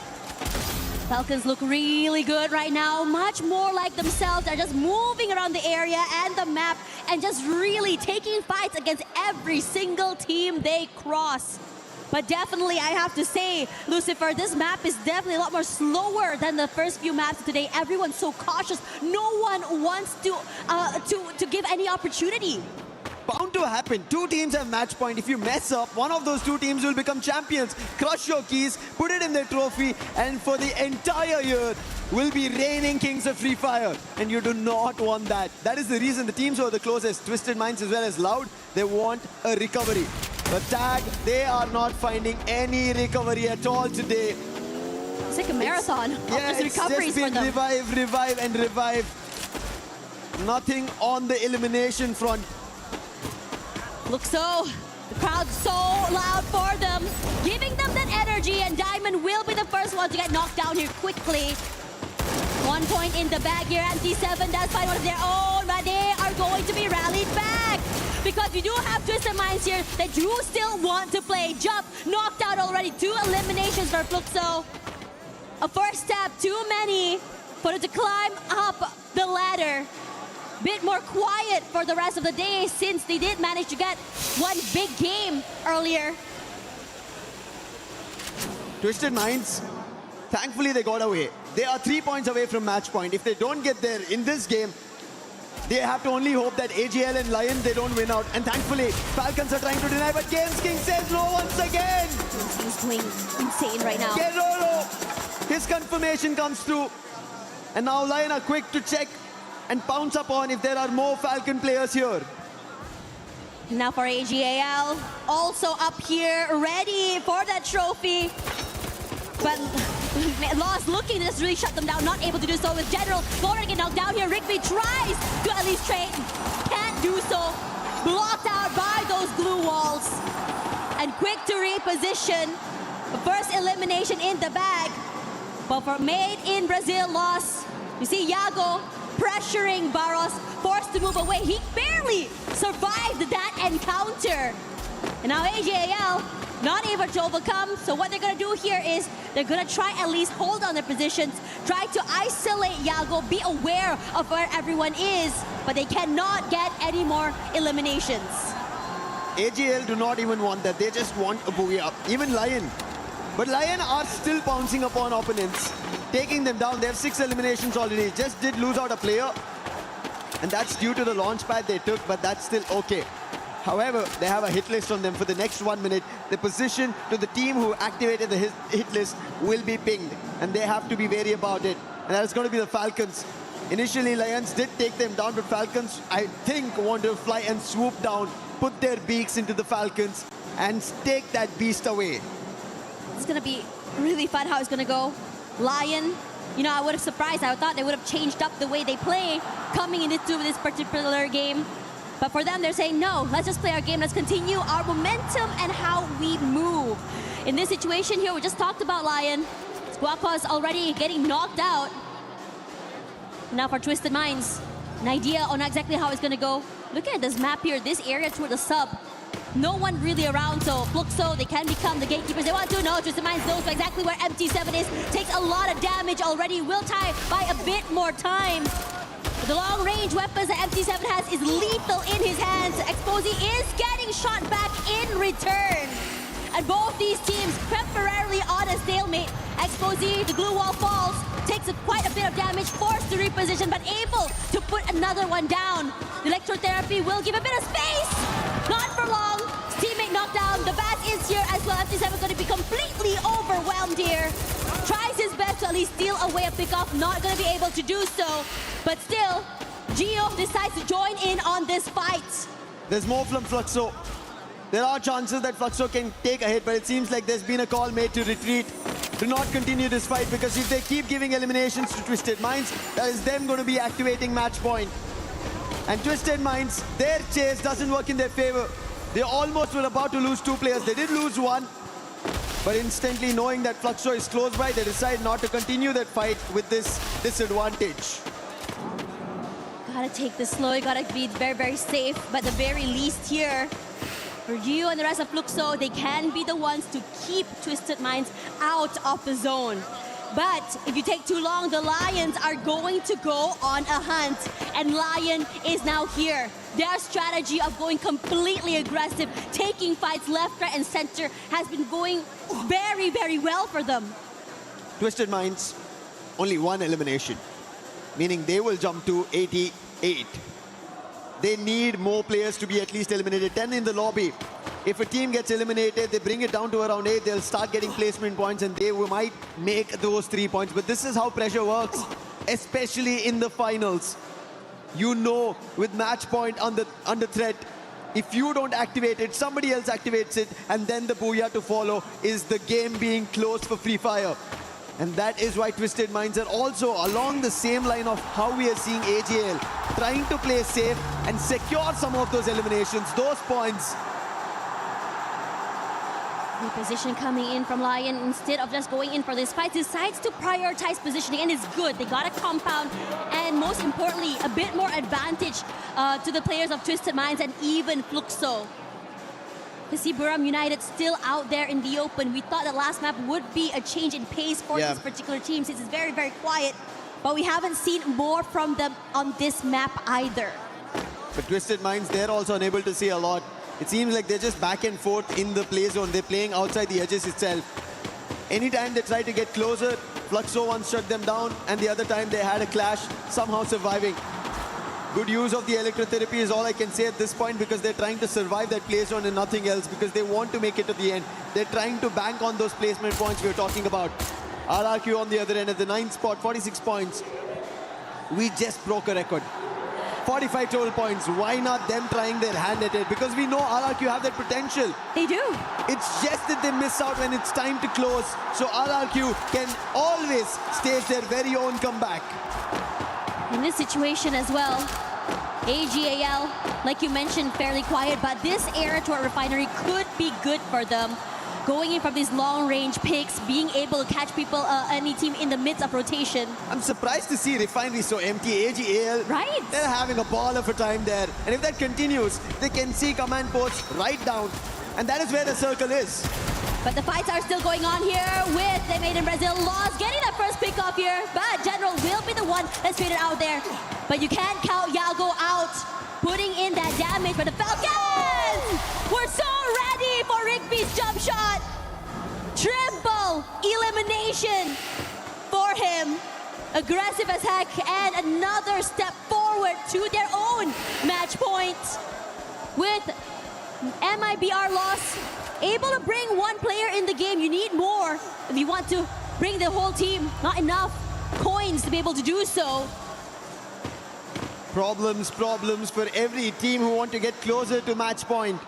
Falcons look really good right now, much more like themselves. They're just moving around the area and the map and just really taking fights against every single team they cross. But definitely, I have to say, Lucifer, this map is definitely a lot more slower than the first few maps today. Everyone's so cautious. No one wants to give any opportunity. Bound to happen. Two teams have match point. If you mess up, one of those two teams will become champions. Crush your keys, put it in their trophy, and for the entire year will be reigning kings of Free Fire. And you do not want that. That is the reason the teams who are the closest, Twisted Minds as well as Loud, they want a recovery. But Tag, they are not finding any recovery at all today. It's like a marathon of just it's recoveries just been for them. revive and revive. Nothing on the elimination front. Fluxo, the crowd's so loud for them, giving them that energy, and Diamond will be the first one to get knocked down here quickly. 1 point in the bag here. MT7 does find one of their own, but they are going to be rallied back. Because we do have Twisted Minds here that do still want to play. Jump, knocked out already. 2 eliminations for Fluxo. A first step, too many for them to climb up the ladder. Bit more quiet for the rest of the day since they did manage to get one big game earlier. Twisted Minds, thankfully they got away. They are 3 points away from match point. If they don't get there in this game, they have to only hope that AGL and LYON, they don't win out. And thankfully, Falcons are trying to deny, but Games King says no once again. He's going insane right now. Guerrero, his confirmation comes through. And now LYON are quick to check and pounce upon if there are more Falcon players here. Now for AGAL, also up here, ready for that trophy. But Lost looking to just really shut them down, not able to do so with General. Going to get knocked down here. Rigby tries to at least trade, can't do so. Blocked out by those glue walls. And quick to reposition. The first elimination in the bag. But for Made in Brazil loss, you see Yago pressuring Barros, forced to move away. He barely survived that encounter. And now AJAL not able to overcome. So what they're going to do here is they're going to try at least hold on their positions, try to isolate Yago, be aware of where everyone is, but they cannot get any more eliminations. AGL do not even want that. They just want a Booyah. Even LYON. But LYON are still pouncing upon opponents, taking them down. They have 6 eliminations already. Just did lose out a player. And that's due to the launch pad they took, but that's still okay. However, they have a hit list on them for the next 1 minute. The position to the team who activated the hit list will be pinged. And they have to be wary about it. And that's going to be the Falcons. Initially, Lions did take them down, but Falcons, I think, want to fly and swoop down, put their beaks into the Falcons, and take that beast away. It's going to be really fun how it's going to go. LYON, you know, I would have surprised. I thought they would have changed up the way they play coming into this particular game. But for them, they're saying, no, let's just play our game. Let's continue our momentum and how we move. In this situation here, we just talked about LYON. Squawka's already getting knocked out. Now for Twisted Minds, an idea on exactly how it's going to go. Look at this map here, this area toward the sub. No one really around, so Fluxo, they can become the gatekeepers they want to. No, Twisted Minds knows exactly where MT7 is. Takes a lot of damage already. Will tie by a bit more time. The long-range weapons that MT7 has is lethal in his hands. Exposy is getting shot back in return. And both these teams temporarily on a stalemate. Exposy, the glue wall falls, takes quite a bit of damage, forced to reposition, but able to put another one down. The electrotherapy will give a bit of space. Not for long. Teammate knocked down. The bat is here as well. MT7 going to be completely overwhelmed here. Tries his best to at least steal away a pickoff. Not going to be able to do so. But still, Geo decides to join in on this fight. There's more from Fluxo. There are chances that Fluxo can take a hit, but it seems like there's been a call made to retreat, to not continue this fight, because if they keep giving eliminations to Twisted Minds, that is them going to be activating match point. And Twisted Minds, their chase doesn't work in their favor. They almost were about to lose 2 players. They did lose 1, but instantly knowing that Fluxo is close by, they decide not to continue that fight with this disadvantage. Gotta take this slow, you gotta be very, very safe. But the very least here, for you and the rest of Fluxo, they can be the ones to keep Twisted Minds out of the zone. But if you take too long, the Lions are going to go on a hunt. And LYON is now here. Their strategy of going completely aggressive, taking fights left, right, and center has been going very, very well for them. Twisted Minds, only 1 elimination, meaning they will jump to 88. They need more players to be at least eliminated. 10 in the lobby. If a team gets eliminated, they bring it down to around 8, they'll start getting placement points and they might make those 3 points. But this is how pressure works, especially in the finals. You know, with match point under threat, if you don't activate it, somebody else activates it, and then the Booyah to follow is the game being closed for Free Fire. And that is why Twisted Minds are also along the same line of how we are seeing AGL trying to play safe and secure some of those eliminations, those points. The position coming in from LYON, instead of just going in for this fight, decides to prioritize positioning, and it's good. They got a compound, and most importantly, a bit more advantage to the players of Twisted Minds and even Fluxo. To see Booyah United still out there in the open. We thought the last map would be a change in pace for this particular team since it's very, very quiet. But we haven't seen more from them on this map either. But Twisted Minds, they're also unable to see a lot. It seems like they're just back and forth in the play zone. They're playing outside the edges itself. Anytime they try to get closer, Fluxo once shut them down, and the other time they had a clash, somehow surviving. Good use of the electrotherapy is all I can say at this point, because they're trying to survive that play zone and nothing else, because they want to make it to the end. They're trying to bank on those placement points we were talking about. RRQ on the other end at the 9th spot, 46 points. We just broke a record. 45 total points. Why not them trying their hand at it? Because we know RRQ have that potential. They do. It's just that they miss out when it's time to close. So RRQ can always stage their very own comeback. In this situation as well, AGAL, like you mentioned, fairly quiet, but this era to our refinery could be good for them. Going in from these long-range picks, being able to catch people, any team in the midst of rotation. I'm surprised to see refinery so empty. AGAL, right? They're having a ball of a time there. And if that continues, they can see command posts right down. And that is where the circle is. But the fights are still going on here with the Made in Brazil Lost getting that first pick off here. But General will be the one that's faded out there. But you can't count Yago out, putting in that damage. But the Falcons, we're so ready for Rigby's jump shot. Triple elimination for him. Aggressive as heck, and another step forward to their own match point. With MIBR loss, able to bring one player in the game. You need more if you want to bring the whole team. Not enough coins to be able to do so. Problems for every team who want to get closer to match point.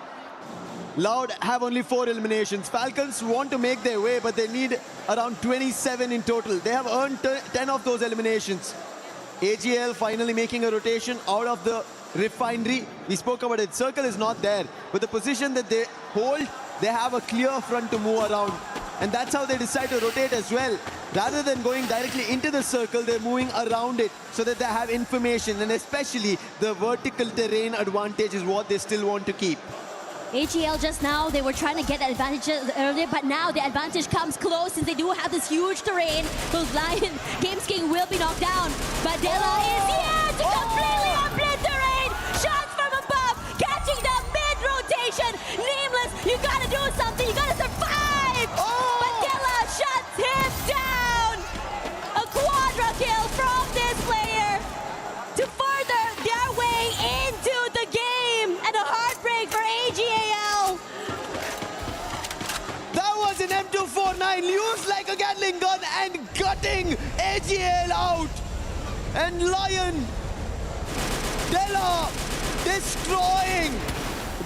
Loud have only 4 eliminations. Falcons want to make their way, but they need around 27 in total. They have earned 10 of those eliminations. AGL finally making a rotation out of the refinery. We spoke about it. Circle is not there. But the position that they hold, they have a clear front to move around. And that's how they decide to rotate as well. Rather than going directly into the circle, they're moving around it so that they have information. And especially the vertical terrain advantage is what they still want to keep. AGL just now, they were trying to get advantage earlier, but now the advantage comes close since they do have this huge terrain. Those LYON Games King will be knocked down, but Della is here to completely obliterate. Shots from above, catching the mid-rotation. Nameless, you gotta do something, you gotta survive! But Della shuts him down! A quadra kill from this player to further their way into the game, and a heartbreak for AGAL. That was an M249 used like a Gatling gun and gutting AGL out. And LYON, Della destroying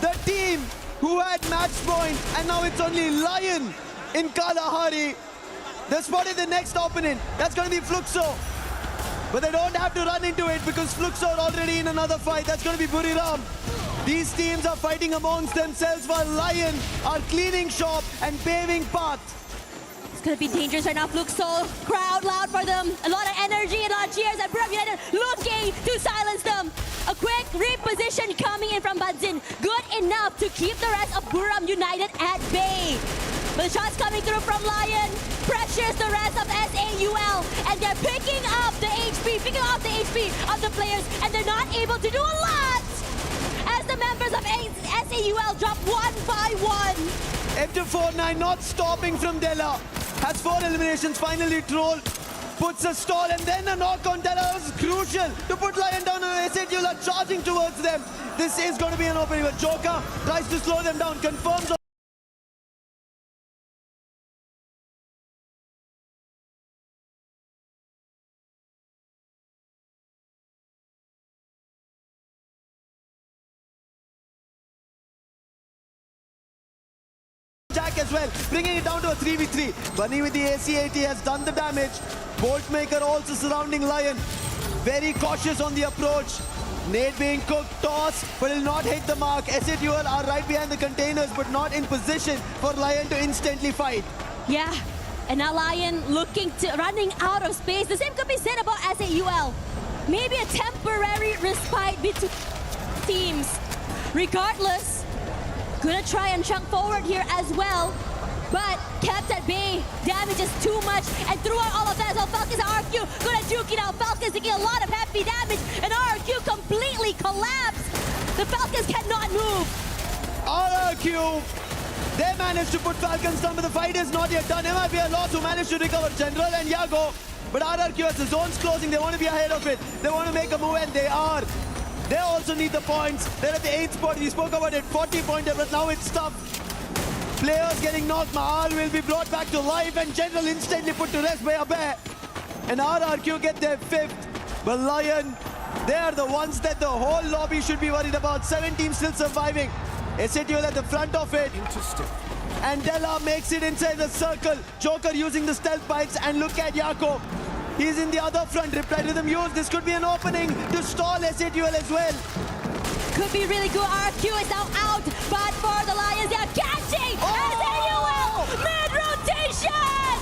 the team who had match point, and now it's only LYON in Kalahari. They spotted the next opponent. That's going to be Fluxo. But they don't have to run into it because Fluxo are already in another fight. That's going to be Buriram. These teams are fighting amongst themselves while LYON are cleaning shop and paving path. It's going to be dangerous right now. Fluxo, crowd loud for them. A lot of energy, a lot of cheers, and Booyah United looking to silence them. A quick reposition coming in from Badzin. Good enough to keep the rest of Booyah United at bay. But the shots coming through from LYON pressures the rest of S8UL, and they're picking up the HP of the players, and they're not able to do a lot as the members of S8UL drop 1 by 1. M249 not stopping from Della. Has 4 eliminations, finally Troll puts a stall, and then a knock on Della was crucial to put LYON down, and S8UL are charging towards them. This is going to be an opening, but Joker tries to slow them down, confirms as well, bringing it down to a 3v3. Bunny with the AC-80 has done the damage. Boltmaker also surrounding LYON. Very cautious on the approach. Nade being cooked, tossed, but will not hit the mark. S8UL are right behind the containers, but not in position for LYON to instantly fight. Yeah, and now LYON running out of space. The same could be said about S8UL. Maybe a temporary respite between teams. Regardless, gonna try and chunk forward here as well, but kept at bay. Damage is too much, and throughout all of that, so Falcons and RRQ gonna juke it out. Falcons taking a lot of heavy damage, and RRQ completely collapsed. The Falcons cannot move. RRQ, they managed to put Falcons down, but the fight is not yet done. MIB lost who managed to recover General and Yago. But RRQ, as the zone's closing, they want to be ahead of it. They want to make a move, and they are. They also need the points. They're at the 8th spot. We spoke about it, 40-pointer, but now it's tough. Players getting knocked. Mahal will be brought back to life, and General instantly put to rest by a bear. And RRQ get their 5th. But LYON, they are the ones that the whole lobby should be worried about. 7 teams still surviving. S8UL at the front of it. And Della makes it inside the circle. Joker using the stealth bites, and look at Yako. He's in the other front. Reply to them used. This could be an opening to stall S8UL as well. Could be really good. RRQ is now out, but for the LYONs, they are catching S8UL mid-rotation.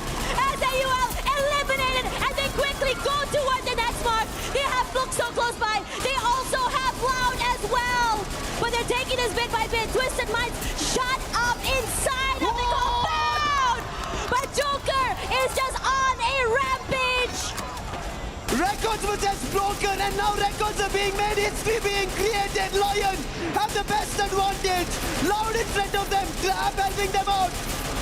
S8UL eliminated, and they quickly go toward the next mark. They have Flux so close by. They also have LYON as well, but they're taking this bit by bit. Twisted Minds shut up inside of the compound, but Joker is just on a rampage. Records were just broken, and now records are being made. History being created. LYON have the best advantage. Loud in front of them. Trap helping them out.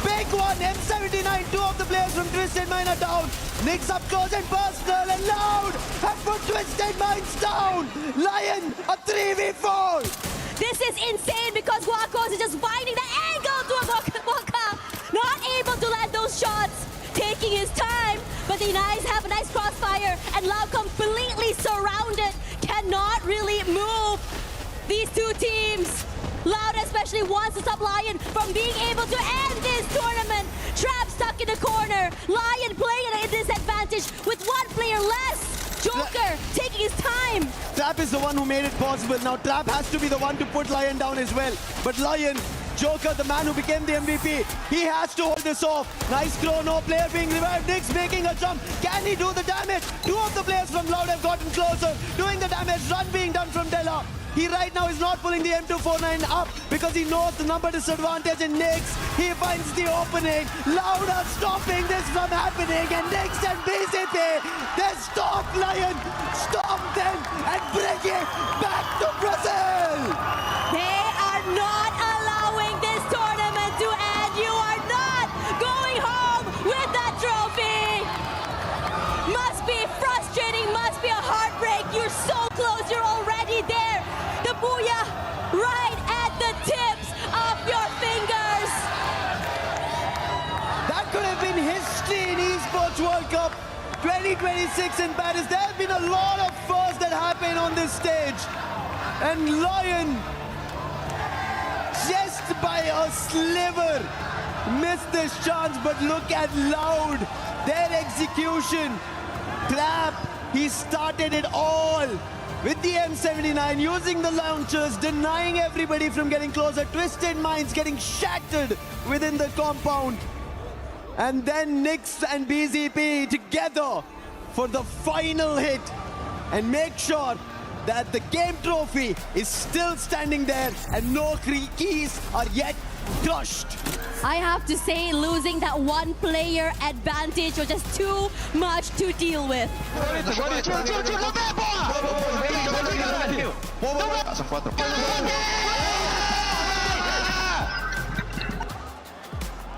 Big one. M79. 2 of the players from Twisted Mind are down. Nix up close and personal, and Loud have put Twisted Minds down. LYON a 3v4. This is insane because Guacos is just finding the angle to a Waka. Not able to land those shots. Taking his time, but the Knights have a nice crossfire, and Loud completely surrounded. Cannot really move these two teams. Loud especially wants to stop LYON from being able to end this tournament. Trap stuck in the corner. LYON playing at a disadvantage with 1 player less. Joker taking his time. Trap is the one who made it possible. Now Trap has to be the one to put LYON down as well. But LYON, Joker, the man who became the MVP, he has to hold this off. Nice chrono, player being revived. Nix making a jump. Can he do the damage? 2 of the players from Loud have gotten closer, doing the damage. Run being done from Della. He right now is not pulling the M249 up because he knows the number disadvantage, and Nix, he finds the opening. Loud are stopping this from happening, and Nix and BCP, they stop LYON, stop them, and bring it back to Brazil. They are not allowing this tournament to end. You are not going home with that trophy. Must be frustrating, must be a heartbreak. You're so close, you're already there. The Booyah right at the tips of your fingers. That could have been history in Esports World Cup 2026 in Paris. There have been a lot of firsts that happen on this stage. And LYON, just by a sliver, missed this chance. But look at Loud, their execution. Trap, he started it all with the M79, using the launchers, denying everybody from getting closer. Twisted Minds getting shattered within the compound. And then Nix and BZP together for the final hit, and make sure that the game trophy is still standing there and no keys are yet crushed. I have to say, losing that 1 player advantage was just too much to deal with.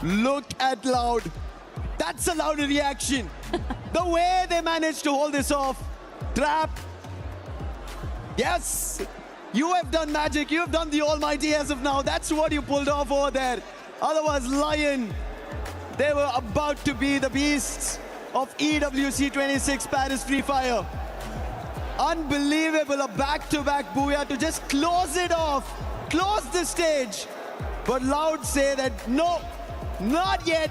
Look at Loud. That's a Loud reaction. The way they managed to hold this off. Trap. Yes, you have done magic. You have done the almighty as of now. That's what you pulled off over there. Otherwise, LYON, they were about to be the beasts of EWC 26 Paris Free Fire. Unbelievable, a back-to-back Booyah to just close it off, close the stage. But Loud say that no, Not yet.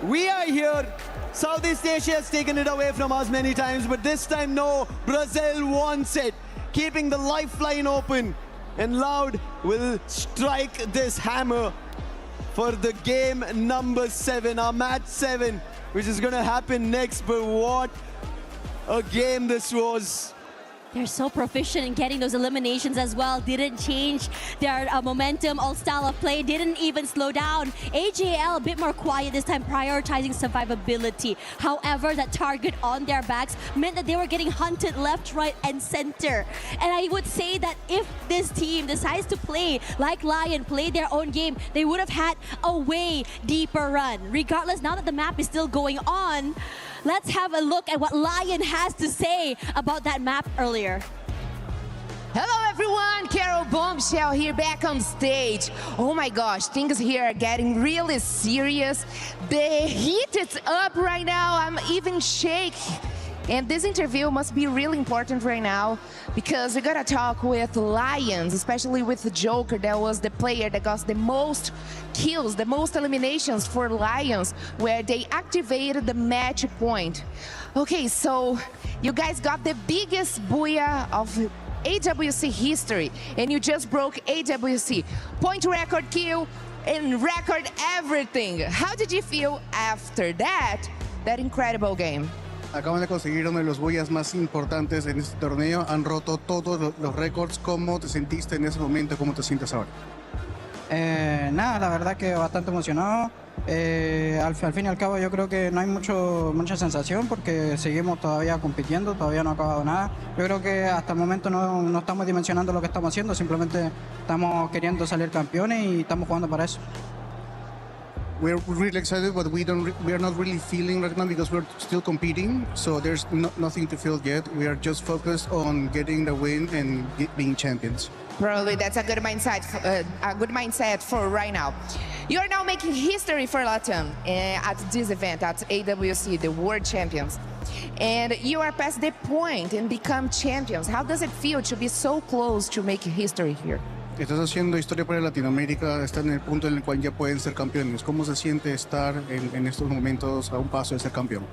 We are here. Southeast Asia has taken it away from us many times, but this time, no. Brazil wants it, keeping the lifeline open. And Loud will strike this hammer for the game number 7, our match 7, which is going to happen next. But what a game this was. They're so proficient in getting those eliminations as well. Didn't change their momentum or style of play. Didn't even slow down. AJL a bit more quiet this time, prioritizing survivability. However, that target on their backs meant that they were getting hunted left, right, and center. And I would say that if this team decides to play like LYON, play their own game, they would have had a way deeper run. Regardless, now that the map is still going on, let's have a look at what LYON has to say about that map earlier. Hello everyone, Carol Bombshell here back on stage. Oh my gosh, things here are getting really serious. The heat is up right now, I'm even shaking. And this interview must be really important right now because we gotta talk with LYONs, especially with the Joker. That was the player that got the most kills, the most eliminations for LYONs, where they activated the match point. Okay, so you guys got the biggest Booyah of AWC history, and you just broke AWC. Point record kill and record everything. How did you feel after that incredible game? Acaban de conseguir uno de los Booyahs más importantes en este torneo. Han roto todos los récords. ¿Cómo te sentiste en ese momento? ¿Cómo te sientes ahora? Nada, la verdad que bastante emocionado. Al fin y al cabo yo creo que no hay mucha sensación porque seguimos todavía compitiendo, todavía no ha acabado nada. Yo creo que hasta el momento no estamos dimensionando lo que estamos haciendo, simplemente estamos queriendo salir campeones y estamos jugando para eso. We're really excited, but we are not really feeling right now because we're still competing. So there's nothing to feel yet. We are just focused on getting the win and being champions. Probably that's a good mindset for right now. You are now making history for Latam at this event at AWC, the World Champions. And you are past the point and become champions. How does it feel to be so close to making history here? Estás haciendo historia para Latinoamérica, estás en el punto en el cual ya pueden ser campeones. ¿Cómo se siente estar en estos momentos a un paso de ser campeón?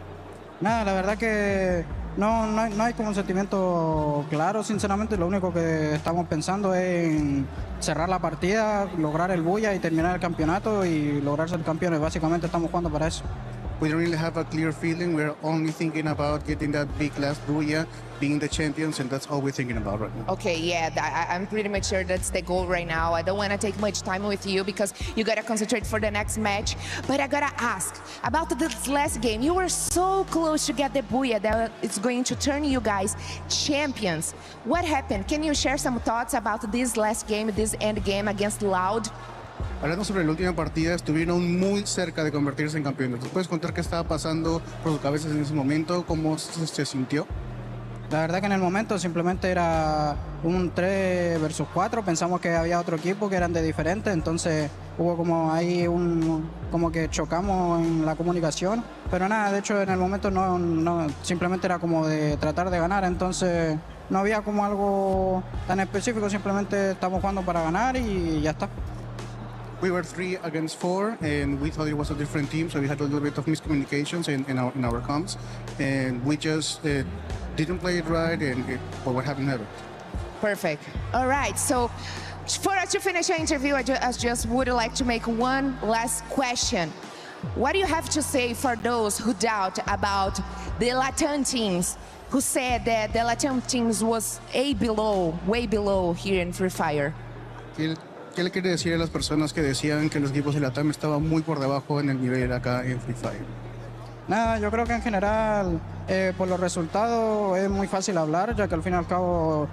Nada, la verdad que no hay como un sentimiento claro, sinceramente. Lo único que estamos pensando es en cerrar la partida, lograr el Booyah y terminar el campeonato y lograr ser campeones. Básicamente estamos jugando para eso. We don't really have a clear feeling. We're only thinking about getting that big last Booyah, being the champions, and that's all we're thinking about right now. Okay, yeah, I'm pretty much sure that's the goal right now. I don't want to take much time with you because you got to concentrate for the next match. But I got to ask about this last game. You were so close to get the Booyah that it's going to turn you guys champions. What happened? Can you share some thoughts about this last game, this end game against Loud? Hablando sobre la última partida, estuvieron muy cerca de convertirse en campeones. ¿Te puedes contar qué estaba pasando por sus cabezas en ese momento? ¿Cómo se sintió? La verdad que en el momento simplemente era un 3 versus 4. Pensamos que había otro equipo que eran de diferente, entonces hubo como ahí como que chocamos en la comunicación. Pero nada, de hecho en el momento no simplemente era como de tratar de ganar, entonces no había como algo tan específico, simplemente estamos jugando para ganar y ya está. We were 3 against 4, and we thought it was a different team, so we had a little bit of miscommunications in our comms, and we just didn't play it right, but what happened happened. Perfect. All right, so for us to finish our interview, I just would like to make one last question. What do you have to say for those who doubt about the Latam teams, who said that the Latam teams was way below here in Free Fire? ¿Qué le quiere decir a las personas que decían que los equipos de Latam estaban muy por debajo en el nivel acá en Free Fire? Nada, yo creo que en general por los resultados es muy fácil hablar, ya que al fin y al cabo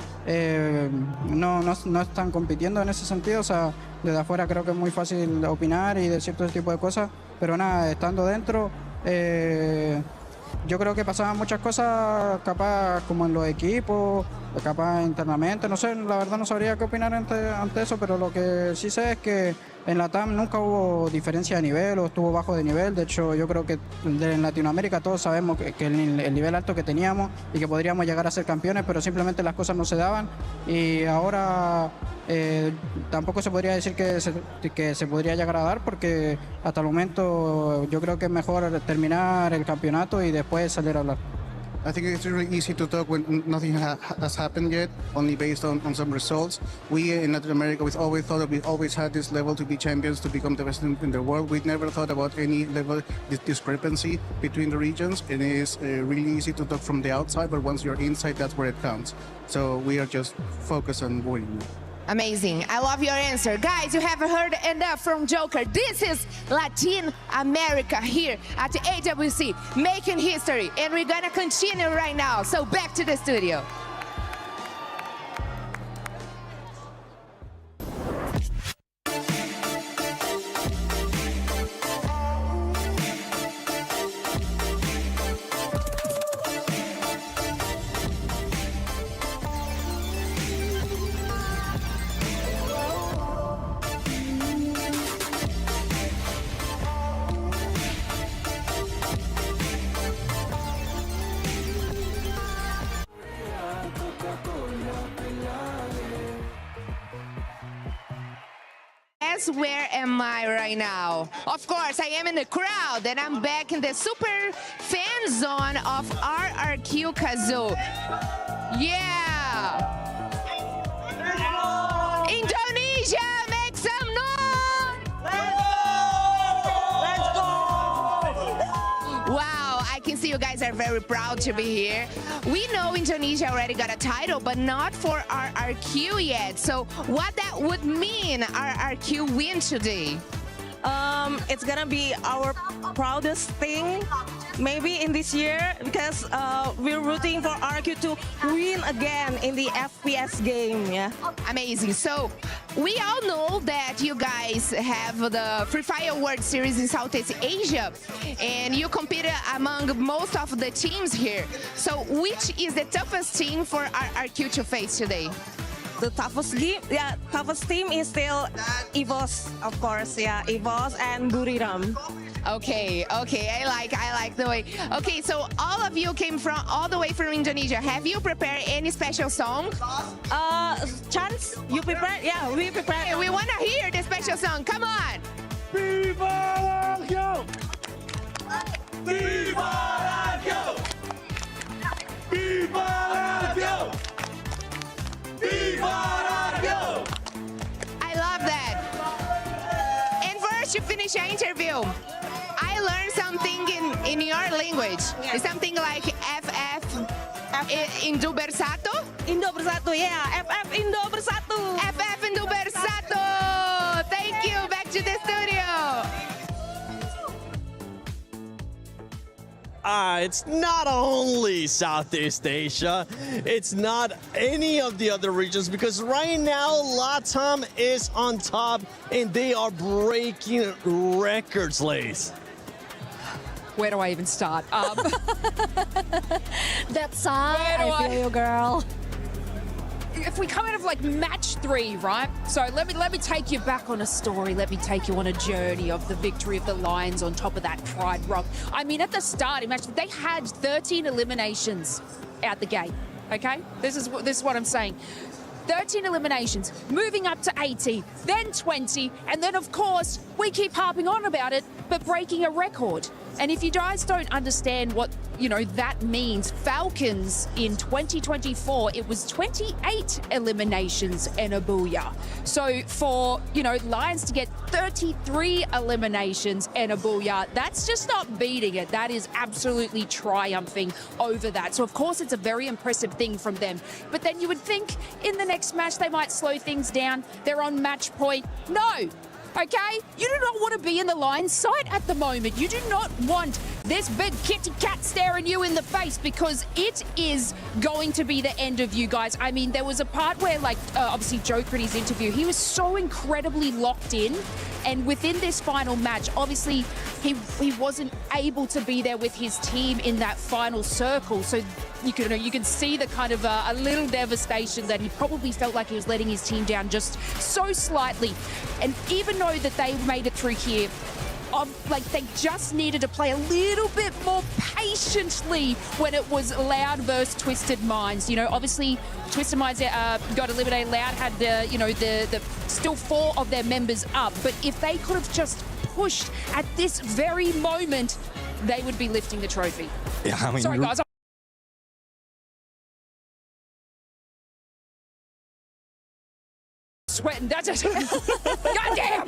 no están compitiendo en ese sentido. O sea, desde afuera creo que es muy fácil opinar y decir todo ese tipo de cosas, pero nada, estando dentro, yo creo que pasaban muchas cosas capaz como en los equipos capaz internamente, no sé, la verdad no sabría qué opinar ante eso, pero lo que sí sé es que en la TAM nunca hubo diferencia de nivel o estuvo bajo de nivel. De hecho, yo creo que en Latinoamérica todos sabemos que el nivel alto que teníamos y que podríamos llegar a ser campeones, pero simplemente las cosas no se daban. Y ahora tampoco se podría decir que se podría llegar a dar, porque hasta el momento yo creo que es mejor terminar el campeonato y después salir a hablar. I think it's really easy to talk when nothing has happened yet, only based on some results. We in Latin America, we always thought that we always had this level to be champions, to become the best in the world. We never thought about any level discrepancy between the regions. It is really easy to talk from the outside, but once you're inside, that's where it counts. So we are just focused on winning. Amazing. I love your answer. Guys, you have heard enough from Joker. This is Latin America here at the EWC, making history. And we're going to continue right now. So back to the studio. Where am I right now? Of course, I am in the crowd, and I'm back in the super fan zone of RRQ Kazoo. Yeah! Indonesia, make some noise! Let's go! Wow, I can see you guys are very proud to be here. We know Indonesia already got a title, but not for RRQ yet. So what that would mean, RRQ win today? It's gonna be our proudest thing maybe in this year, because we're rooting for RRQ to win again in the FPS game. Yeah. Amazing. So we all know that you guys have the Free Fire World Series in Southeast Asia, and you competed among most of the teams here. So which is the toughest team for RRQ to face today? The toughest team is still EVOS, of course. Yeah, EVOS and Buriram. Okay, I like the way. Okay, so all of you came all the way from Indonesia. Have you prepared any special song? Chance, you prepared? Yeah, we prepared. Okay, we want to hear the special song. Come on. Viva RRQ! Viva RRQ! Viva RRQ! Viva RRQ! I love that. And first, to finish our interview, I learned something in your language. Yeah. It's something like FF Indo Bersatu? Indo Bersatu, yeah. FF Indo Bersatu. FF Indo Bersatu. Thank you. Back to the studio. It's not only Southeast Asia, it's not any of the other regions, because right now LATAM is on top and they are breaking records, Lace. Where do I even start? That song, I feel you, girl. If we come out of like match 3, right? So let me take you back on a story. Let me take you on a journey of the victory of the Lions on top of that Pride Rock. I mean, at the start, imagine they had 13 eliminations out the gate. Okay, this is what I'm saying. 13 eliminations, moving up to 18, then 20, and then of course we keep harping on about it, but breaking a record. And if you guys don't understand what, that means, Falcons in 2024, it was 28 eliminations and a Booyah. So for, Lions to get 33 eliminations and a Booyah, that's just not beating it. That is absolutely triumphing over that. So of course it's a very impressive thing from them. But then you would think in the next match they might slow things down. They're on match point. No. Okay? You do not want to be in the Lions side at the moment. You do not want this big kitty cat staring you in the face because it is going to be the end of you guys. I mean, there was a part where, like, obviously Joker in his interview, he was so incredibly locked in. And within this final match, obviously, he wasn't able to be there with his team in that final circle. So you can see the kind of a little devastation that he probably felt like he was letting his team down just so slightly. And even though that they made it through here, like they just needed to play a little bit more patiently when it was LYON versus Twisted Minds. You know, obviously Twisted Minds got eliminated. LYON had the still 4 of their members up, but if they could have just pushed at this very moment, they would be lifting the trophy. Yeah, I mean, sorry guys. Sweating. That's just goddamn.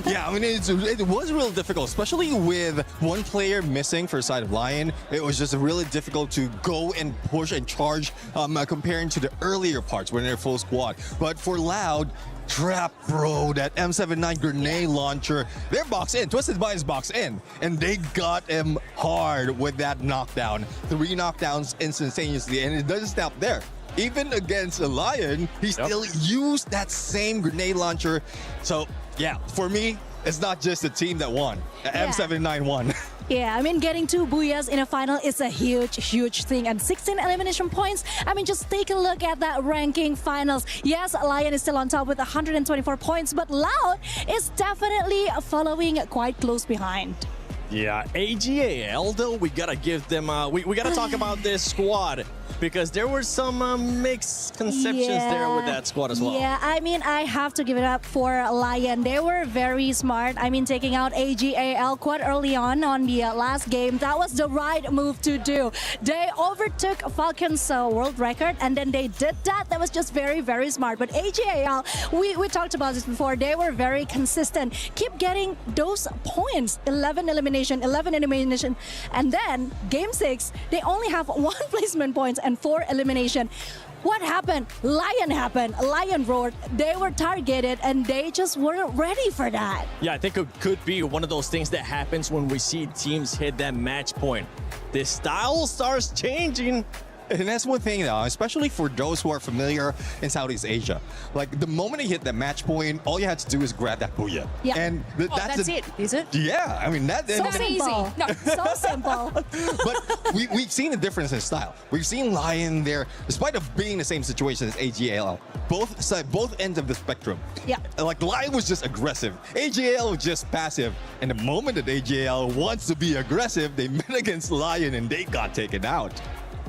Yeah, I mean, it was real difficult, especially with one player missing for the side of LYON. It was just really difficult to go and push and charge comparing to the earlier parts when they're full squad. But for Loud, Trap Bro, that M79 grenade launcher, they're boxed in. Twisted Minds boxed in, and they got him hard with that knockdown. 3 knockdowns instantaneously, and it doesn't stop there. Even against a LYON, he still used that same grenade launcher. So, yeah, for me, it's not just the team that won. M79 won. Yeah, I mean, getting 2 Booyahs in a final is a huge thing. And 16 elimination points, I mean, just take a look at that ranking finals. Yes, LYON is still on top with 124 points, but Loud is definitely following quite close behind. Yeah, AGAL, though, we gotta give them, we gotta talk about this squad because there were some mixed conceptions there with that squad as well. Yeah, I mean, I have to give it up for LYON. They were very smart. I mean, taking out AGAL quite early on the last game, that was the right move to do. They overtook Falcons' world record, and then they did that. That was just very smart. But AGAL, we talked about this before, they were very consistent. Keep getting those points, 11 elimination, and then game 6, they only have 1 placement points and 4 elimination. What happened? LYON roared. They were targeted and they just weren't ready for that. Yeah, I think it could be one of those things that happens when we see teams hit that match point. The style starts changing. And that's one thing though, especially for those who are familiar in Southeast Asia. Like the moment you hit that match point, all you had to do is grab that Booyah. Yeah. And that's it, is it? Yeah, I mean that's so simple. No, so simple. But we've seen a difference in style. We've seen LYON there, despite of being in the same situation as AGAL, both ends of the spectrum. Yeah. Like LYON was just aggressive, AGAL was just passive. And the moment that AGAL wants to be aggressive, they met against LYON and they got taken out.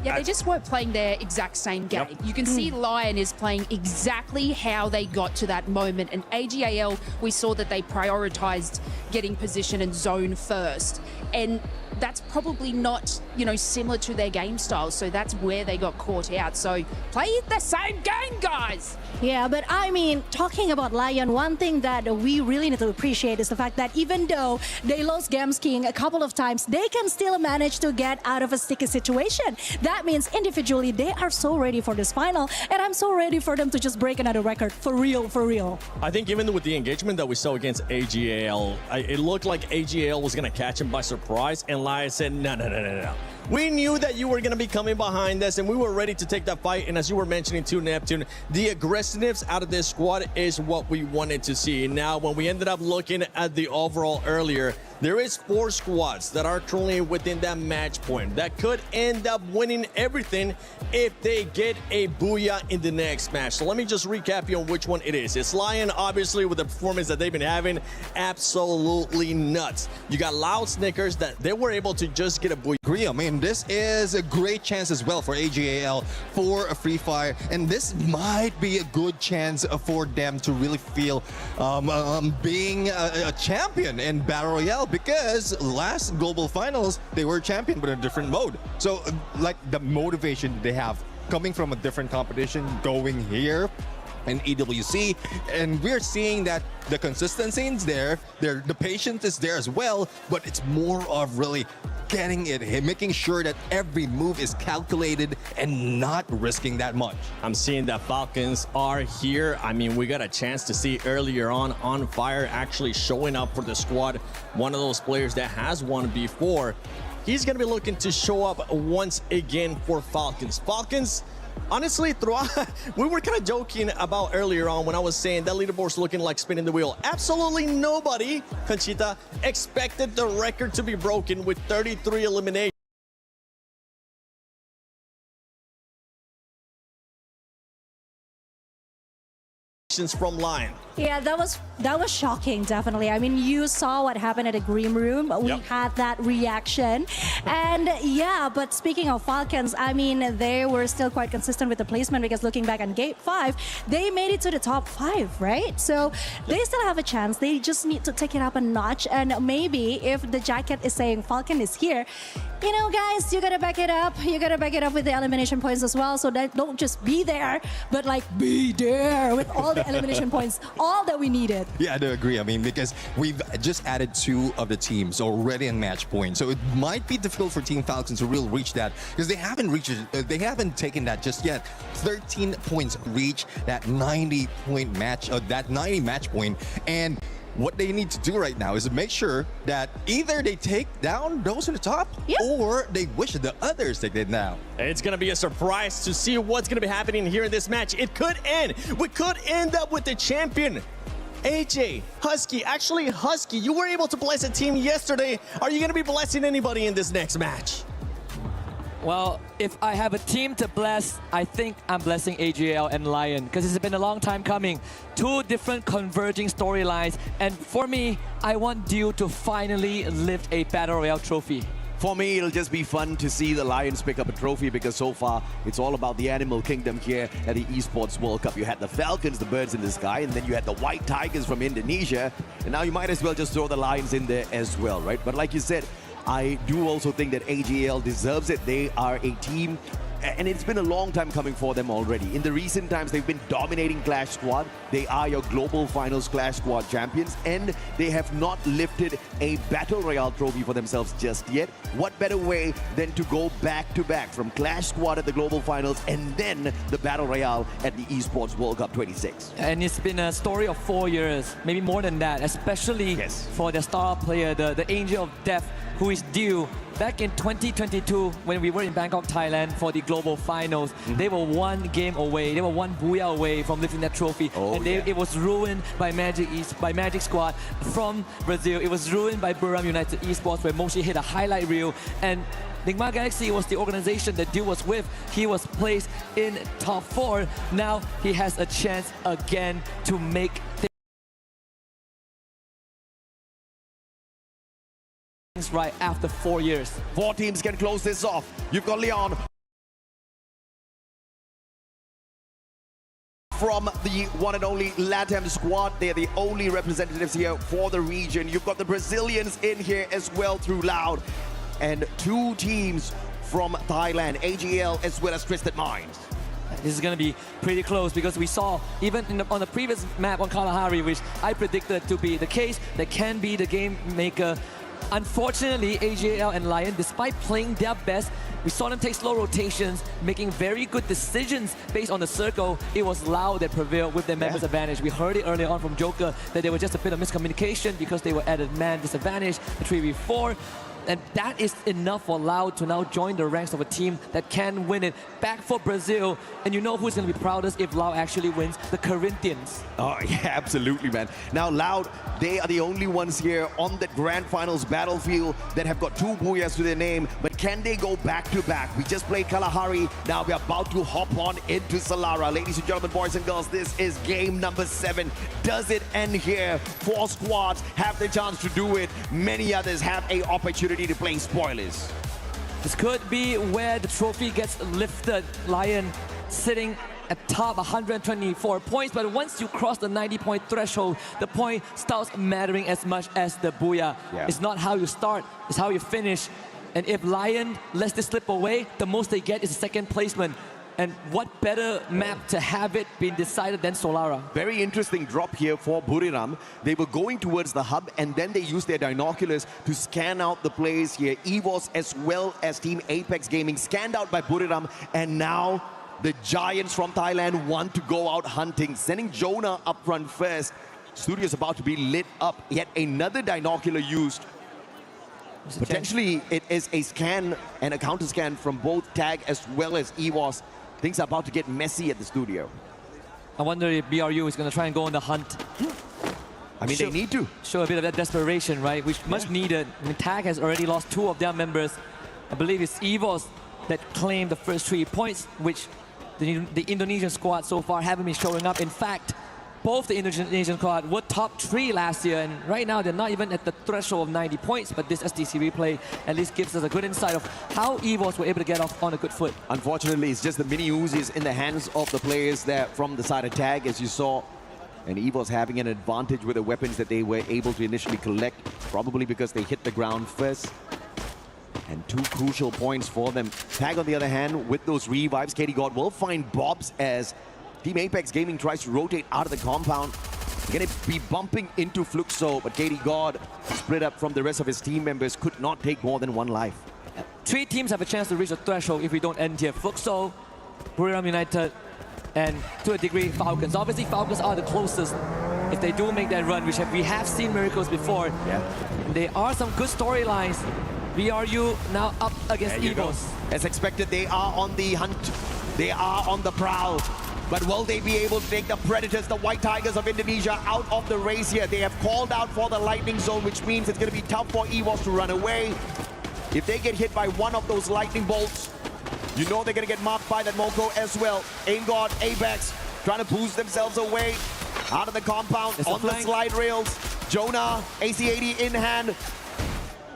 Yeah, they just weren't playing their exact same game. You can see LYON is playing exactly how they got to that moment. And AGAL, we saw that they prioritized getting position and zone first. And that's probably not, similar to their game style. So that's where they got caught out. So play the same game, guys. Yeah, but I mean, talking about LYON, one thing that we really need to appreciate is the fact that even though they lost Games King a couple of times, they can still manage to get out of a sticky situation. That means individually, they are so ready for this final, and I'm so ready for them to just break another record, for real. I think even with the engagement that we saw against AGAL, it looked like AGAL was going to catch him by surprise, and LYON said, no. We knew that you were going to be coming behind us, and we were ready to take that fight. And as you were mentioning too, Neptune, the aggressiveness out of this squad is what we wanted to see. Now, when we ended up looking at the overall earlier, there is 4 squads that are currently within that match point that could end up winning everything if they get a Booyah in the next match. So let me just recap you on which one it is. It's LYON, obviously, with the performance that they've been having, absolutely nuts. You got Loud Snickers that they were able to just get a Booyah. I mean, this is a great chance as well for AGAL for a free fire, and this might be a good chance for them to really feel being a champion in Battle Royale, because last global finals they were champion but in a different mode. So like the motivation they have coming from a different competition going here in EWC, and we're seeing that the consistency is there, the patience is there as well, but it's more of really getting it hit, making sure that every move is calculated and not risking that much. I'm seeing that Falcons are here. I mean, we got a chance to see earlier on Fire actually showing up for the squad. One of those players that has won before. He's going to be looking to show up once again for Falcons. Falcons, honestly, throughout, we were kind of joking about earlier on when I was saying that leaderboard's looking like spinning the wheel. Absolutely nobody, Conchita, expected the record to be broken with 33 eliminations from LYON. Yeah, that was shocking, definitely. I mean, you saw what happened at the green room. We had that reaction. And yeah, but speaking of Falcons, I mean, they were still quite consistent with the placement because looking back on Gate 5, they made it to the top 5, right? So they still have a chance. They just need to take it up a notch. And maybe if the jacket is saying Falcon is here, you know, guys, you gotta back it up. You gotta back it up with the elimination points as well. So that don't just be there, but like be there with all the elimination points, all that we needed. Yeah, I do agree. I mean, because we've just added 2 of the teams already in match points, so it might be difficult for Team Falcons to really reach that because they haven't reached it. They haven't taken that just yet. 13 points reach that 90-point match, that 90 match point, and what they need to do right now is to make sure that either they take down those in the top or they wish the others take it down. It's going to be a surprise to see what's going to be happening here in this match. It could end. We could end up with the champion. AJ, Husky, actually Husky, you were able to bless a team yesterday. Are you going to be blessing anybody in this next match? Well, if I have a team to bless, I think I'm blessing AGL and LYON because it's been a long time coming. 2 different converging storylines, and for me, I want Dew to finally lift a Battle Royale trophy. For me, it'll just be fun to see the Lions pick up a trophy because so far, it's all about the animal kingdom here at the Esports World Cup. You had the Falcons, the birds in the sky, and then you had the white tigers from Indonesia, and now you might as well just throw the Lions in there as well, right? But like you said, I do also think that AGL deserves it. They are a team, and it's been a long time coming for them already. In the recent times, they've been dominating Clash Squad. They are your Global Finals Clash Squad champions, and they have not lifted a Battle Royale trophy for themselves just yet. What better way than to go back-to-back from Clash Squad at the Global Finals and then the Battle Royale at the Esports World Cup 26. And it's been a story of 4 years, maybe more than that, especially for their star player, the Angel of Death, who is due. Back in 2022, when we were in Bangkok, Thailand for the Global Finals, they were 1 game away, they were 1 Booyah away from lifting that trophy. And it was ruined by Magic Squad from Brazil. It was ruined by Booyah United Esports, where Moshi hit a highlight reel. And Nigma Galaxy was the organization that Dew was with. He was placed in top 4. Now he has a chance again to make things right after 4 years. 4 teams can close this off. You've got LYON from the one and only LATAM squad. They're the only representatives here for the region. You've got the Brazilians in here as well through Loud. And 2 teams from Thailand, AGL as well as Twisted Minds. This is going to be pretty close because we saw even on the previous map on Kalahari, which I predicted to be the case, that can be the game maker. Unfortunately, AGL and LYON, despite playing their best, we saw them take slow rotations, making very good decisions based on the circle. It was Loud that prevailed with their members' advantage. We heard it earlier on from Joker that there was just a bit of miscommunication because they were at a man disadvantage, the 3v4. And that is enough for Loud to now join the ranks of a team that can win it. Back for Brazil. And you know who's going to be proudest if Loud actually wins? The Corinthians. Oh, yeah, absolutely, man. Now, Loud, they are the only ones here on the Grand Finals battlefield that have got 2 Booyahs to their name. But can they go back-to-back? We just played Kalahari. Now we're about to hop on into Solara. Ladies and gentlemen, boys and girls, this is game number 7. Does it end here? 4 squads have the chance to do it. Many others have an opportunity to play spoilers. This could be where the trophy gets lifted. LYON sitting at top 124 points, but once you cross the 90-point threshold, the point starts mattering as much as the Booyah. It's not how you start, it's how you finish. And if LYON lets this slip away, the most they get is a 2nd placement. And what better map to have it been decided than Solara? Very interesting drop here for Buriram. They were going towards the hub and then they used their binoculars to scan out the plays here. EVOS as well as Team Apex Gaming scanned out by Buriram, and now the Giants from Thailand want to go out hunting, sending Jonah up front first. Studio is about to be lit up. Yet another binocular used. Potentially it is a scan and a counter scan from both Tag as well as EVOS. Things are about to get messy at the studio. I wonder if BRU is going to try and go on the hunt. I mean, they need to. Show a bit of that desperation, right? Which much needed. I mean, Tag has already lost 2 of their members. I believe it's EVOS that claimed the first 3 points, which the Indonesian squad so far haven't been showing up. In fact, both the Indonesian squad were top 3 last year, and right now they're not even at the threshold of 90 points, but this SDC replay at least gives us a good insight of how EVOS were able to get off on a good foot. Unfortunately, it's just the mini Uzis in the hands of the players there from the side of Tag, as you saw. And EVOS having an advantage with the weapons that they were able to initially collect, probably because they hit the ground first. And 2 crucial points for them. Tag, on the other hand, with those revives, KD God will find Bobs as Team Apex Gaming tries to rotate out of the compound. They're going to be bumping into Fluxo, but KD God, split up from the rest of his team members, could not take more than 1 life. 3 teams have a chance to reach the threshold if we don't end here. Fluxo, Buriram United, and to a degree, Falcons. Obviously, Falcons are the closest if they do make that run, which we have seen miracles before. Yeah. And there are some good storylines. BRU now up against EVOS. As expected, they are on the hunt. They are on the prowl. But will they be able to take the Predators, the White Tigers of Indonesia, out of the race here? They have called out for the lightning zone, which means it's going to be tough for EVOS to run away. If they get hit by one of those lightning bolts, you know they're going to get marked by that Moko as well. Aim God, Apex, trying to boost themselves away out of the compound on the slide rails. Jonah, AC-80 in hand.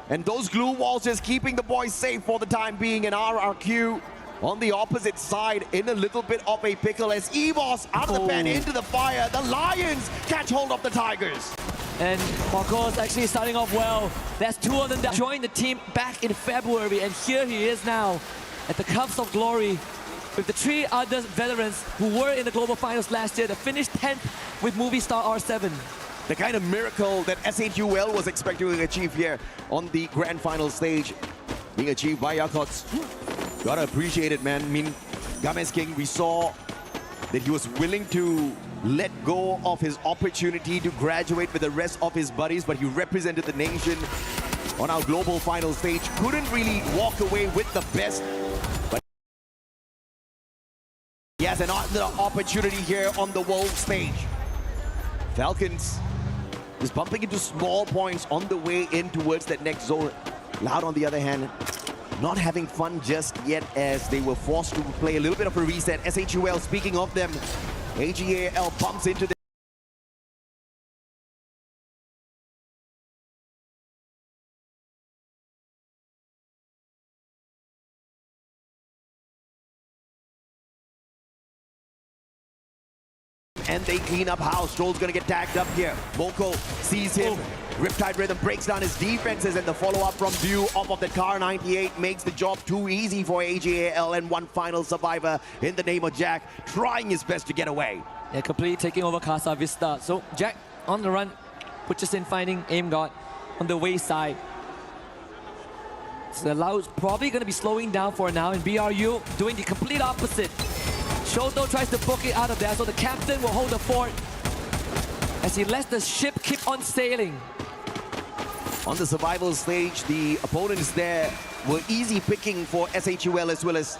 And those glue walls just keeping the boys safe for the time being. And RRQ on the opposite side in a little bit of a pickle as EVOS out of the pen into the fire. The Lions catch hold of the Tigers. And Marco's actually starting off well. That's 2 of them that joined the team back in February, and here he is now at the Cups of Glory with the 3 other veterans who were in the global finals last year that finished 10th with movie star R7. The kind of miracle that S8UL was expecting to achieve here on the grand final stage being achieved by Yakots. Gotta appreciate it, man. I mean, Games King, we saw that he was willing to let go of his opportunity to graduate with the rest of his buddies, but he represented the nation on our global final stage. Couldn't really walk away with the best, but he has another opportunity here on the world stage. Falcons is bumping into small points on the way in towards that next zone. Loud, on the other hand, not having fun just yet as they were forced to play a little bit of a reset. S8UL, speaking of them, AGAL bumps into the and they clean up house. Stroll's gonna get tagged up here. Moko sees him. Riptide Rhythm breaks down his defenses, and the follow-up from View off of the Car 98 makes the job too easy for AGAL, and one final survivor in the name of Jack, trying his best to get away. Yeah, completely taking over Casa Vista. So Jack on the run, puts us in finding Aim God on the wayside. So the Lao's probably going to be slowing down for now, and BRU doing the complete opposite. Shoto tries to book it out of there, so the captain will hold the fort as he lets the ship keep on sailing. On the survival stage, the opponents there were easy picking for S8UL as well as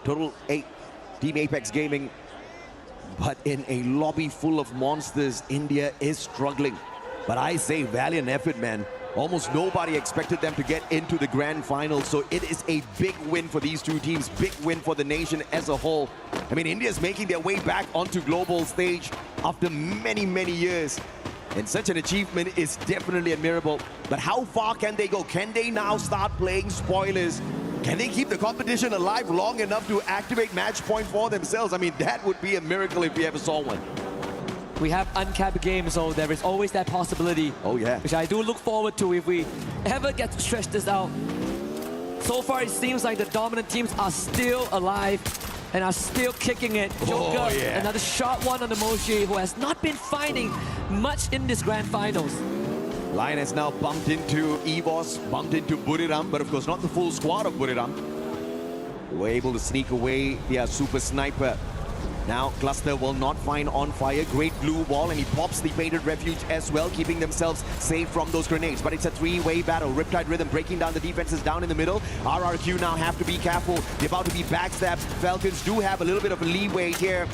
Total 8 Team Apex Gaming. But in a lobby full of monsters, India is struggling. But I say valiant effort, man. Almost nobody expected them to get into the grand final, so it is a big win for these 2 teams, big win for the nation as a whole. I mean, India is making their way back onto global stage after many, many years. And such an achievement is definitely admirable. But how far can they go? Can they now start playing spoilers? Can they keep the competition alive long enough to activate match point for themselves? I mean, that would be a miracle if we ever saw one. We have uncapped games, so there is always that possibility. Oh, yeah. Which I do look forward to if we ever get to stretch this out. So far, it seems like the dominant teams are still alive. and are still kicking it. Joker, yeah. another shot one on the Moshi, who has not been finding much in this grand finals. LYON has now bumped into EVOS, bumped into Buriram, but of course not the full squad of Buriram. They were able to sneak away their super sniper. Now Cluster will not find On Fire. Great blue wall, and he pops the painted refuge as well, keeping themselves safe from those grenades. But it's a three-way battle. Riptide Rhythm breaking down the defenses down in the middle. RRQ now have to be careful. They're about to be backstabbed. Falcons do have a little bit of a leeway here.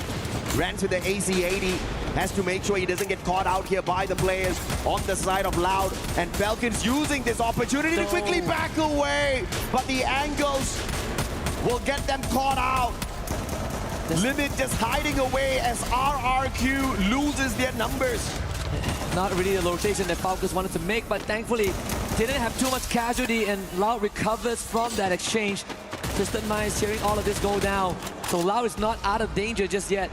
Rans with the AC-80 has to make sure he doesn't get caught out here by the players on the side of Loud. And Falcons using this opportunity to quickly back away. But the angles will get them caught out. Limit just hiding away as RRQ loses their numbers. Not really the rotation that Falcons wanted to make, but thankfully didn't have too much casualty, and Loud recovers from that exchange. Twisted Minds hearing all of this go down. So Loud is not out of danger just yet.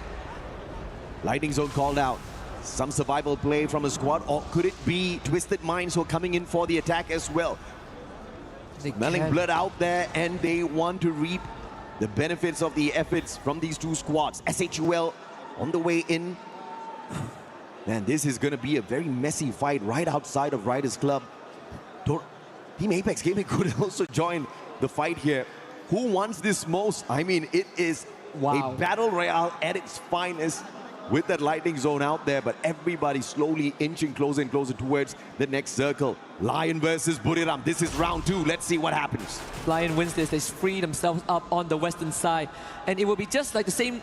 Lightning Zone called out. Some survival play from the squad, or could it be Twisted Minds who are coming in for the attack as well? Smelling blood out there, and they want to reap the benefits of the efforts from these two squads. S8UL on the way in. Man, this is going to be a very messy fight right outside of Riders Club. Team Apex Gaming could also join the fight here. Who wants this most? I mean, it is a battle royale at its finest with that Lightning Zone out there, but everybody slowly inching closer and closer towards the next circle. LYON versus Buriram. This is round 2. Let's see what happens. LYON wins this. They free themselves up on the western side. And it will be just like the same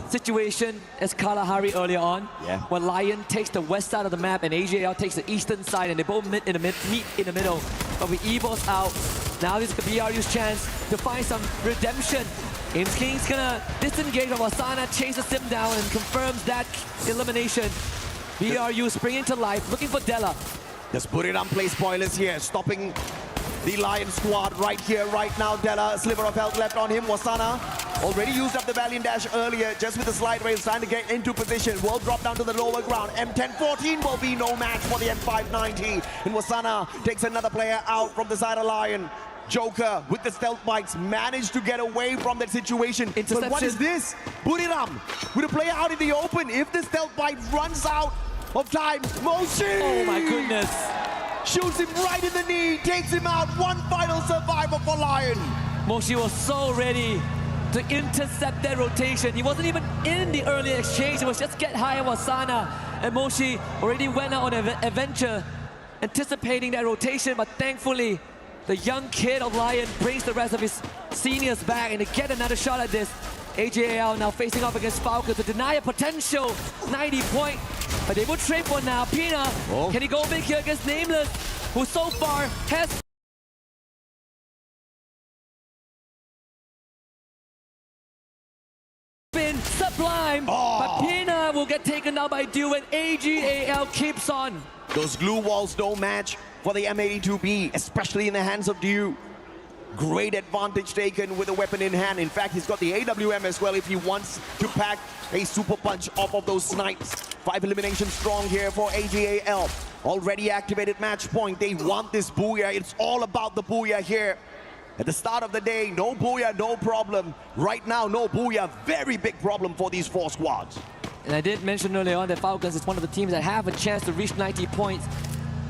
situation as Kalahari earlier on, when LYON takes the west side of the map and AJL takes the eastern side, and they both meet in the middle. But with EVOS out, now this is BRU's chance to find some redemption. Ames King's gonna disengage from Wasana, chases him down, and confirms that elimination. BRU springing to life, looking for Della. Does Buriram play spoilers here, stopping the LYON squad right here, right now. Della, a sliver of health left on him. Wasana already used up the Valiant Dash earlier, just with the slide rails, trying to get into position. Will drop down to the lower ground. M1014 will be no match for the M590. And Wasana takes another player out from the side of LYON. Joker with the stealth bikes managed to get away from that situation. But what is this? Buriram with a player out in the open. If the stealth bike runs out of time, Moshi! Oh my goodness. Shoots him right in the knee, takes him out. One final survivor for LYON. Moshi was so ready to intercept that rotation. He wasn't even in the early exchange. It was just get high on Wasana. And Moshi already went out on an adventure, anticipating that rotation, but thankfully, the young kid of LYON brings the rest of his seniors back, and to get another shot at this. AJL now facing off against Falcons to deny a potential 90 point, but they will trade for now. Pina, can he go big here against Nameless, who so far has been sublime, but Pina will get taken down by Dew, and AJL keeps on. Those glue walls don't match for the M82B, especially in the hands of Dew. Great advantage taken with a weapon in hand. In fact, he's got the AWM as well if he wants to pack a super punch off of those snipes. 5 eliminations strong here for AJL. Already activated match point. They want this Booyah. It's all about the Booyah here. At the start of the day, no Booyah, no problem. Right now, no Booyah. Very big problem for these 4 squads. And I did mention earlier on that Falcons is one of the teams that have a chance to reach 90 points.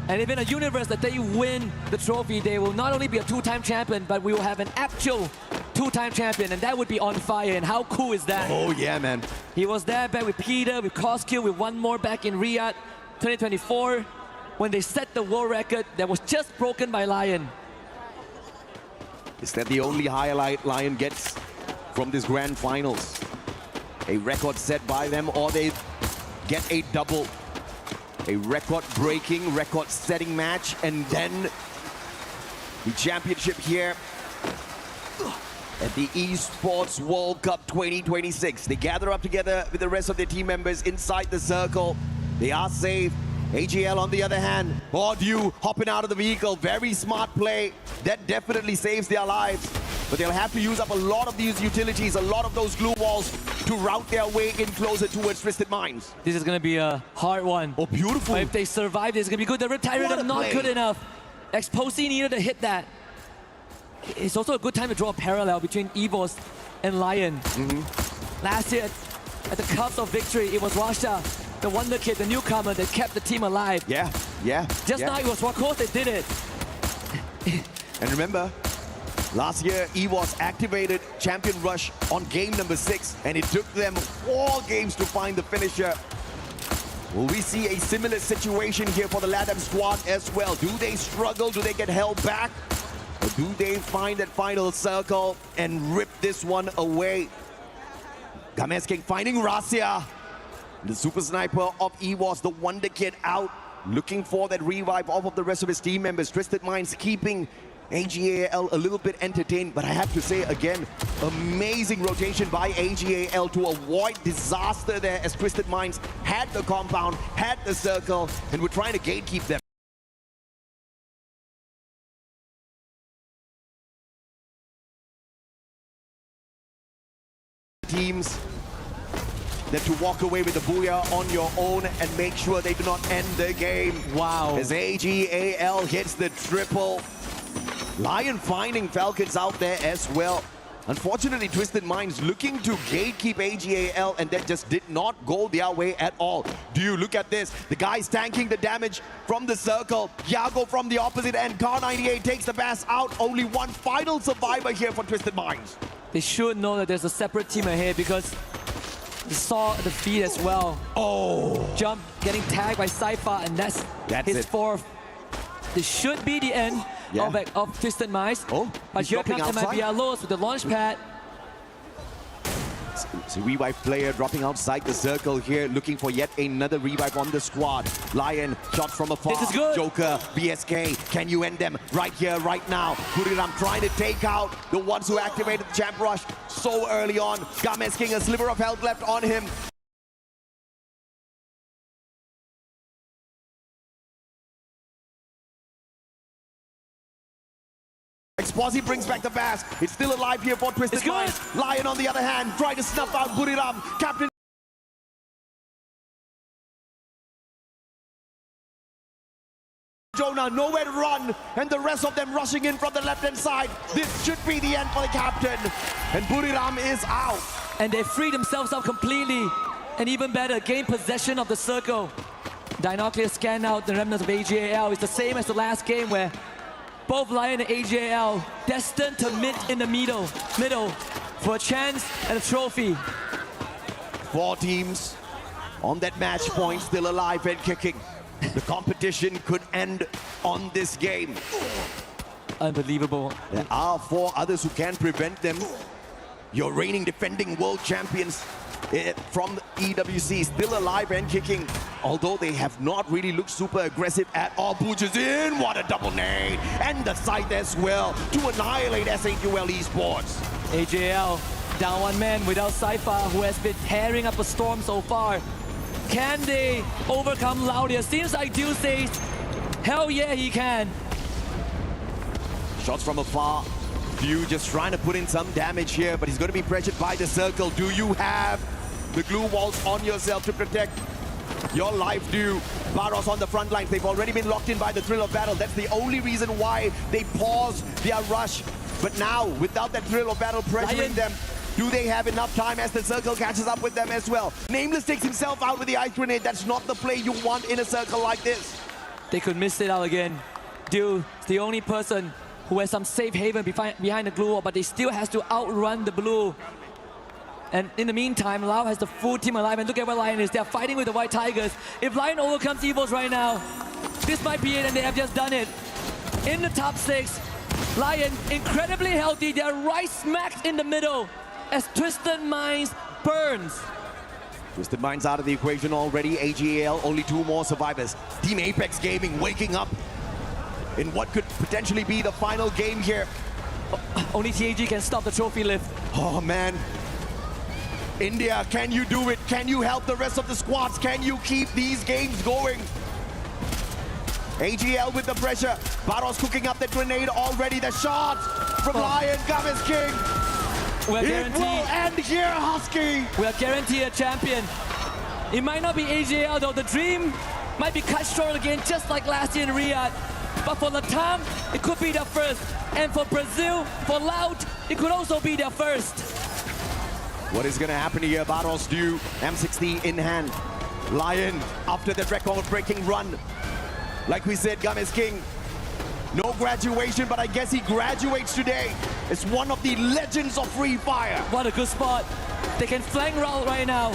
And if in a universe that they win the trophy, they will not only be a 2-time champion, but we will have an actual 2-time champion, and that would be On Fire. And how cool is that? Oh yeah, man. He was there back with Peter, with Koskill, with one more back in Riyadh 2024, when they set the world record that was just broken by LYON. Is that the only highlight LYON gets from this grand finals? A record set by them, or they get a double. A record-breaking, record-setting match, and then the championship here at the Esports World Cup 2026. They gather up together with the rest of their team members inside the circle. They are safe. AGL on the other hand, Dew hopping out of the vehicle. Very smart play. That definitely saves their lives. But they'll have to use up a lot of these utilities, a lot of those glue walls to route their way in closer towards Twisted Minds. This is going to be a hard one. Oh, beautiful. But if they survive, it's going to be good. The Riptide Rhythm not good enough. Exposé needed to hit that. It's also a good time to draw a parallel between EVOS and LYON. Last year, at the cusp of victory, it was Rasha, the wonder kid, the newcomer that kept the team alive. Yeah. Just now it was Wakos that did it. And remember, last year, EWOS activated Champion Rush on game number 6, and it took them 4 games to find the finisher. Will we see a similar situation here for the LATAM squad as well? Do they struggle? Do they get held back? Or do they find that final circle and rip this one away? Games King finding Rasia. The super sniper of EWOS, the wonder kid out, looking for that revive off of the rest of his team members. Twisted Minds keeping AGAL a little bit entertained, but I have to say again, amazing rotation by AGAL to avoid disaster there, as Twisted Minds had the compound, had the circle, and were trying to gatekeep them. Teams that to walk away with the Booyah on your own and make sure they do not end the game. Wow. As AGAL hits the triple. LYON finding Falcons out there as well. Unfortunately, Twisted Minds looking to gatekeep AGAL, and that just did not go their way at all. Do you look at this? The guy's tanking the damage from the circle. Yago from the opposite end. Car98 takes the bass out. Only one final survivor here for Twisted Minds. They should know that there's a separate team ahead because they saw the feed as well. Oh! Jump, getting tagged by Cypher, and that's his it. 4th. This should be the end of Twisted Minds. Oh, but here comes MIBLOs with the launch pad. It's a revive player dropping outside the circle here, looking for yet another revive on the squad. LYON, shot from afar. This is good. Joker, BSK, can you end them right here, right now? Buriram trying to take out the ones who activated the Champ Rush so early on. Games King, a sliver of health left on him. Exposi brings back the bass. It's still alive here for Twisted Minds. LYON on the other hand, trying to snuff out Buriram. Captain Jonah, nowhere to run, and the rest of them rushing in from the left-hand side. This should be the end for the captain. And Buriram is out. And they free themselves up completely. And even better, gain possession of the circle. Dinocular scan out the remnants of AGAL. It's the same as the last game where both LYON and AGAL destined to meet in the middle for a chance and a trophy. 4 teams on that match point, still alive and kicking. The competition could end on this game. Unbelievable. There are 4 others who can prevent them. Your reigning defending world champions from EWC still alive and kicking, although they have not really looked super aggressive at all. Booches in, what a double nade, and the side as well to annihilate S8UL Esports. AGAL down 1 man without Cypher, who has been tearing up a storm so far. Can they overcome Laudia? Seems like Dew says, hell yeah, he can. Shots from afar. Dew just trying to put in some damage here, but he's going to be pressured by the circle. Do you have the glue walls on yourself to protect your life, Dew? Baros on the front lines. They've already been locked in by the thrill of battle. That's the only reason why they pause their rush. But now, without that thrill of battle pressuring them, do they have enough time as the circle catches up with them as well? Nameless takes himself out with the ice grenade. That's not the play you want in a circle like this. They could miss it out again. Dew is the only person who has some safe haven behind the glue wall, but they still has to outrun the blue. And in the meantime, Lao has the full team alive, and look at where LYON is. They're fighting with the White Tigers. If LYON overcomes EVOS right now, this might be it, and they have just done it. In the top 6, LYON incredibly healthy. They're right smack in the middle as Twisted Minds burns. Twisted Minds out of the equation already. AGAL, only 2 more survivors. Team Apex Gaming waking up in what could potentially be the final game here. Only TAG can stop the trophy lift. Oh man. India, can you do it? Can you help the rest of the squads? Can you keep these games going? AGL with the pressure. Baros cooking up the grenade already. The shot from LYON. Games King. It will end here, Husky. We are guaranteed a champion. It might not be AGL though. The dream might be cut short again, just like last year in Riyadh. But for LATAM, it could be their first. And for Brazil, for Loud, it could also be their first. What is going to happen here? Barros due, M60 in hand. LYON, after that record-breaking run. Like we said, Gum is king. No graduation, but I guess he graduates today. It's one of the legends of Free Fire. What a good spot. They can flank Loud right now.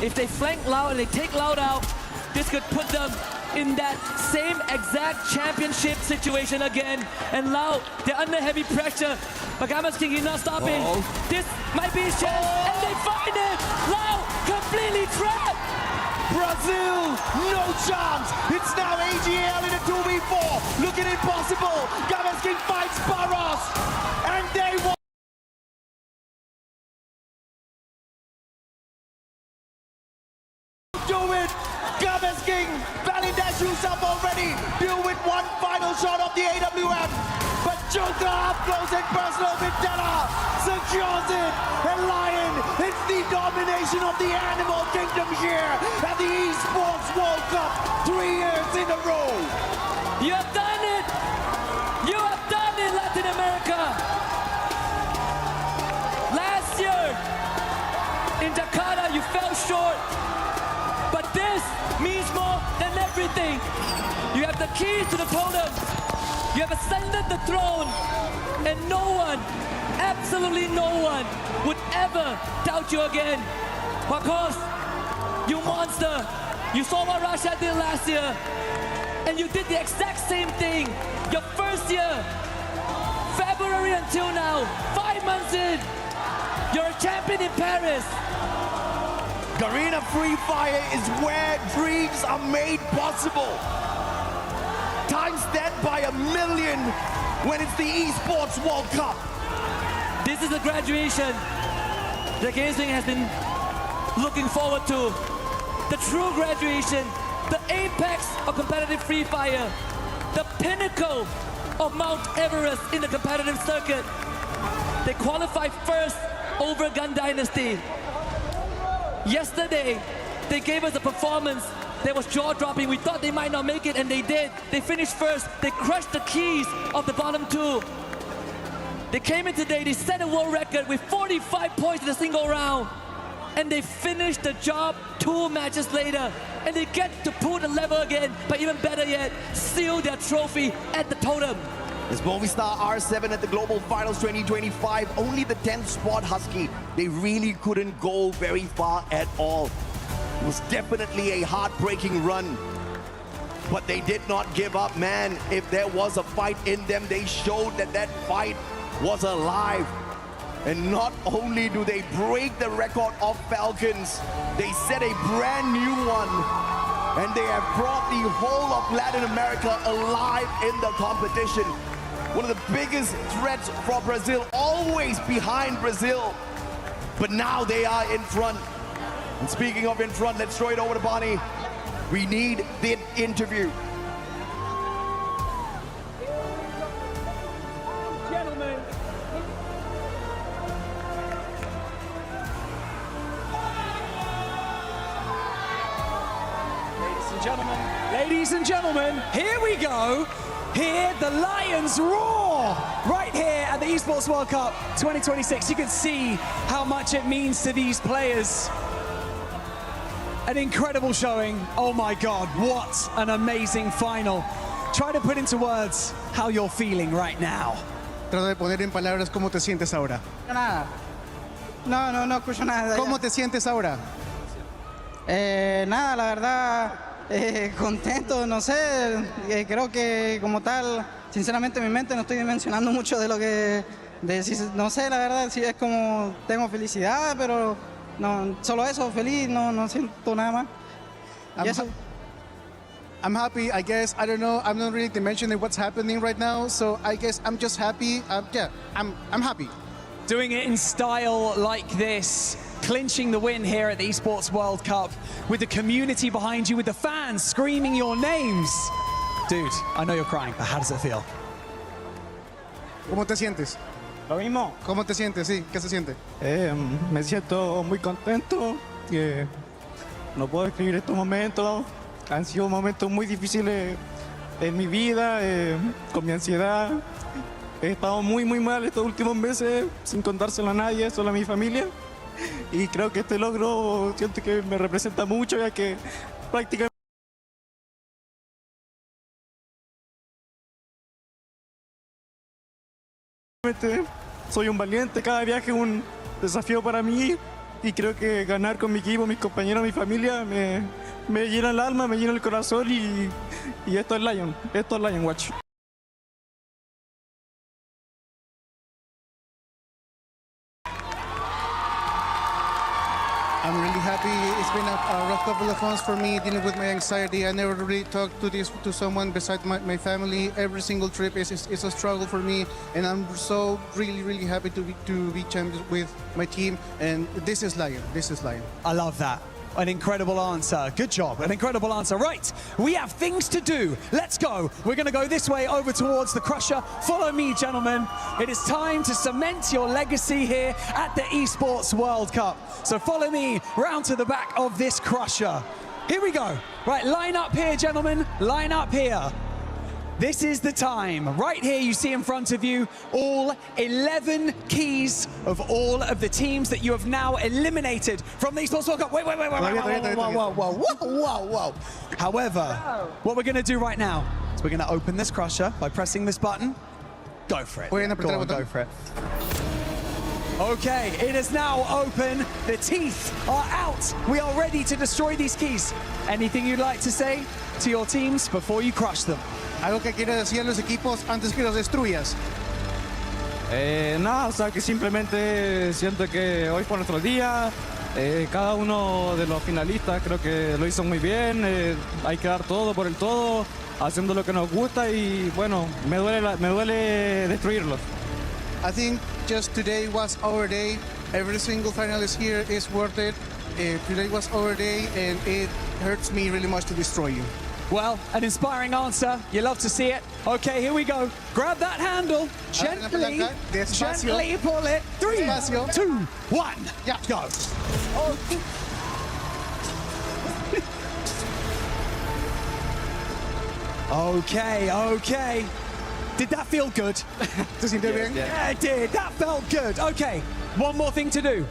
If they flank Loud and they take Loud out, this could put them in that same exact championship situation again. And Loud, they're under heavy pressure. But Gama's King is not stopping. This might be his chance, and they find it. Loud completely trapped. Brazil, no chance. It's now AGL in a 2v4. Looking impossible. Gama's King fights Barros, and they won. Do it. Gama's King, Validashu's up already. Deal with one final shot of the AWM. But Joker up close and personal with Della secures it. And LYON, it's the domination of the Animal Kingdom here at the Esports World Cup 3 years in a row. You have done it! You have done it, Latin America! Last year in Jakarta, you fell short. But this means more than everything. You have the keys to the totem. You have ascended the throne. And no one, absolutely no one, would ever doubt you again. Because you monster. You saw what Russia did last year. And you did the exact same thing. Your first year, February until now, 5 months in, you're a champion in Paris. Garena Free Fire is where dreams are made possible. Times that by 1,000,000 when it's the Esports World Cup. This is the graduation the gaming has been looking forward to. The true graduation, the apex of competitive Free Fire, the pinnacle of Mount Everest in the competitive circuit. They qualified first over GunDynasty. Yesterday, they gave us a performance that was jaw-dropping. We thought they might not make it, and they did. They finished first. They crushed the keys of the bottom two. They came in today, they set a world record with 45 points in a single round. And they finished the job 2 matches later. And they get to pull the level again, but even better yet, seal their trophy at the totem. As Movistar R7 at the Global Finals 2025, only the 10th spot Husky. They really couldn't go very far at all. It was definitely a heartbreaking run. But they did not give up, man. If there was a fight in them, they showed that that fight was alive. And not only do they break the record of Falcons, they set a brand new one. And they have brought the whole of Latin America alive in the competition. One of the biggest threats for Brazil, always behind Brazil. But now they are in front. And speaking of in front, let's throw it over to Bonnie. We need the interview. Gentlemen. Ladies and gentlemen, here we go. Here, the Lions roar right here at the Esports World Cup 2026. You can see how much it means to these players. An incredible showing. Oh my God, what an amazing final. Try to put into words how you're feeling right now. Trata de poner en palabras cómo te sientes ahora. Nada. No escucho nada. ¿Cómo te sientes ahora? Nada, la verdad, contento, no sé, creo que como tal, sinceramente en mi mente no estoy dimensionando mucho de lo que, no sé, la verdad, sí es como, tengo felicidad, pero no, solo eso, feliz, no siento nada más. I'm happy, I guess, I don't know, I'm not really dimensioning what's happening right now, so I guess I'm just happy, yeah, I'm happy. Doing it in style like this, clinching the win here at the Esports World Cup with the community behind you, with the fans screaming your names. Dude, I know you're crying, but how does it feel? ¿Cómo te sientes? Lo mismo. ¿Cómo te sientes? Sí, ¿qué se siente? Me siento muy contento. No puedo describir estos momentos. Han sido momentos muy difíciles en mi vida, con mi ansiedad. He estado muy mal estos últimos meses, sin contárselo a nadie, solo a mi familia. y creo que este logro siento que me representa mucho, ya que prácticamente soy un valiente, cada viaje es un desafío para mí y creo que ganar con mi equipo, mis compañeros, mi familia me llena el alma, me llena el corazón y esto es LYON Watch. I'm really happy. It's been a rough couple of months for me dealing with my anxiety. I never really talked to someone besides my family. Every single trip is a struggle for me, and I'm so really happy to be champions with my team. And this is LYON. This is LYON. I love that. An incredible answer. Good job. An incredible answer. Right, we have things to do. Let's go. We're going to go this way over towards the Crusher. Follow me, gentlemen. It is time to cement your legacy here at the Esports World Cup. So follow me round to the back of this Crusher. Here we go. Right, line up here, gentlemen. Line up here. This is the time. Right here, you see in front of you all 11 keys of all of the teams that you have now eliminated from the Esports World Cup. Wait. Whoa. However, what we're going to do right now is we're going to open this Crusher by pressing this button. Go for it. Go for it. Okay, it is now open. The teeth are out. We are ready to destroy these keys. Anything you'd like to say to your teams before you crush them? ¿Algo que quieras decir a los equipos antes que los destruyas? Nada, o sea que simplemente siento que hoy fue nuestro día. Cada uno de los finalistas creo que lo hizo muy bien. Hay que dar todo por el todo, haciendo lo que nos gusta y bueno, me duele destruirlos. I think just today was our day. Every single finalist here is worth it. Today was our day, and it hurts me really much to destroy you. Well, an inspiring answer. You love to see it. Okay, here we go. Grab that handle. Gently pull it. 3, 2, 1. Yeah. Go. Okay. Did that feel good? Yeah, it did. That felt good. Okay, one more thing to do.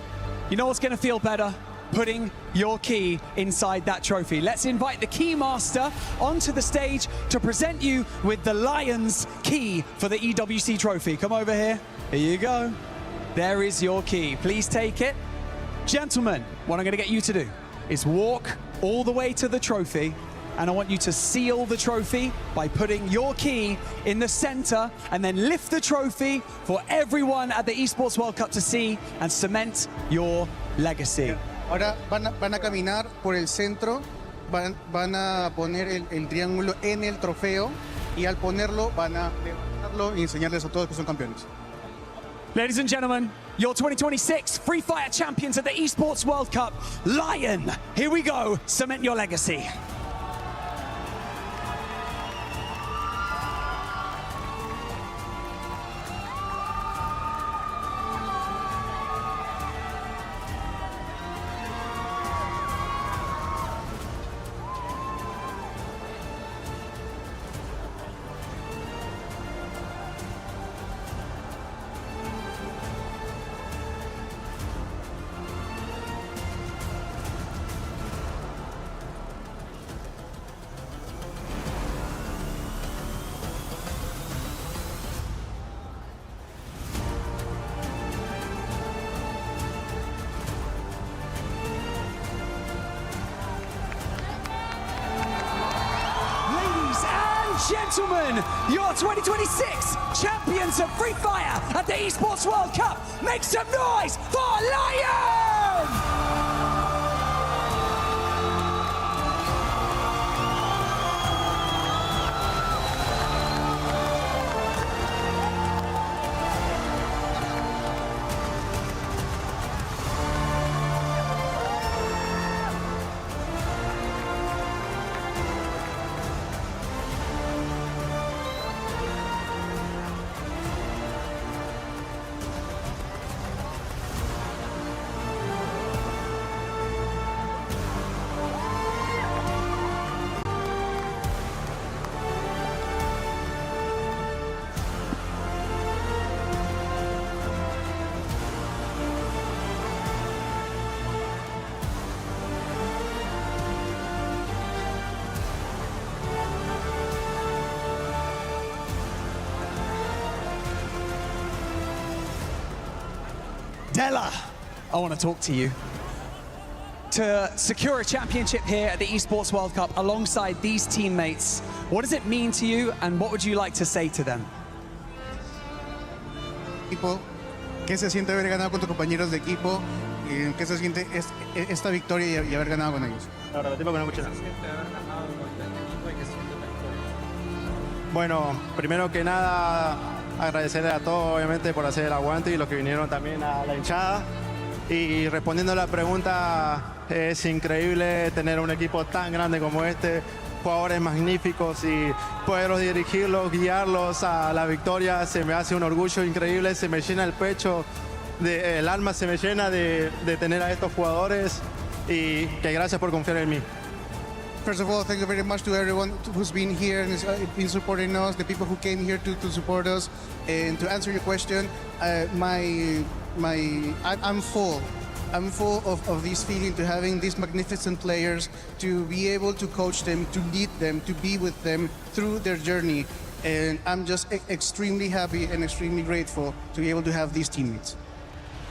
You know what's going to feel better? Putting your key inside that trophy. Let's invite the key master onto the stage to present you with the Lion's key for the EWC trophy. Come over here. Here you go. There is your key. Please take it. Gentlemen, what I'm going to get you to do is walk all the way to the trophy, and I want you to seal the trophy by putting your key in the center and then lift the trophy for everyone at the Esports World Cup to see and cement your legacy. Ahora van a caminar por el centro, van a poner el triángulo en el trofeo y al ponerlo van a levantarlo y enseñarles a todos que son campeones. Ladies and gentlemen, your 2026 Free Fire champions at the Esports World Cup, LYON. Here we go, cement your legacy. Gentlemen, your 2026 champions of Free Fire at the Esports World Cup. Make some noise for LYON! Della, I want to talk to you. To secure a championship here at the Esports World Cup alongside these teammates, what does it mean to you and what would you like to say to them? ¿Qué se siente haber ganado con tus compañeros de equipo? ¿Qué se siente esta victoria y haber ganado con ellos? Bueno, primero que nada, agradecerle a todos, obviamente, por hacer el aguante y los que vinieron también a la hinchada. Y respondiendo a la pregunta, es increíble tener un equipo tan grande como este, jugadores magníficos y poderlos dirigirlos, guiarlos a la victoria, se me hace un orgullo increíble, se me llena el pecho, el alma se me llena de tener a estos jugadores y que gracias por confiar en mí. First of all, thank you very much to everyone who's been here and has been supporting us, the people who came here to support us. And to answer your question, I'm full. I'm full of this feeling to having these magnificent players, to be able to coach them, to lead them, to be with them through their journey. And I'm just extremely happy and extremely grateful to be able to have these teammates.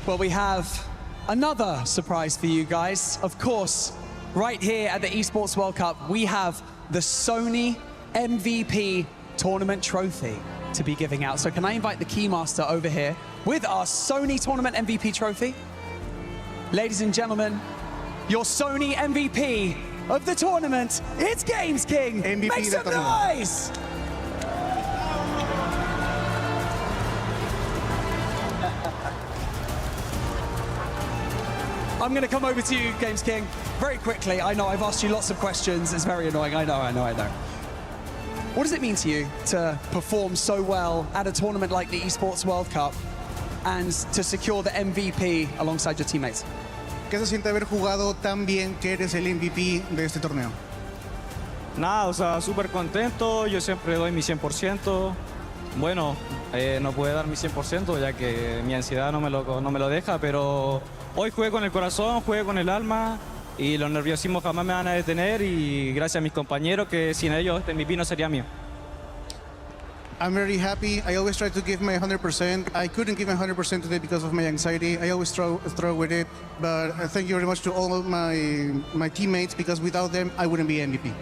Well, we have another surprise for you guys. Of course, right here at the Esports World Cup, we have the Sony MVP Tournament Trophy to be giving out. So can I invite the Keymaster over here with our Sony Tournament MVP Trophy? Ladies and gentlemen, your Sony MVP of the tournament, it's Games King. MVP Make some noise! I'm going to come over to you, Games King, very quickly. I know I've asked you lots of questions. It's very annoying. I know. What does it mean to you to perform so well at a tournament like the Esports World Cup and to secure the MVP alongside your teammates? ¿Qué se siente haber jugado tan bien que eres el MVP de este torneo? Nada, o sea, súper contento, yo siempre doy mi 100%. Bueno, no pude dar mi 100% ya que mi ansiedad no me lo deja, pero hoy jugué con el corazón, jugué con el alma y los nerviosismos jamás me van a detener y gracias a mis compañeros que sin ellos este MVP no sería mío. I'm very happy. I always try to give my 100%. I couldn't give my 100% today because of my anxiety. I always struggle with it. But thank you very much to all my teammates because without them, I wouldn't be MVP.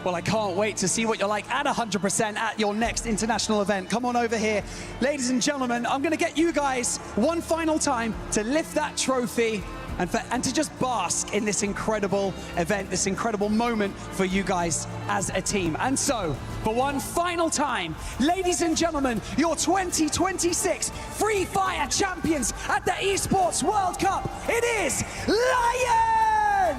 Well, I can't wait to see what you're like at 100% at your next international event. Come on over here. Ladies and gentlemen, I'm going to get you guys one final time to lift that trophy and to just bask in this incredible event, this incredible moment for you guys as a team. And so, for one final time, ladies and gentlemen, your 2026 Free Fire champions at the Esports World Cup, it is LYON!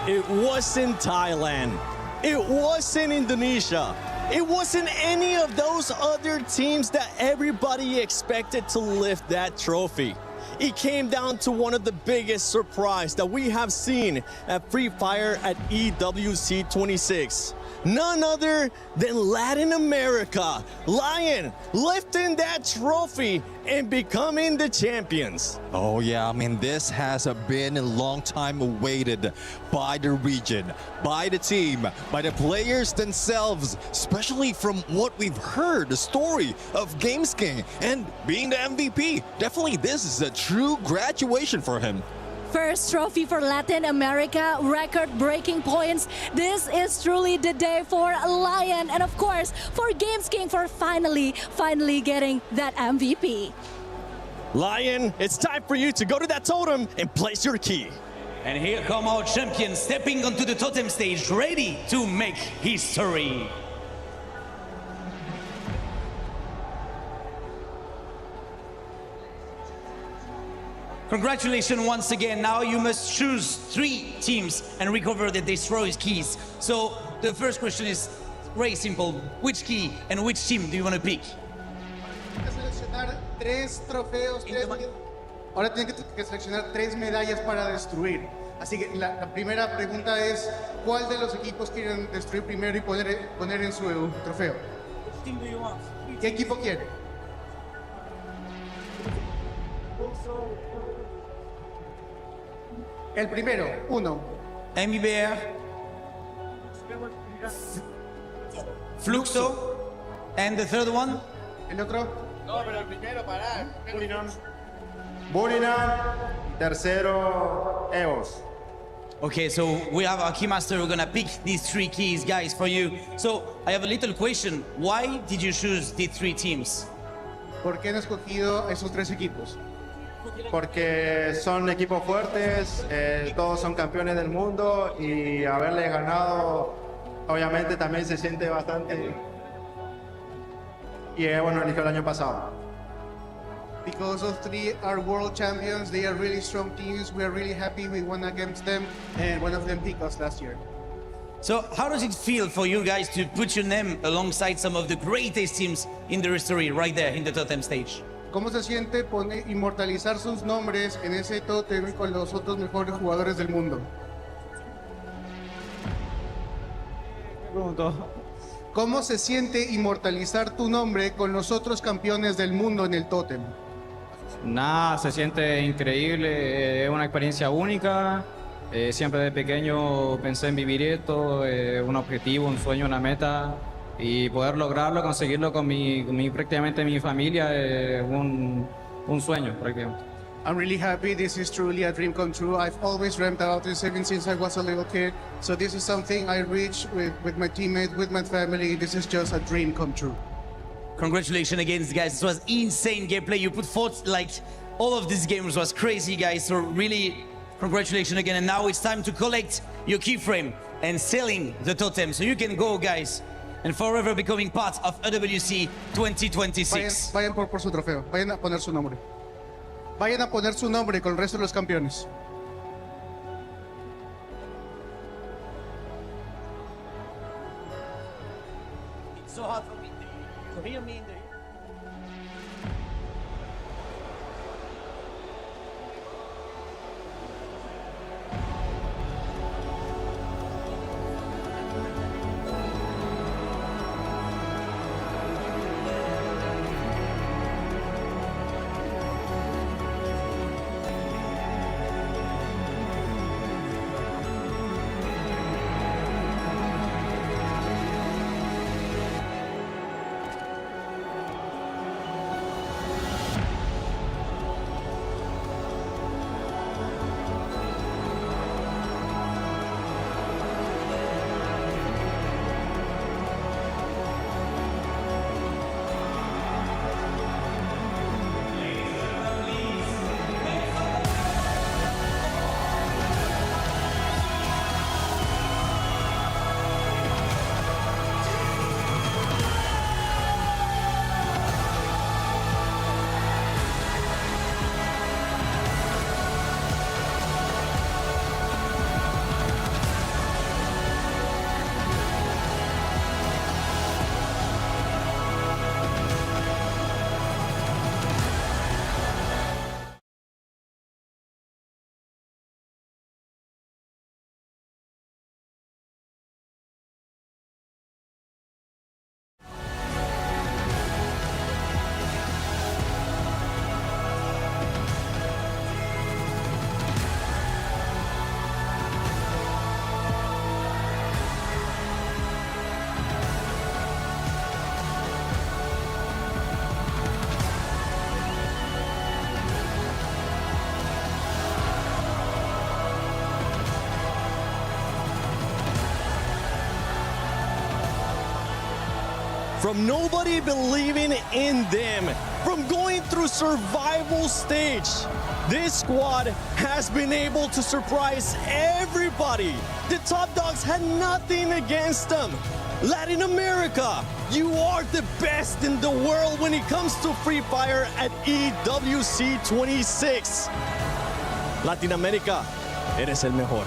It wasn't Thailand. It wasn't Indonesia. It wasn't any of those other teams that everybody expected to lift that trophy. It came down to one of the biggest surprises that we have seen at Free Fire at EWC 26. None other than Latin America, LYON, lifting that trophy and becoming the champions. Oh yeah, I mean, this has been a long time awaited by the region, by the team, by the players themselves, especially from what we've heard, the story of Games King and being the MVP. Definitely this is a true graduation for him. First trophy for Latin America, record-breaking points. This is truly the day for LYON and of course for Games King for finally getting that MVP. LYON, it's time for you to go to that totem and place your key. And here come our champions stepping onto the totem stage, ready to make history. Congratulations once again. Now you must choose 3 teams and recover the destroyed keys. So the first question is very simple. Which key and which team do you want to pick? Ahora tienen que seleccionar 3 medallas para destruir. Así que la primera pregunta es, ¿cuál de los equipos quieren destruir primero y poner en su trofeo? ¿Qué equipo quiere? El primero, 1. MBR, Fluxo, and the third one? ¿El otro? No, pero el primero, pará. Burinan. Tercero, EOS. Okay, so we have our keymaster. We're gonna pick these 3 keys, guys, for you. So I have a little question. Why did you choose these 3 teams? ¿Por qué han escogido esos 3 equipos? Porque son equipos fuertes, todos son campeones del mundo y haberle ganado, obviamente también se siente bastante. Y bueno, eligió el año pasado. Because those 3 are world champions, they are really strong teams. We are really happy we won against them, and one of them beat us last year. So how does it feel for you guys to put your name alongside some of the greatest teams in the history right there in the totem stage? ¿Cómo se siente inmortalizar sus nombres en ese tótem con los otros mejores jugadores del mundo? ¿Cómo se siente inmortalizar tu nombre con los otros campeones del mundo en el tótem? Nada, se siente increíble, es una experiencia única. Siempre de pequeño pensé en vivir esto, un objetivo, un sueño, una meta, y poder lograrlo, conseguirlo con prácticamente mi familia, un sueño prácticamente. I'm really happy. This is truly a dream come true. I've always dreamt about this even since I was a little kid. So this is something I reached with my teammates, with my family. This is just a dream come true. Congratulations again, guys. This was insane gameplay. You put forth, like, all of these games was crazy, guys. So really, congratulations again. And now it's time to collect your keyframe and selling the totem. So you can go, guys, and forever becoming part of EWC 2026. Vayan por su trofeo. Vayan a poner su nombre. Vayan a poner su nombre con el resto de los campeones. It's so hard for me to hear me in the... From nobody believing in them, from going through survival stage, this squad has been able to surprise everybody. The top dogs had nothing against them. Latin America, you are the best in the world when it comes to Free Fire at EWC 26. Latin America, eres el mejor.